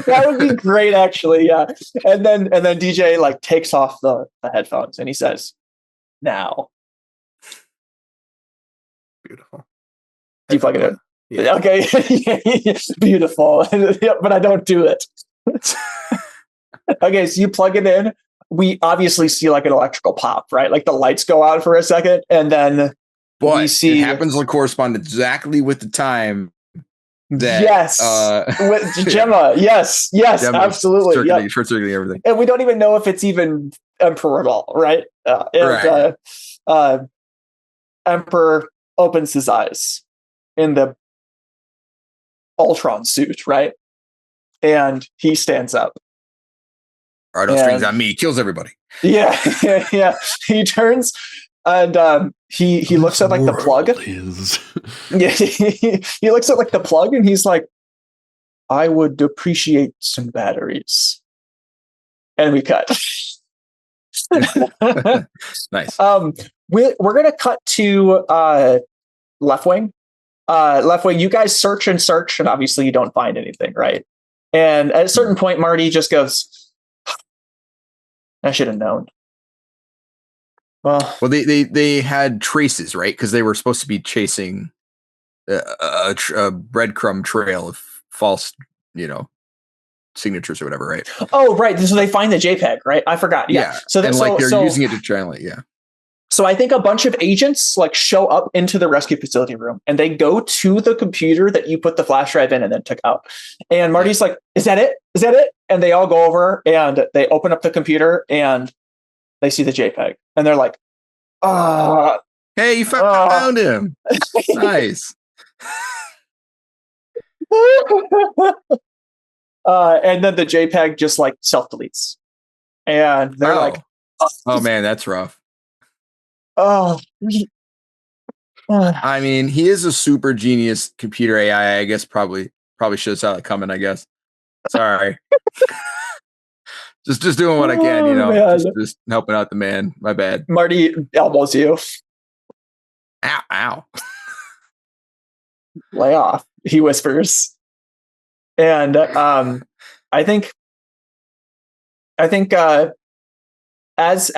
that would be great, actually. Yeah, and then DJ like takes off the headphones and he says, "Now." Beautiful. Do you plug it in? Yeah. Okay. Beautiful. Yep, but I don't do it. Okay, so you plug it in. We obviously see like an electrical pop, right? Like the lights go out for a second, and then we see it happens to correspond exactly with the time. That, yes, with Gemma. Yes, Gemma absolutely. Short-circuiting everything, and we don't even know if it's even Emperor at all, right? Emperor opens his eyes in the Ultron suit, right? And he stands up. All right, no strings on me. Kills everybody. Yeah. He turns and he looks at like the plug. Yeah, he looks at like the plug and he's like, "I would appreciate some batteries." And we cut. Nice. We're gonna cut to Left Wing. Left Wing, you guys search and obviously you don't find anything, right? And at a certain point, Marty just goes, "I should have known." Well, they had traces, right? Because they were supposed to be chasing a breadcrumb trail of false, signatures or whatever, right? Oh, right. So they find the JPEG, right? I forgot. Yeah. So they're using it to translate. Yeah. So I think a bunch of agents like show up into the rescue facility room and they go to the computer that you put the flash drive in and then took out. And Marty's like, "Is that it? Is that it?" And they all go over and they open up the computer and they see the JPEG and they're like, "Hey, you found him. Nice." And then the JPEG just like self-deletes. And they're like, "Oh man, that's rough." I mean, he is a super genius computer AI. I guess probably should have saw that coming, I guess. Sorry. just doing what I can, just helping out the man. My bad. Marty elbows you. Ow. Lay off, he whispers. And I think as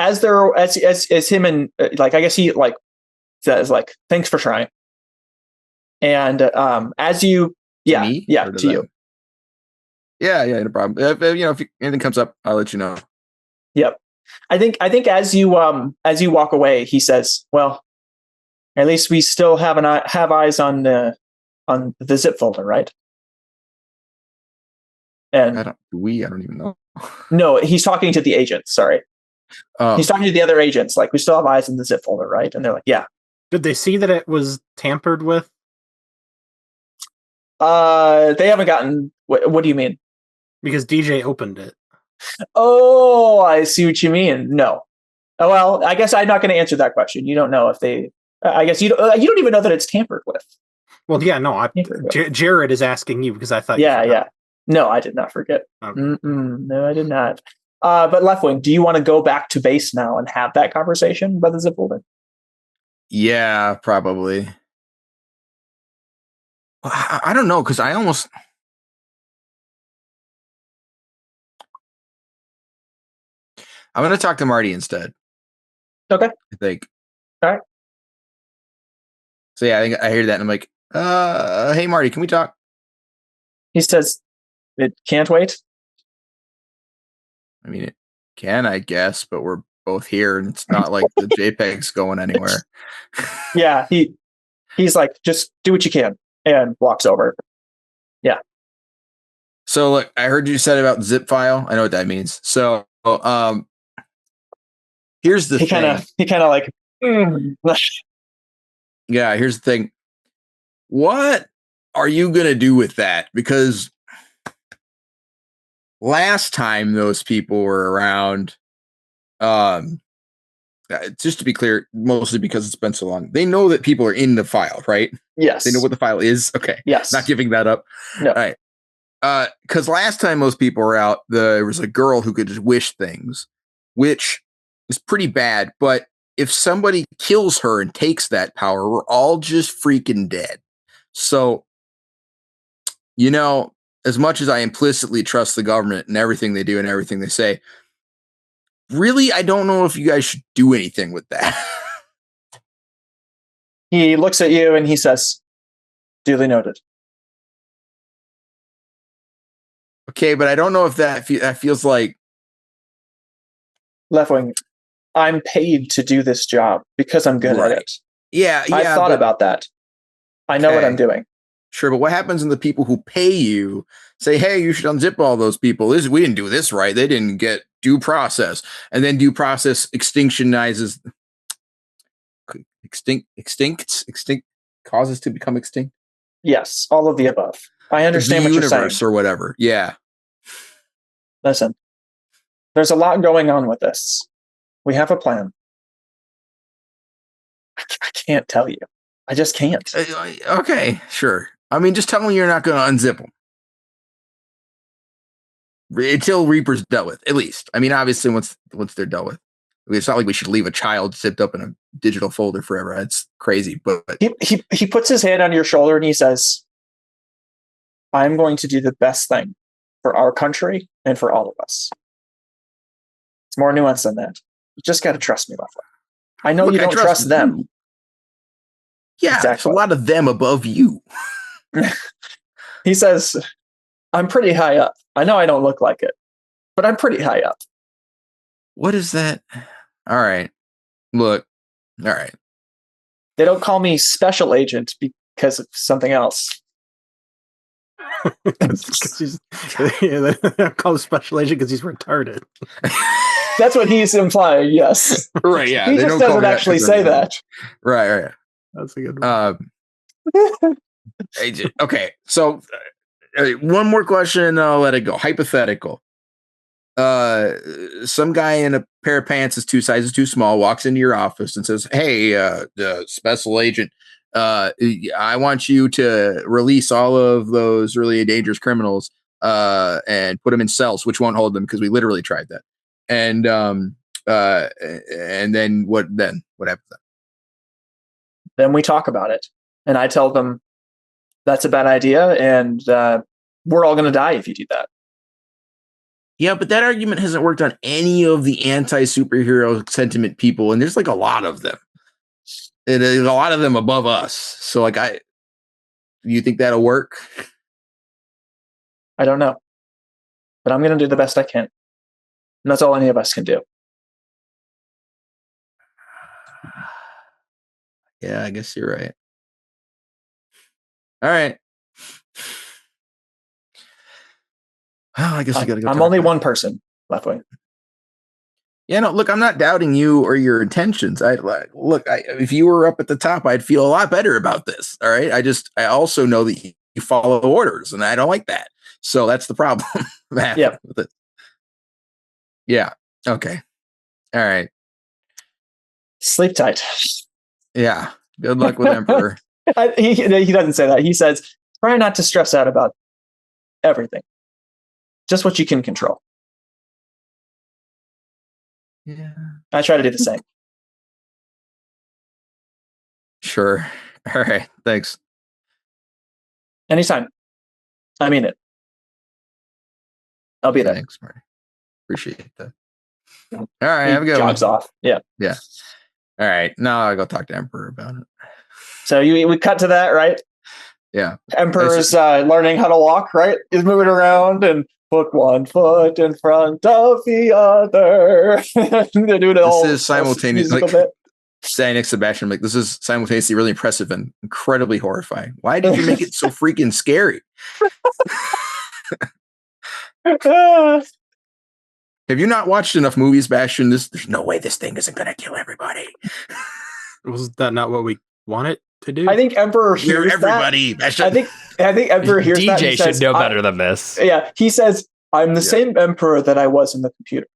him and like, I guess he like says like, "Thanks for trying." And as you to me? Yeah, to you. Yeah, no problem. If anything comes up, I'll let you know. Yep. I think as you walk away, he says, "Well, at least we still have eyes on the zip folder, right?" And I don't even know. No, he's talking to the agents. Sorry. He's talking to the other agents. Like, "We still have eyes in the zip folder, right?" And they're like, "Yeah." Did they see that it was tampered with? They haven't gotten. What do you mean? Because DJ opened it. Oh, I see what you mean. No. Well, I guess I'm not going to answer that question. You don't know if they. I guess you don't even know that it's tampered with. Well, yeah, no. Jared is asking you because I thought. Yeah. No, I did not forget. Okay. No, I did not. But Left Wing, do you want to go back to base now and have that conversation about the zip folder? Yeah, probably. I don't know, because I'm going to talk to Marty instead. Okay. I think. All right. So yeah, I think I hear that and I'm like, "Hey Marty, can we talk?" He says, "It can't wait." I mean, it can, I guess, but we're both here and it's not like the JPEG's going anywhere. Yeah, he's like, "Just do what you can," and walks over. Yeah. So look, I heard you said about zip file. I know what that means. So here's the thing. He kind of like, Yeah, here's the thing. What are you going to do with that? Because last time those people were around, just to be clear, mostly because it's been so long, they know that people are in the file, right? Yes. They know what the file is. Okay. Yes. Not giving that up. No. All right. Because last time most people were out, there was a girl who could just wish things, which is pretty bad. But if somebody kills her and takes that power, we're all just freaking dead. So you know, as much as I implicitly trust the government and everything they do and everything they say, really, I don't know if you guys should do anything with that. He looks at you and he says, duly noted. Okay, but I don't know if that feels like... Leftwing, I'm paid to do this job because I'm good at it. Yeah, I've thought about that. I know what I'm doing. Sure, but what happens when the people who pay you say, hey, you should unzip all those people? We didn't do this right. They didn't get due process. And then due process extinctionizes... Extinct causes to become extinct? Yes, all of the above. I understand what you're saying. Or whatever. Yeah. Listen, there's a lot going on with this. We have a plan. I can't tell you. I just can't. Okay, sure. I mean, just tell me you're not going to unzip them. Until Reaper's dealt with, at least. I mean, obviously, once they're dealt with. It's not like we should leave a child zipped up in a digital folder forever. That's crazy. But he puts his hand on your shoulder and he says, I'm going to do the best thing for our country and for all of us. It's more nuanced than that. You just got to trust me, Leftwing. I know you don't trust them. Yeah, exactly. There's a lot of them above you. He says, I'm pretty high up. I know I don't look like it, but I'm pretty high up. What is that? All right. Look. All right. They don't call me special agent because of something else. They don't call him special agent because he's retarded. That's what he's implying, yes. Right, yeah. He just doesn't actually say that. Right. That's a good one. Okay, so one more question and then I'll let it go. Hypothetical. Some guy in a pair of pants is 2 sizes too small walks into your office and says, hey, the special agent, I want you to release all of those really dangerous criminals and put them in cells, which won't hold them because we literally tried that. And then what happens then? Then we talk about it. And I tell them that's a bad idea and we're all going to die if you do that. Yeah, but that argument hasn't worked on any of the anti-superhero sentiment people, and there's like a lot of them. And a lot of them above us. So like you think that'll work? I don't know. But I'm going to do the best I can. And that's all any of us can do. Yeah, I guess you're right. All right. Oh, I guess I gotta go. I'm only one person, Leftwing. Yeah, no, look, I'm not doubting you or your intentions. If you were up at the top, I'd feel a lot better about this. All right. I also know that you follow orders and I don't like that. So that's the problem. Yeah. Yeah. Okay. All right. Sleep tight. Yeah. Good luck with Emperor. He doesn't say that. He says, try not to stress out about everything. Just what you can control. Yeah. I try to do the same. Sure. All right. Thanks. Anytime. I mean it. I'll be there. Thanks, Marty. Appreciate that. All right. Have a good one. Jogs off. Yeah. Yeah. All right. Now I'll go talk to Emperor about it. So we cut to that, right? Yeah. Emperor's learning how to walk, right? He's moving around and put one foot in front of the other. They're doing this is simultaneously standing next to Sebastian. Like, this is simultaneously really impressive and incredibly horrifying. Why did you make it so freaking scary? Have you not watched enough movies, Bastion? There's no way this thing isn't going to kill everybody. Was that not what we wanted to do? I think Emperor hears everybody. That. I think Emperor hears DJ that. DJ should know better than this. Yeah, he says, I'm the same Emperor that I was in the computer.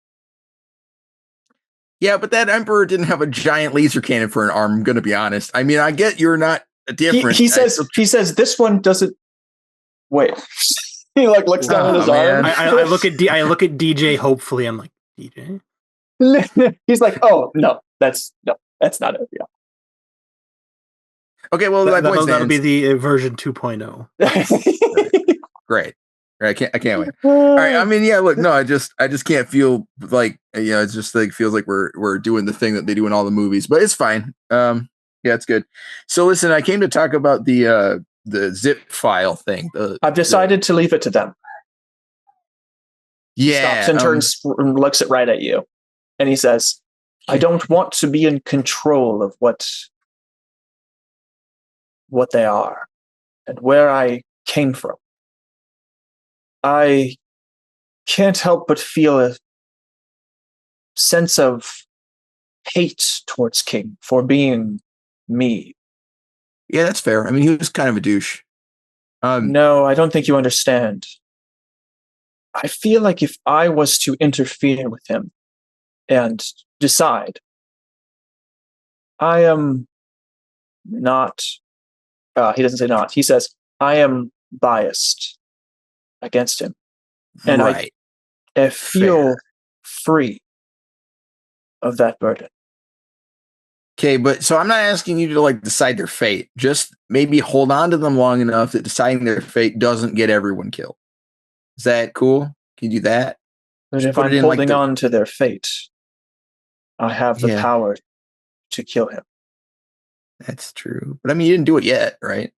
Yeah, but that Emperor didn't have a giant laser cannon for an arm, I'm going to be honest. I mean, I get you're not different. He says this one doesn't... Wait. He looks down at his arm. I look at DJ hopefully. I'm like, DJ? He's like, oh, no, that's not it. Yeah. Okay, well, that'll be the version 2.0. Great. I can't wait. All right. I mean, yeah. Look, no, I just can't feel like it's just like feels like we're doing the thing that they do in all the movies, but it's fine. Yeah, it's good. So listen, I came to talk about the zip file thing. I've decided to leave it to them. Yeah. He stops and turns and looks it right at you, and he says, "I don't want to be in control of what they are and where I came from. I can't help but feel a sense of hate towards King for being me." Yeah, that's fair. I mean, he was kind of a douche. No, I don't think you understand. I feel like if I was to interfere with him and decide, I am not, he doesn't say not, he says, I am biased against him. And right. I feel free of that burden. Okay, but so I'm not asking you to like decide their fate. Just maybe hold on to them long enough that deciding their fate doesn't get everyone killed. Is that cool? Can you do that? But if I'm holding on to their fate, I have the power to kill him. That's true. But I mean, you didn't do it yet, right?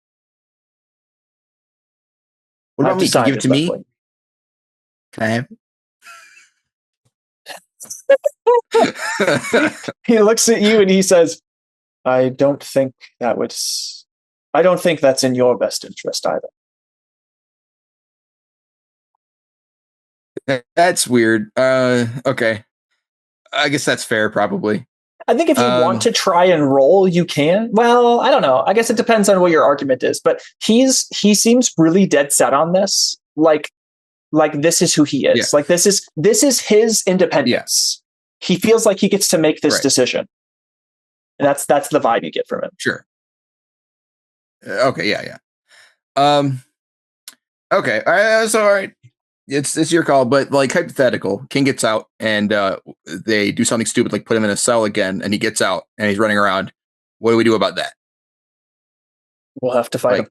What about me? Can you give it to me? Can I have it? He looks at you and he says, I don't think that's in your best interest either. That's weird. Okay. I guess that's fair, probably. I think if you want to try and roll, you can. Well, I don't know. I guess it depends on what your argument is. But he seems really dead set on this. Like this is who he is. Yeah. Like this is his independence. Yeah. He feels like he gets to make this decision. And that's the vibe you get from him. Sure. Okay. Yeah. Okay. All right. So, all right. It's your call, but like hypothetical, King gets out and they do something stupid, like put him in a cell again, and he gets out and he's running around. What do we do about that? We'll have to fight him.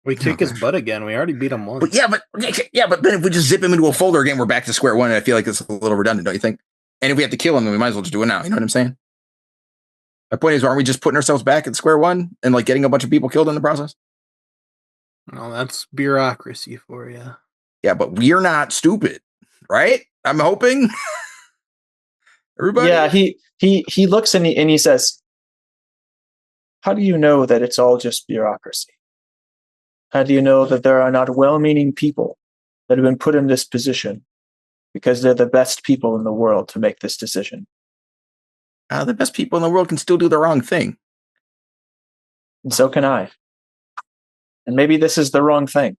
We kick his butt again. We already beat him once. But then if we just zip him into a folder again, we're back to square one. And I feel like it's a little redundant, don't you think? And if we have to kill him, then we might as well just do it now. You know what I'm saying? My point is, aren't we just putting ourselves back at square one and like getting a bunch of people killed in the process? No, that's bureaucracy for you. Yeah, but we're not stupid, right? I'm hoping. Everybody. Yeah, he looks and he says, "How do you know that it's all just bureaucracy? How do you know that there are not well-meaning people that have been put in this position because they're the best people in the world to make this decision?" The best people in the world can still do the wrong thing. And so can I. And maybe this is the wrong thing.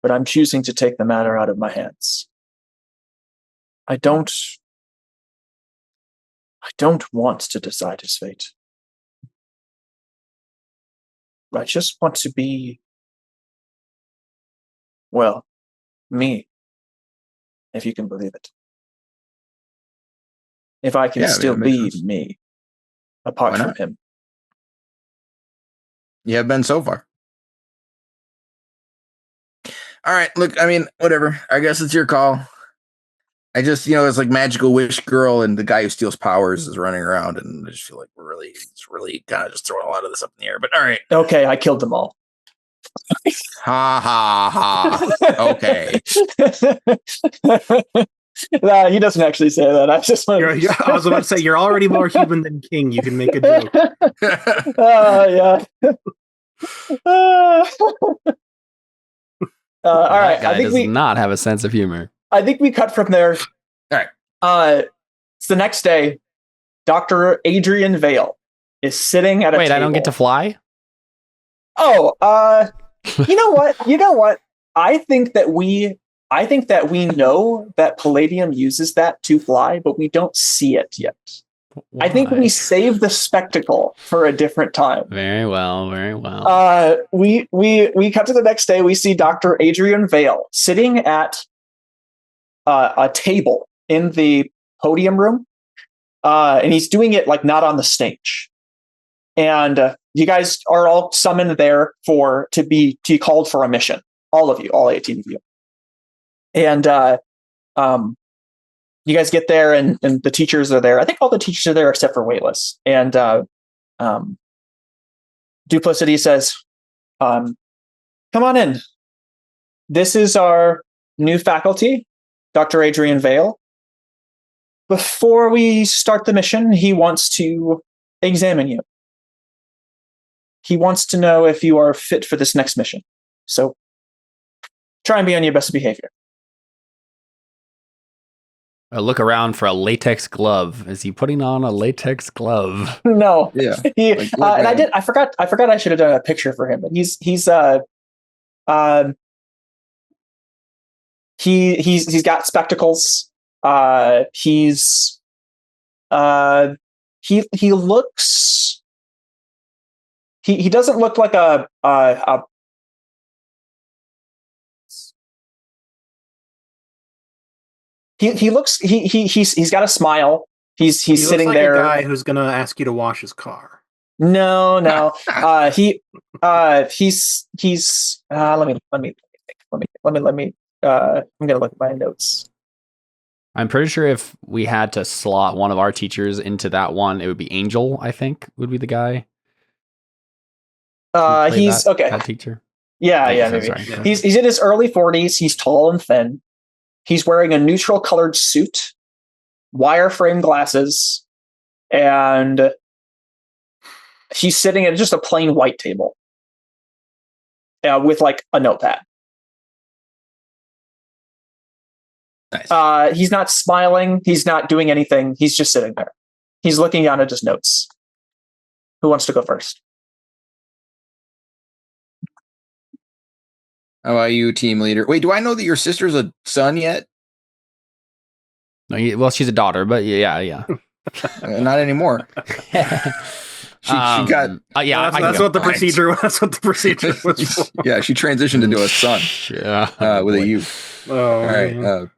But I'm choosing to take the matter out of my hands. I don't want to decide his fate. I just want to be, well, me, if you can believe it. If I can still be me, apart from him. You have been so far. All right, look, I mean, whatever. I guess it's your call. I just, it's like magical wish girl and the guy who steals powers is running around, and I just feel like it's really kind of just throwing a lot of this up in the air. But all right. Okay, I killed them all. Ha ha ha. Okay. Nah, he doesn't actually say that. I was about to say, you're already more human than King. You can make a joke. Yeah. All right. That guy does not have a sense of humor. I think we cut from there. All right. It's the next day. Dr. Adrian Vale is sitting at a table. I don't get to fly? Oh, you know what? I think that we know that Palladium uses that to fly, but we don't see it yet. Why? I think we save the spectacle for a different time. Very well. We cut to the next day. We see Dr. Adrian Vale sitting at a table in the podium room, and he's doing it like not on the stage. And you guys are all summoned there to be called for a mission. all of you, all 18 of you. And you guys get there, and the teachers are there. I think all the teachers are there except for Weightless. And Duplicity says, come on in. This is our new faculty, Dr. Adrian Vale. Before we start the mission, he wants to examine you. He wants to know if you are fit for this next mission. So try and be on your best behavior. I look around for a latex glove. Is he putting on a latex glove? No. Yeah. And I forgot I should have done a picture for him. But he's got spectacles. He looks. He doesn't look like a he's got a smile. He's sitting like there. A guy who's gonna ask you to wash his car. No. He's let me I'm gonna look at my notes. I'm pretty sure if we had to slot one of our teachers into that one, it would be Angel, I think, would be the guy. He's okay. That teacher. Yeah, maybe. Sorry. He's in his early 40s. He's tall and thin. He's wearing a neutral colored suit, wireframe glasses, and he's sitting at just a plain white table with like a notepad. Nice. He's not smiling. He's not doing anything. He's just sitting there. He's looking down at his notes. Who wants to go first? How about you, team leader? Wait, do I know that your sister's a son yet? No, well, she's a daughter, but yeah. Not anymore. She got. Yeah, that's what the procedure. That's what the procedure was for. Yeah, she transitioned into a son. With a U. Oh, all right.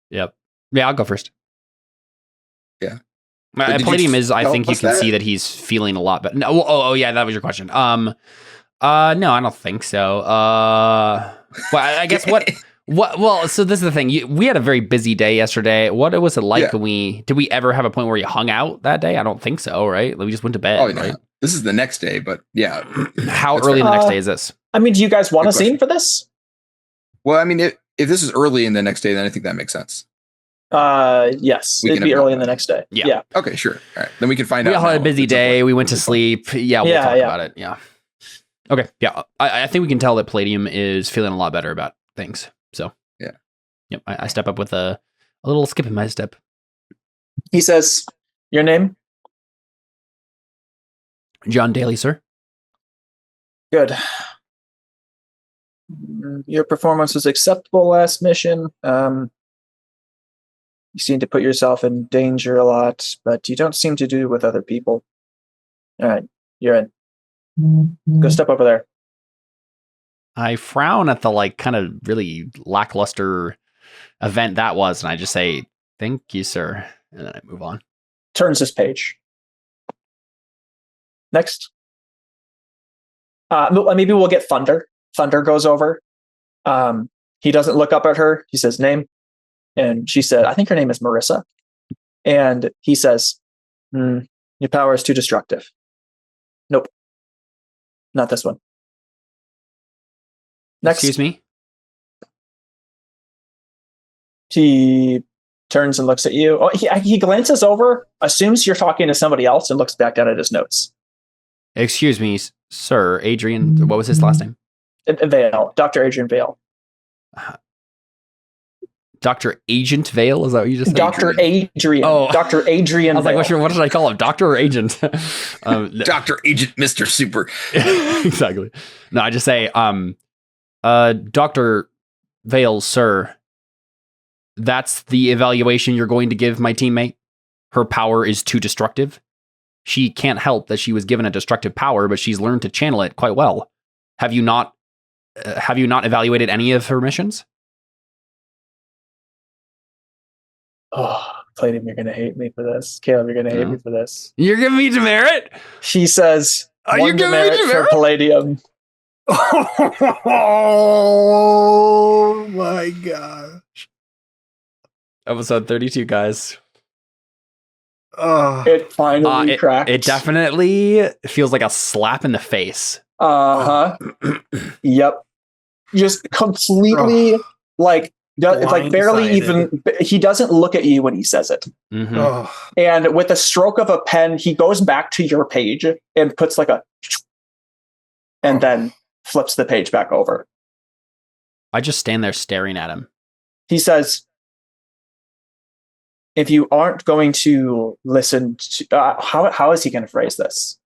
Yep. Yeah, I'll go first. Yeah. Palladium is. I think you can see that he's feeling a lot better. No. Oh, yeah. That was your question. No, I don't think so. Well, I guess what? Well, so this is the thing. We had a very busy day yesterday. What was it like when did we ever have a point where you hung out that day? I don't think so, right? We just went to bed, right? This is the next day, but yeah. How early in the next day is this? I mean, do you guys want a scene for this? Well, I mean, if this is early in the next day, then I think that makes sense. Yes, it'd be early in the next day. Yeah. Okay, sure. All right, then we can find out. We all had a busy day. We went to sleep. Yeah, we'll talk about it. Yeah. Okay. Yeah, I think we can tell that Palladium is feeling a lot better about things. So yeah. Yep. I step up with a little skip in my step. He says, "Your name?" John Daly, sir. Good. Your performance was acceptable last mission. You seem to put yourself in danger a lot, but you don't seem to do it with other people. All right, you're in. Go step over there. I frown at the kind of really lackluster event that was, and I just say, "Thank you, sir," and then I move on. Turns this page. Next. Maybe we'll get Thunder. Thunder goes over. He doesn't look up at her. He says, "Name," and she said, "I think her name is Marissa." And he says, "Your power is too destructive." Nope. Not this one. Next. Excuse me? He turns and looks at you. Oh, he glances over, assumes you're talking to somebody else, and looks back down at his notes. Excuse me, sir. Adrian, what was his last name? Vale. Dr. Adrian Vale. Dr. Agent Vale? Is that what you just said? Dr. Adrian. Oh. Dr. Adrian I was Vale. like, what did I call him? Doctor or Agent? Dr. Agent Mr. Super. Exactly. No, I just say, Dr. Vale, sir, that's the evaluation you're going to give my teammate? Her power is too destructive? She can't help that she was given a destructive power, but she's learned to channel it quite well. Have you not evaluated any of her missions? Oh, Palladium, you're going to hate me for this. Caleb, you're going to hate me for this. You're giving me demerit? She says, Are you giving me demerit? for Palladium. Oh my gosh. Episode 32, guys. It finally cracked. It definitely feels like a slap in the face. Yep. Just completely like barely even. He doesn't look at you when he says it. Mm-hmm. And with a stroke of a pen, he goes back to your page and puts like and then flips the page back over. I just stand there staring at him. He says, if you aren't going to listen to how is he going to phrase this?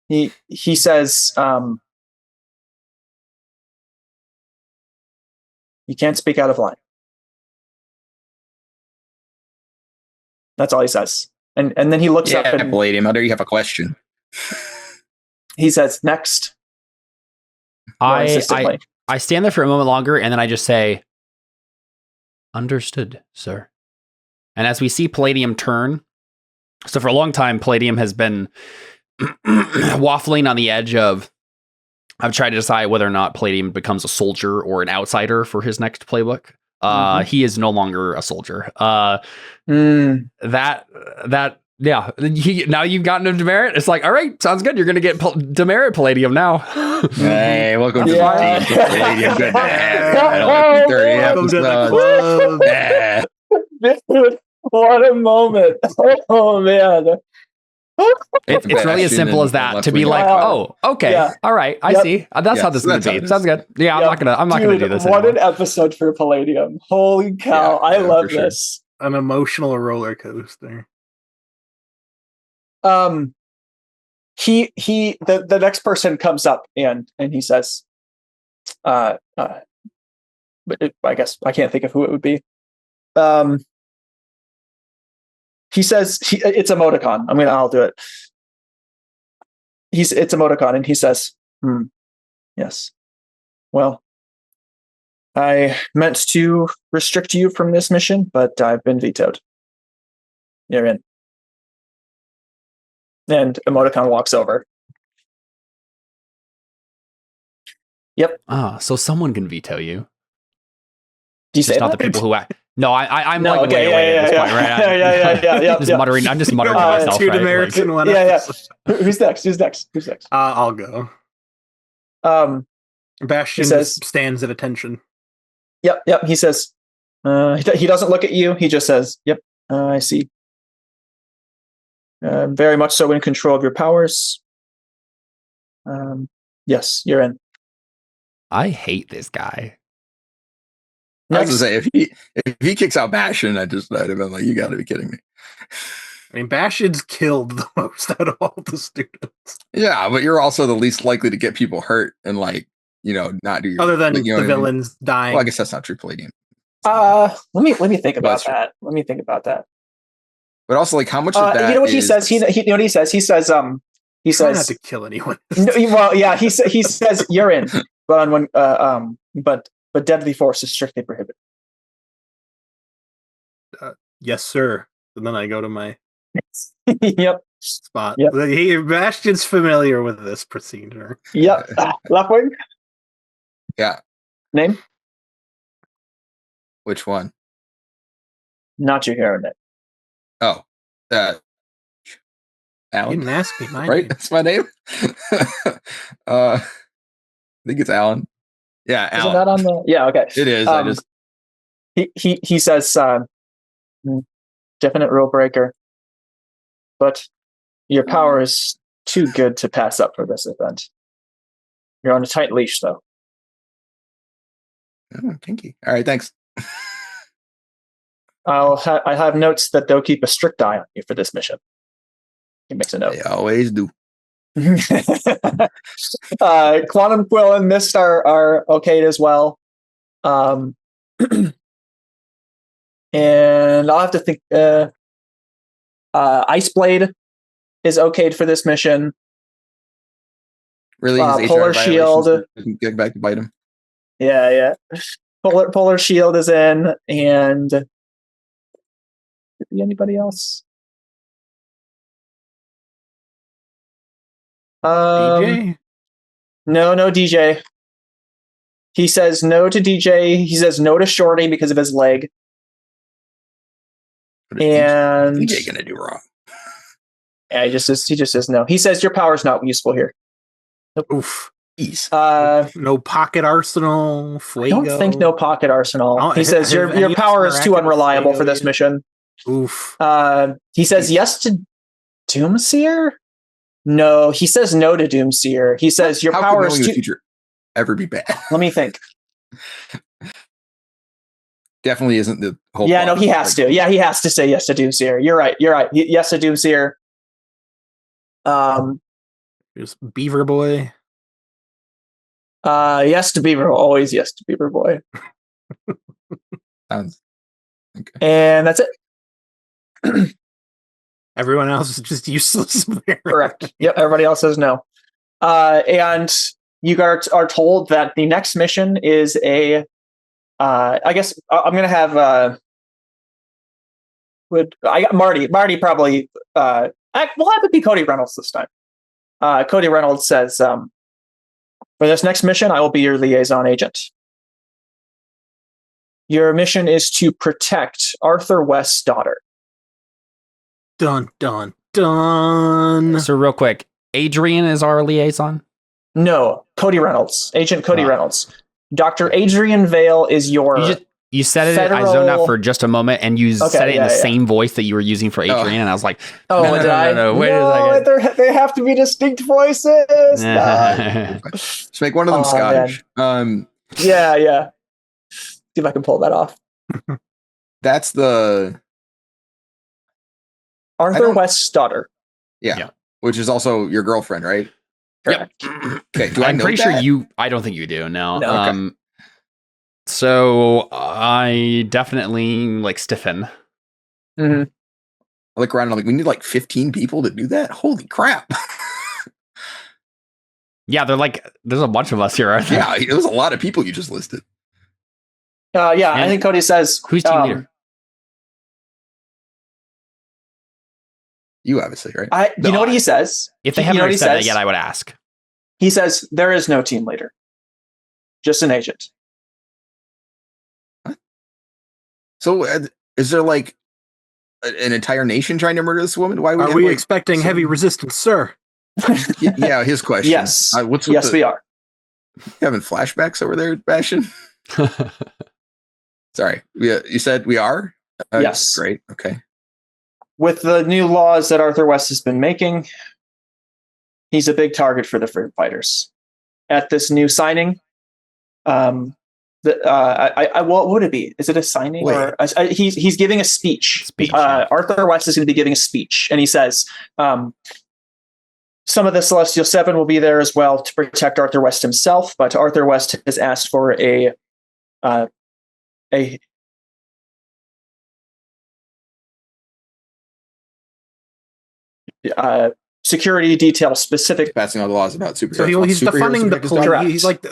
He says, you can't speak out of line. That's all he says. And then he looks up and Palladium, do you have a question? He says, next. I stand there for a moment longer, and then I just say, understood, sir. And as we see Palladium turn, so for a long time, Palladium has been waffling on the edge of, I've tried to decide whether or not Palladium becomes a soldier or an outsider for his next playbook. He is no longer a soldier. Yeah. Now you've gotten him demerit. It's like, all right, sounds good. You're going to get demerit Palladium now. Hey, welcome to the team. Palladium. Good to have you. 30 episodes. Dude, what a moment. Oh, man. It's really as simple as that, to be like, oh, okay, yeah. All right, I see. That's how this is going to be. Sounds good. Yeah, I'm not gonna do this What anymore. An episode for Palladium. Holy cow. I love this. Sure. An emotional roller coaster. The next person comes up and he says, but I guess I can't think of who it would be. He says it's emoticon. I'll do it. It's emoticon, and he says, yes. Well, I meant to restrict you from this mission, but I've been vetoed. You're in. And emoticon walks over. Yep. So someone can veto you. Do you say not that? The people who act. No, I'm no, like okay, way away at this point, right? Yeah. Just muttering. I'm just muttering to myself. Two right? American one. Yeah. Who's next? I'll go. Bastion stands at attention. Yep. He says, he doesn't look at you. He just says, yep, I see. Very much so in control of your powers. Yes, you're in. I hate this guy. I was to say, if he kicks out Bastion, I'd have been like, you got to be kidding me. Bastion's killed the most out of all the students. Yeah, but you're also the least likely to get people hurt and not do your, other than the villains dying. Well, I guess that's not true, Palladium. Let me think about that. Let me think about that. But also, how much of that? You know what he says? You know what he says? He says, he says, not to kill anyone. Well, yeah, he says you're in, but on one, but deadly force is strictly prohibited. Yes, sir. And then I go to my spot. Yep. Bastion's familiar with this procedure. Yep. Left wing. Yeah. Name? Which one? Not your hair in it. Oh, Alan. You didn't ask me my right? name. That's my name. I think it's Alan. Yeah, Alan. Isn't that on the? Yeah, okay. It is. He says, definite rule breaker, but your power is too good to pass up for this event. You're on a tight leash, though. Oh, kinky. All right, thanks. I have notes that they'll keep a strict eye on you for this mission. He makes a note. They always do. Quantum Quill and Mist are okayed as well. And I'll have to think. Ice Blade is okayed for this mission. Really? Polar Shield. Get back to bite him. Yeah. Polar Shield is in, and could be anybody else. DJ? No DJ. He says no to DJ. He says no to Shorty because of his leg. And what's DJ gonna do wrong? Yeah, he just says no. He says your power is not useful here. Oof. No pocket arsenal. Fuego. I don't think no pocket arsenal. He says your power is too unreliable for this mission. Oof. He says yes to Doomseer. No, he says no to Doomseer. He says your power is too. The future ever be bad? Let me think. Definitely isn't the whole. Yeah, no, he has to. Yeah, he has to say yes to Doomseer. You're right. Yes to Doomseer. Just Beaver Boy. Yes to Beaver. Always yes to Beaver Boy. Sounds okay. And that's it. Everyone else is just useless. Correct. Yep. Everybody else says no. And you guys are told that the next mission is a. I guess I'm gonna have. I got Marty? Marty probably. We'll have it be Cody Reynolds this time. Cody Reynolds says, "For this next mission, I will be your liaison agent. Your mission is to protect Arthur West's daughter." Dun dun dun. So real quick, Adrian is our liaison? No, Cody Reynolds, Agent Cody Reynolds. Dr. Adrian Vale is your. You said it. I zoned out for just a moment, and you said it in the same voice that you were using for Adrian, and I was like, "Oh, did I? No, wait a second. They have to be distinct voices." Just make one of them Scottish. Yeah. See if I can pull that off. That's the Arthur West's daughter. Yeah, which is also your girlfriend, right? Correct. Okay. I'm pretty sure you. I don't think you do. No. Okay. So I definitely stiffen. Mm-hmm. I look around and I'm like, we need 15 people to do that. Holy crap! Yeah, there's a bunch of us here. Aren't there? Yeah, it was a lot of people you just listed. Yeah, I think Cody says, "Who's team leader?" You obviously, right? You know what he says? If they haven't said that yet, I would ask. He says there is no team leader, just an agent. What? So, is there an entire nation trying to murder this woman? Why are we expecting heavy resistance, sir? Yeah, his question. Yes. Yes, we are. You having flashbacks over there, Bastion? Sorry, you said we are. Yes. Great. Okay. With the new laws that Arthur West has been making, he's a big target for the freedom fighters. At this new signing, what would it be? Is it a signing or he's giving a speech? Arthur West is going to be giving a speech, and he says, some of the Celestial Seven will be there as well to protect Arthur West himself, but Arthur West has asked for a security detail specific. Passing all the laws about superheroes. So he's defunding the police. He's like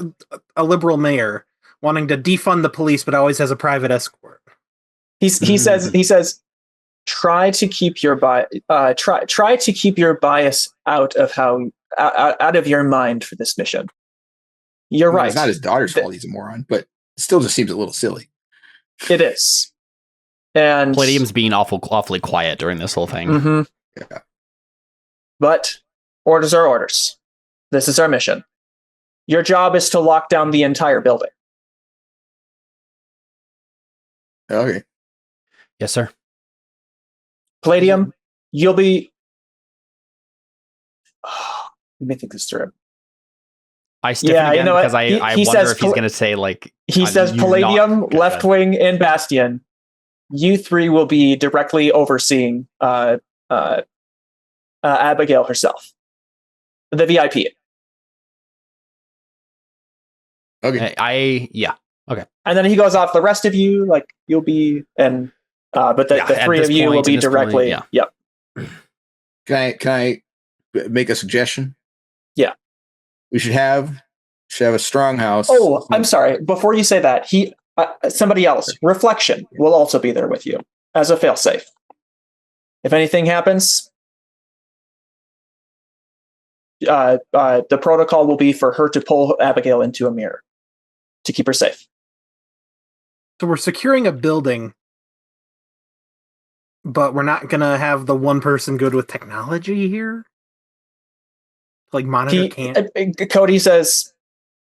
a liberal mayor wanting to defund the police, but always has a private escort. He says, try to keep your try to keep your bias out of your mind for this mission. You're right. It's not his daughter's fault he's a moron, but it still just seems a little silly. It is. And Palladium's being awfully quiet during this whole thing. Mm-hmm. Yeah. But orders are orders. This is our mission. Your job is to lock down the entire building. Okay. Yes, sir. Palladium, you'll be... let me think this through. I stiffen again because I wonder if he's going to say He says Palladium, Left Wing, and Bastion. You three will be directly overseeing Abigail herself, the VIP. Okay. Okay. And then he goes off. The rest of you, you'll be, but the three of you will be directly. Yep. Can I make a suggestion? Yeah. We should have a strong house. Oh, I'm sorry. Before you say that, somebody else, Reflection, will also be there with you as a failsafe. If anything happens, the protocol will be for her to pull Abigail into a mirror to keep her safe. So we're securing a building, but we're not gonna have the one person good with technology here. Like monitor can't. Cody says,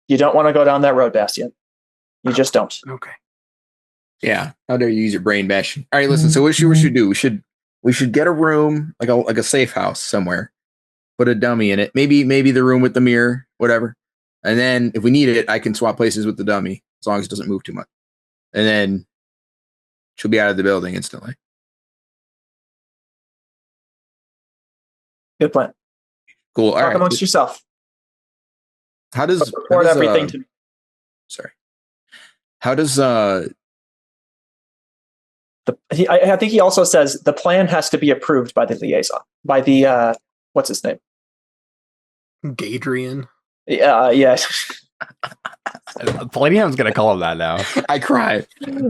"You don't want to go down that road, Bastian. You just don't." Okay. Yeah. How dare you use your brain bashing? All right, listen. So what should we do? We should get a room, like a safe house somewhere. Put a dummy in it. Maybe the room with the mirror, whatever. And then if we need it, I can swap places with the dummy as long as it doesn't move too much. And then she'll be out of the building instantly. Good plan. Cool. All right. Amongst yourself. How does everything to me? Sorry. How does I think he also says the plan has to be approved by the liaison, by the what's his name? Gadrian. Yeah. Palladium's gonna call him that now. I cry.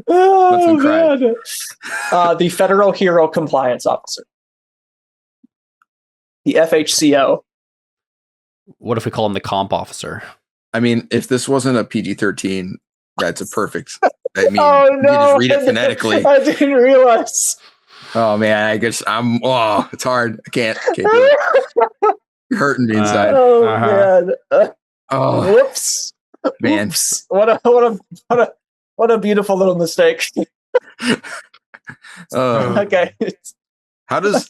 Oh God. The Federal Hero Compliance Officer. The FHCO. What if we call him the comp officer? I mean, if this wasn't a PG-13, that's a perfect. I mean, you just read it phonetically. I didn't realize. Oh man, I guess it's hard. I can't do it. You're hurting me inside. Man. Whoops. Man. Whoops. What a beautiful little mistake. Okay. How does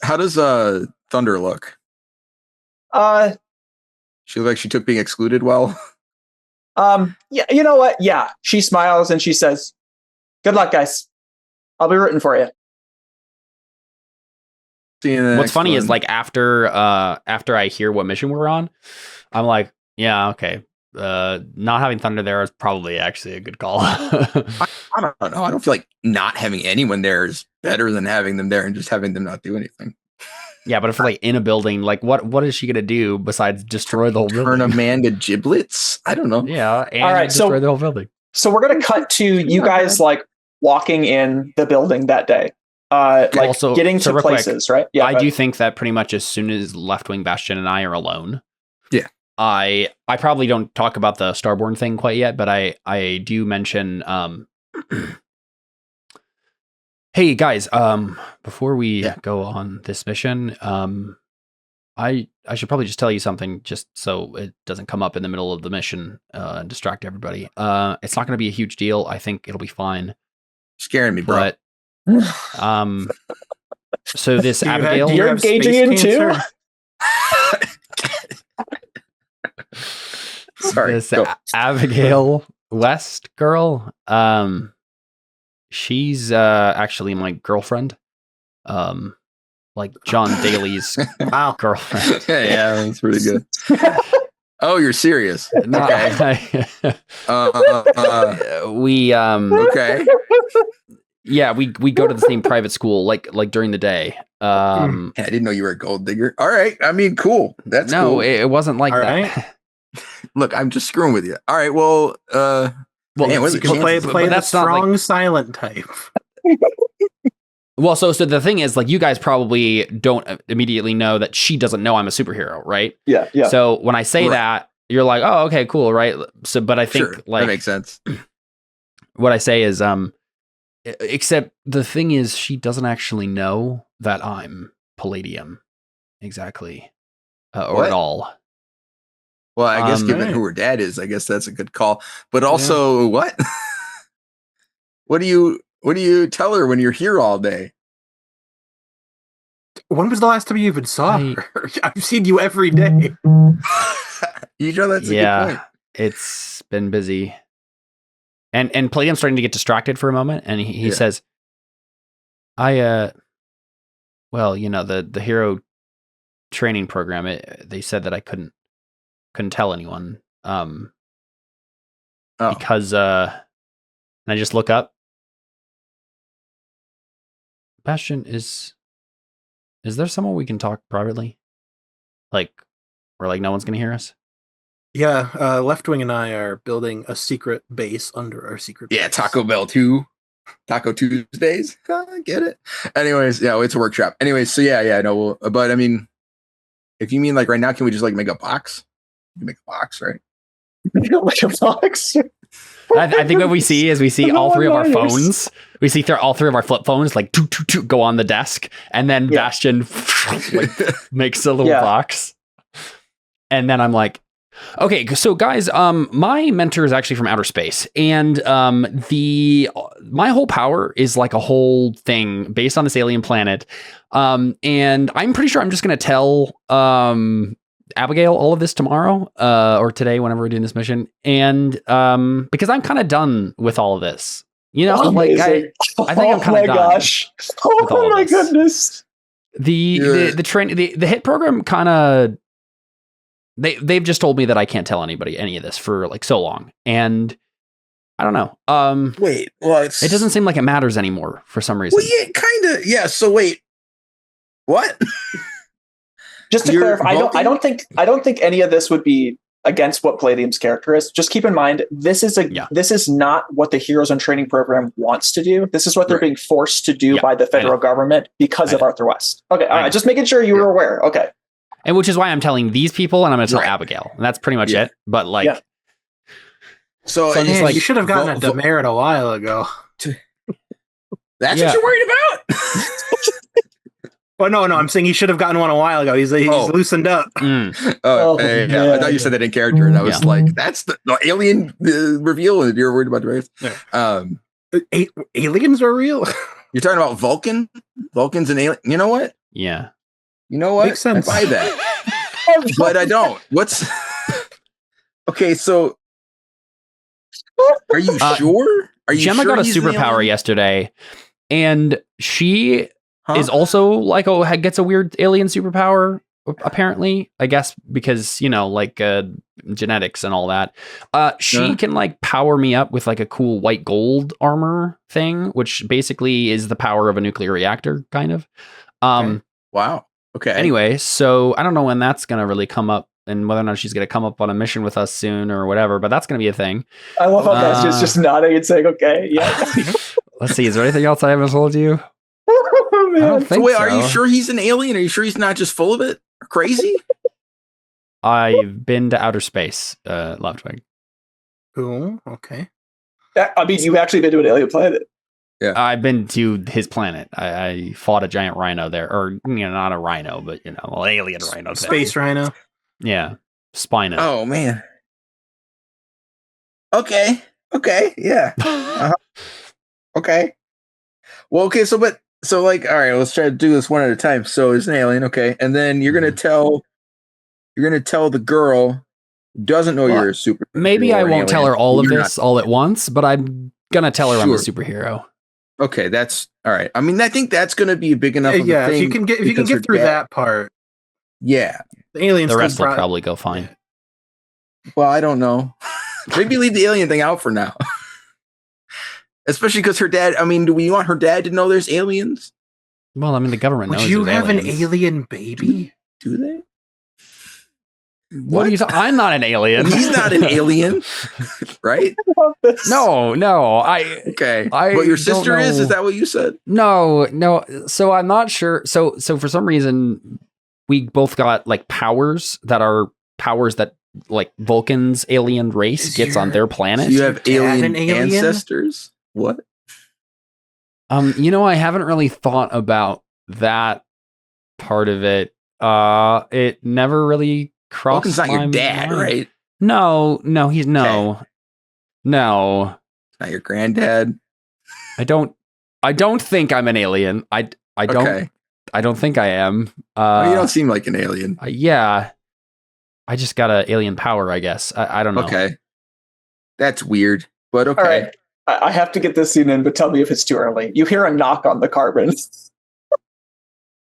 Thunder look? She looked like she took being excluded well. Yeah, you know what? Yeah. She smiles and she says, "Good luck, guys. I'll be rooting for you." What's funny is like after I hear what mission we're on, I'm like, yeah, okay. Not having Thunder there is probably actually a good call. I don't know. I don't feel like not having anyone there is better than having them there and just having them not do anything. Yeah, but if we're like in a building, like what is she gonna do besides destroy the whole building? Turn a man to giblets? I don't know. Yeah, and all right, destroy the whole building. So we're gonna cut to you guys like walking in the building that day. Like also, getting to places, quick, right? Yeah, I do think that pretty much as soon as Left Wing Bastion and I are alone, yeah, I probably don't talk about the Starborn thing quite yet, but I do mention hey guys, before we go on this mission, I should probably just tell you something just so it doesn't come up in the middle of the mission and distract everybody. It's not going to be a huge deal. I think it'll be fine. Scaring me, bro. But so this Abigail, you're engaging in too. Sorry, this Abigail West girl. She's actually my girlfriend. Like John Daly's girlfriend. Yeah, that's pretty good. Oh, you're serious? No, okay. We okay. Yeah, we go to the same private school like during the day. I didn't know you were a gold digger. All right, I mean, cool. That's no, cool. It wasn't like all that. Right. Look, I'm just screwing with you. All right, well, you can play the strong silent type. Well, so the thing is, like, you guys probably don't immediately know that she doesn't know I'm a superhero, right? Yeah. So when I say that, you're like, oh, okay, cool, right? So, but I think like that makes sense. What I say is, except the thing is, she doesn't actually know that I'm Palladium, exactly, or at all. Well, I guess given who her dad is, I guess that's a good call. But also, what? What do you tell her when you're here all day? When was the last time you even saw her? I've seen you every day. You know, that's a good point. It's been busy. And Palladium's starting to get distracted for a moment, and he says, well, you know, the hero training program, they said that I couldn't tell anyone. Because and I just look up. Bastion, is there someone we can talk privately? Like, where like no one's gonna hear us? Yeah, Left Wing and I are building a secret base under our secret base. Yeah, Taco Bell 2. Taco Tuesdays. I get it. Anyways, yeah, it's a workshop. Anyways, so no, but I mean, if you mean like right now, can we just like make a box? Make a box, right? Make a box. I think what we see is all three of our phones. We see all three of our flip phones like go on the desk, and then Bastion like makes a little box. And then I'm like, okay, so guys, my mentor is actually from outer space, and my whole power is like a whole thing based on this alien planet. And I'm pretty sure I'm just gonna tell Abigail all of this tomorrow, or today, whenever we're doing this mission, and because I'm kind of done with all of this, you know, like I think I'm kind of done. Gosh! Oh my goodness! The hit program kind of they've just told me that I can't tell anybody any of this for like so long, and I don't know. Wait, well, it doesn't seem like it matters anymore for some reason. Well, yeah, kind of. Yeah. So wait, what? Just to clarify, I don't think any of this would be against what Palladium's character is. Just keep in mind, this is not what the Heroes in Training program wants to do. This is what they're being forced to do by the federal government because of Arthur West. Okay, all right, just making sure you were aware. Okay. And which is why I'm telling these people, and I'm going to tell Abigail, and that's pretty much it. But like, so man, like, you should have gotten a demerit a while ago. That's what you're worried about. Well, no, I'm saying he should have gotten one a while ago. He's loosened up. I thought you said that in character, and I was like, "That's the alien reveal." If you're worried about the race, aliens are real. You're talking about Vulcans and alien. You know what? Yeah. You know what? Makes sense. I buy that, but I don't. What's okay? So, are you sure? Are you Gemma sure got a superpower yesterday, and she. Is also like gets a weird alien superpower apparently, I guess, because you know, like genetics and all that. She can like power me up with like a cool white gold armor thing, which basically is the power of a nuclear reactor, kind of. Wow. Okay. Anyway, so I don't know when that's gonna really come up, and whether or not she's gonna come up on a mission with us soon or whatever. But that's gonna be a thing. I love how Bastion's just nodding and saying, "Okay, yeah." Let's see. Is there anything else I haven't told you? I don't think so. Are you sure he's an alien? Are you sure he's not just full of it? Crazy? I've been to outer space, Lovetwig. Cool. Okay. I mean, you've actually been to an alien planet. Yeah. I've been to his planet. I fought a giant rhino there, or not a rhino, but an alien rhino. Space rhino. Yeah. Spino. Oh man. Okay. Yeah. Okay. Well, okay. So like, all right, let's try to do this one at a time. So it's an alien, okay, and then you're gonna tell the girl who doesn't know you're a superhero. Maybe I won't tell her all of this all at once, but I'm gonna tell her I'm a superhero. Okay, that's all right. I mean, I think that's gonna be big enough. Of yeah, a thing if you can get through that part. Yeah, the aliens. The rest will probably go fine. Well, I don't know. Maybe leave the alien thing out for now. Especially because her dad, I mean, do we want her dad to know there's aliens? Well, I mean, the government knows. Would you have an alien baby? Do they? What are you talking? I'm not an alien. He's not an alien, right? No. Okay. But your sister is? Is that what you said? No. So I'm not sure. So for some reason, we both got like powers that like Vulcan's alien race gets on their planet. So you have alien ancestors? What? I haven't really thought about that part of it. It never really crossed Vulcan's not my your dad, mind. right? No, he's no. Not your granddad. I don't think I'm an alien. I don't think I am. You don't seem like an alien. Yeah. I just got an alien power, I guess. I don't know. Okay. That's weird, but okay. All right. I have to get this scene in, but tell me if it's too early. You hear a knock on the carbon.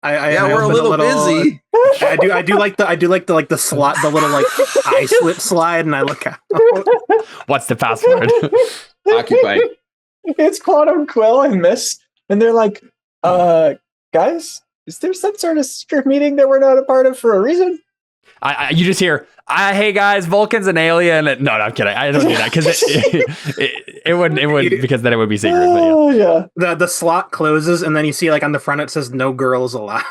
We're a little busy. I do like the slot, the little like eye slip slide, and I look out. What's the password? Occupied. It's Quantum, Quill, and Mist, and they're like, guys, is there some sort of secret meeting that we're not a part of for a reason? You just hear, hey guys, Vulcan's an alien. No, I'm kidding. I don't do that because it wouldn't because then it would be secret. Oh yeah. The slot closes and then you see like on the front it says no girls allowed.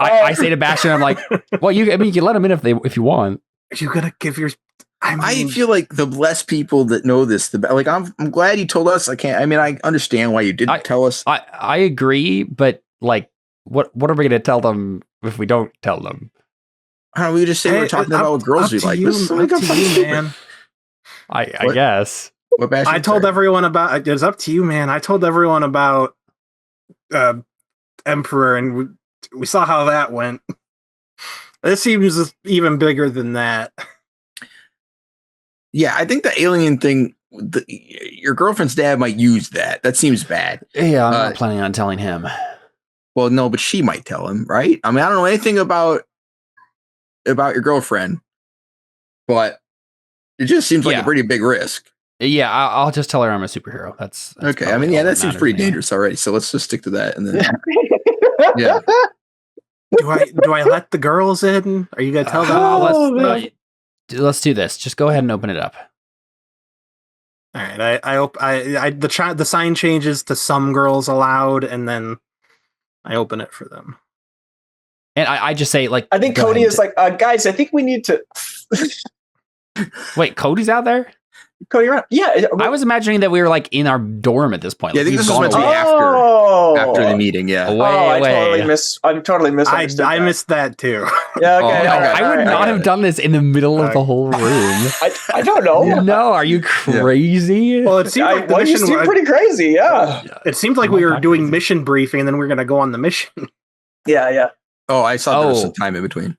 I say to Bastion, I'm like, well, you can let them in if you want. You're gonna give your. I feel like the less people that know this, the better. Like I'm glad you told us. I understand why you didn't tell us. I agree, but like, what are we gonna tell them if we don't tell them? I don't know, we just say we're talking about what girls we like. This is man. I guess. I told everyone about. It's up to you, man. I told everyone about Emperor, and we saw how that went. This seems even bigger than that. Yeah, I think the alien thing, your girlfriend's dad might use that. That seems bad. Yeah, I'm not planning on telling him. Well, no, but she might tell him, right? I mean, I don't know anything about your girlfriend, but it just seems like a pretty big risk. Yeah, I'll just tell her I'm a superhero. That's okay. I mean, that seems pretty dangerous already. So let's just stick to that, and then yeah. Do I let the girls in? Are you gonna tell them? Let's do this. Just go ahead and open it up. All right. The sign changes to some girls allowed, and then I open it for them. And I just say, like, I think Cody is like, guys, I think we need to. Wait, Cody's out there? Cody around. Yeah. I was imagining that we were like in our dorm at this point. Yeah, like, I think this was meant to be after the meeting. Yeah. I'm totally misunderstood. I missed that too. Yeah. Okay. I would not have done this in the middle of the whole room. I don't know. Yeah. No, are you crazy? Yeah. Well, it seemed like the mission seemed pretty crazy. Yeah. It seemed like we were doing mission briefing, and then we were going to go on the mission. Yeah. Oh, I saw there was some time in between.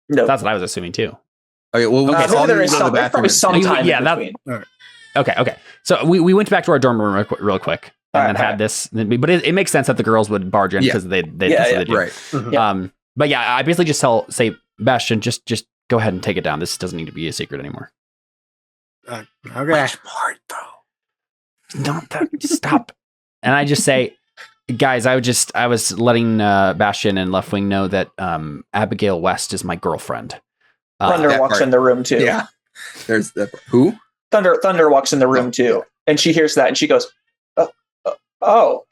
No, that's what I was assuming too. Okay, well, there is probably some time in between. Okay. So we went back to our dorm room real quick and then had this. But it makes sense that the girls would barge in because they do. Right. Mm-hmm. But yeah, I basically just say, Bastion, just go ahead and take it down. This doesn't need to be a secret anymore. Okay. Which part though? Don't stop. And I just say, guys, I was letting Bastion and Leftwing know that Abigail West is my girlfriend. Thunder walks in the room too. Yeah. There's that. Who? Thunder walks in the room too, and she hears that, and she goes, "Oh."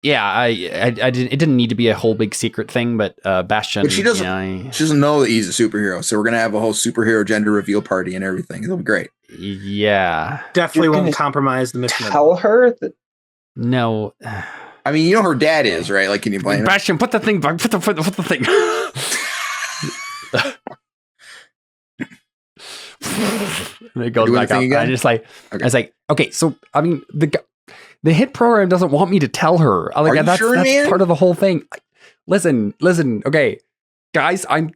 Yeah, I didn't. It didn't need to be a whole big secret thing, but Bastion. But she doesn't. She doesn't know that he's a superhero, so we're gonna have a whole superhero gender reveal party and everything. It'll be great. Yeah, definitely won't compromise the mission. Tell her that. No. I mean, you know her dad is, right? Like, can you blame Bastion, put the thing back. Put the thing. And it goes back up. I just like, okay. I was like, okay, so I mean, the hit program doesn't want me to tell her. I'm like, that's part of the whole thing. Listen. Okay, guys, I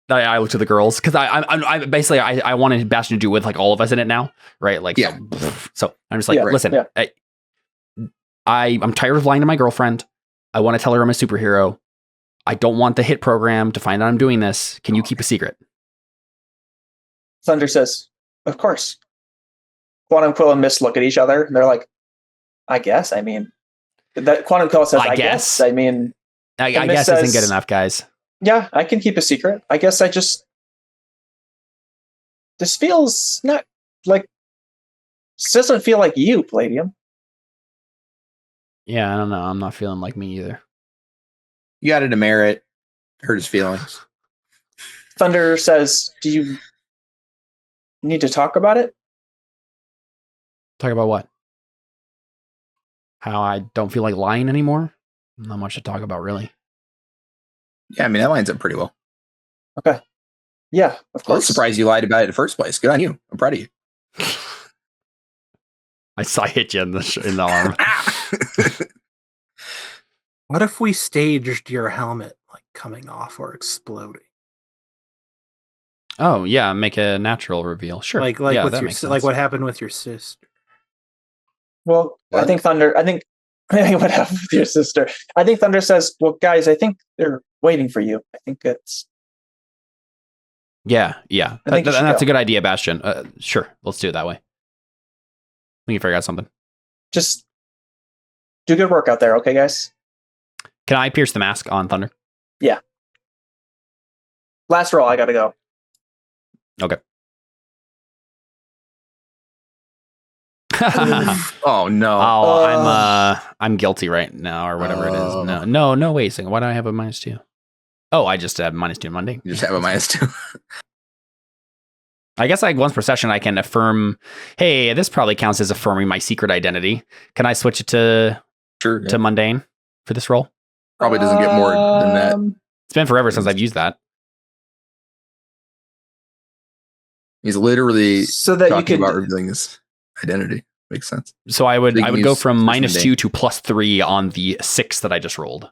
looked at the girls because I basically I wanted Bastion to do with like all of us in it now, right? Like, yeah. So I'm just like, listen, I'm tired of lying to my girlfriend. I want to tell her I'm a superhero. I don't want the hit program to find out I'm doing this. Can you keep a secret? Thunder says, of course. Quantum Quill and Mist look at each other and they're like, I guess. I mean, that Quantum Quill says, I guess. I mean, I guess isn't good enough, guys. Yeah, I can keep a secret. I guess this feels not like, this doesn't feel like you, Palladium. Yeah, I don't know. I'm not feeling like me either. You got to demur it. Hurt his feelings. Thunder says, do you need to talk about it? Talk about what? How I don't feel like lying anymore? Not much to talk about, really. Yeah, I mean, that lines up pretty well. Okay. Yeah, of course. I was surprised you lied about it in the first place. Good on you. I'm proud of you. I hit you in the arm. What if we staged your helmet like coming off or exploding? Oh yeah, make a natural reveal. Sure. Like yeah, with your like what happened with your sister. Well, what? I think what happened with your sister. I think Thunder says, well, guys, I think they're waiting for you. I think it's Yeah. That's a good idea, Bastion. Sure, let's do it that way. We can figure out something. Just do good work out there, okay, guys? Can I pierce the mask on Thunder? Yeah. Last roll, I gotta go. Okay. Oh no! I'm guilty right now, or whatever it is. No, wait a second. Why do I have a -2? Oh, I just have -2 Monday. You just have a -2. I guess like once per session, I can affirm. Hey, this probably counts as affirming my secret identity. Can I switch it to mundane for this role? Probably doesn't get more than that. It's been forever since I've used that. He's literally talking about revealing his identity. Makes sense. So I would go from -2 to +3 on the 6 that I just rolled.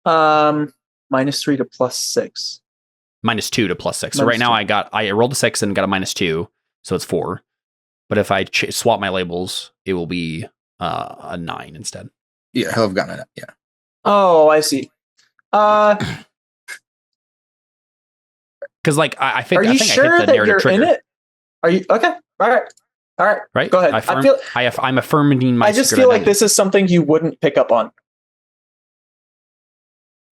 -3 to +6. -2 to +6. So right now I rolled a 6 and got a -2, so it's 4. But if I swap my labels, it will be a 9 instead. Yeah, he'll have gotten it. Yeah. Oh, I see. Because like I think are you sure I hit the narrative trigger. In it? Are you okay? All right. Right. Go ahead. I'm affirming my. I just feel like this is something you wouldn't pick up on.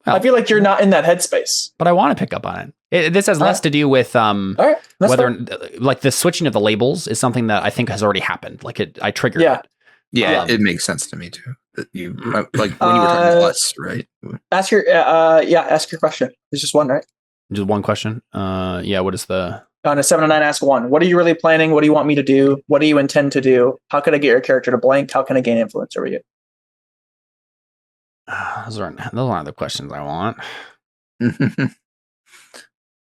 I feel like you're not in that headspace. But I want to pick up on it. This has less to do with whether like the switching of the labels is something that I think has already happened. Like I triggered it. Yeah, it makes sense to me too. That you like when you were talking to us, right? Ask your question. There's just one, right? Just one question. What is the on a 7 to 9? Ask one. What are you really planning? What do you want me to do? What do you intend to do? How can I get your character to blank? How can I gain influence over you? Those aren't the questions I want.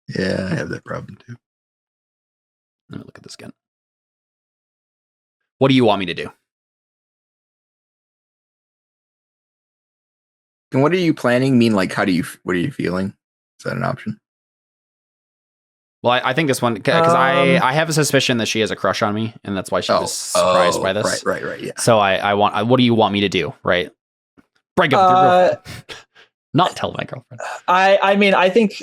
Yeah, I have that problem too. Let me look at this again. What do you want me to do? And what are you planning? Mean like what are you feeling? Is that an option? Well, I think this one because I have a suspicion that she has a crush on me, and that's why she was surprised by this. Right. Yeah. So I want. What do you want me to do? Right. Break up with your girlfriend. Not tell my girlfriend. I think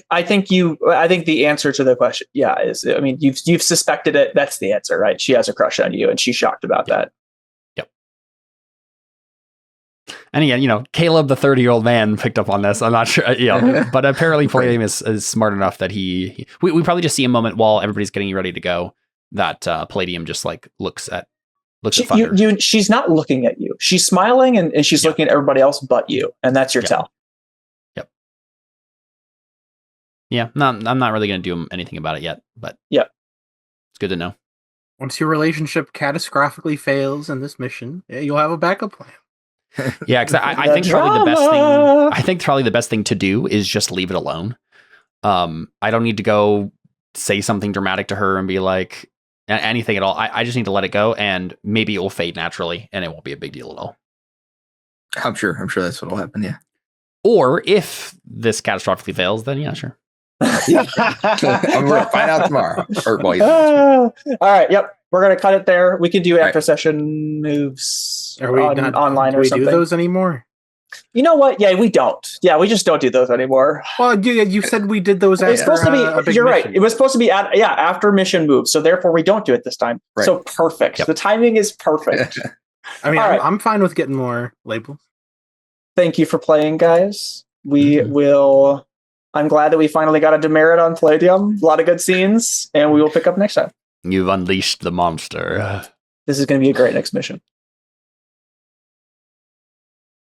the answer to the question, is you've suspected it. That's the answer, right? She has a crush on you, and she's shocked about that. Yep. And again, Caleb, the 30-year-old man, picked up on this. I'm not sure, but apparently Palladium is smart enough that we probably just see a moment while everybody's getting ready to go that Palladium just like looks at Thunder. She's not looking at you. She's smiling and she's looking at everybody else but you, and that's your tell. Yep. Yeah, I'm not really going to do anything about it yet, but it's good to know. Once your relationship catastrophically fails in this mission, you'll have a backup plan. Yeah, because I think probably the best thing. I think probably the best thing to do is just leave it alone. I don't need to go say something dramatic to her and be like anything at all. I just need to let it go, and maybe it will fade naturally, and it won't be a big deal at all. I'm sure that's what'll happen. Yeah. Or if this catastrophically fails, then yeah, sure. I'm going to find out tomorrow. All right. Yep. We're going to cut it there. We can do after session moves online or something. Do we do those anymore? You know what? Yeah, we don't. Yeah, we just don't do those anymore. Well, you said we did those after. It's supposed to be. You're right. It was supposed to be after mission moves. So therefore, we don't do it this time. Right. So perfect. Yep. The timing is perfect. I'm fine with getting more labels. Thank you for playing, guys. We will. I'm glad that we finally got a demerit on Palladium. A lot of good scenes, and we will pick up next time. You've unleashed the monster. This is going to be a great next mission.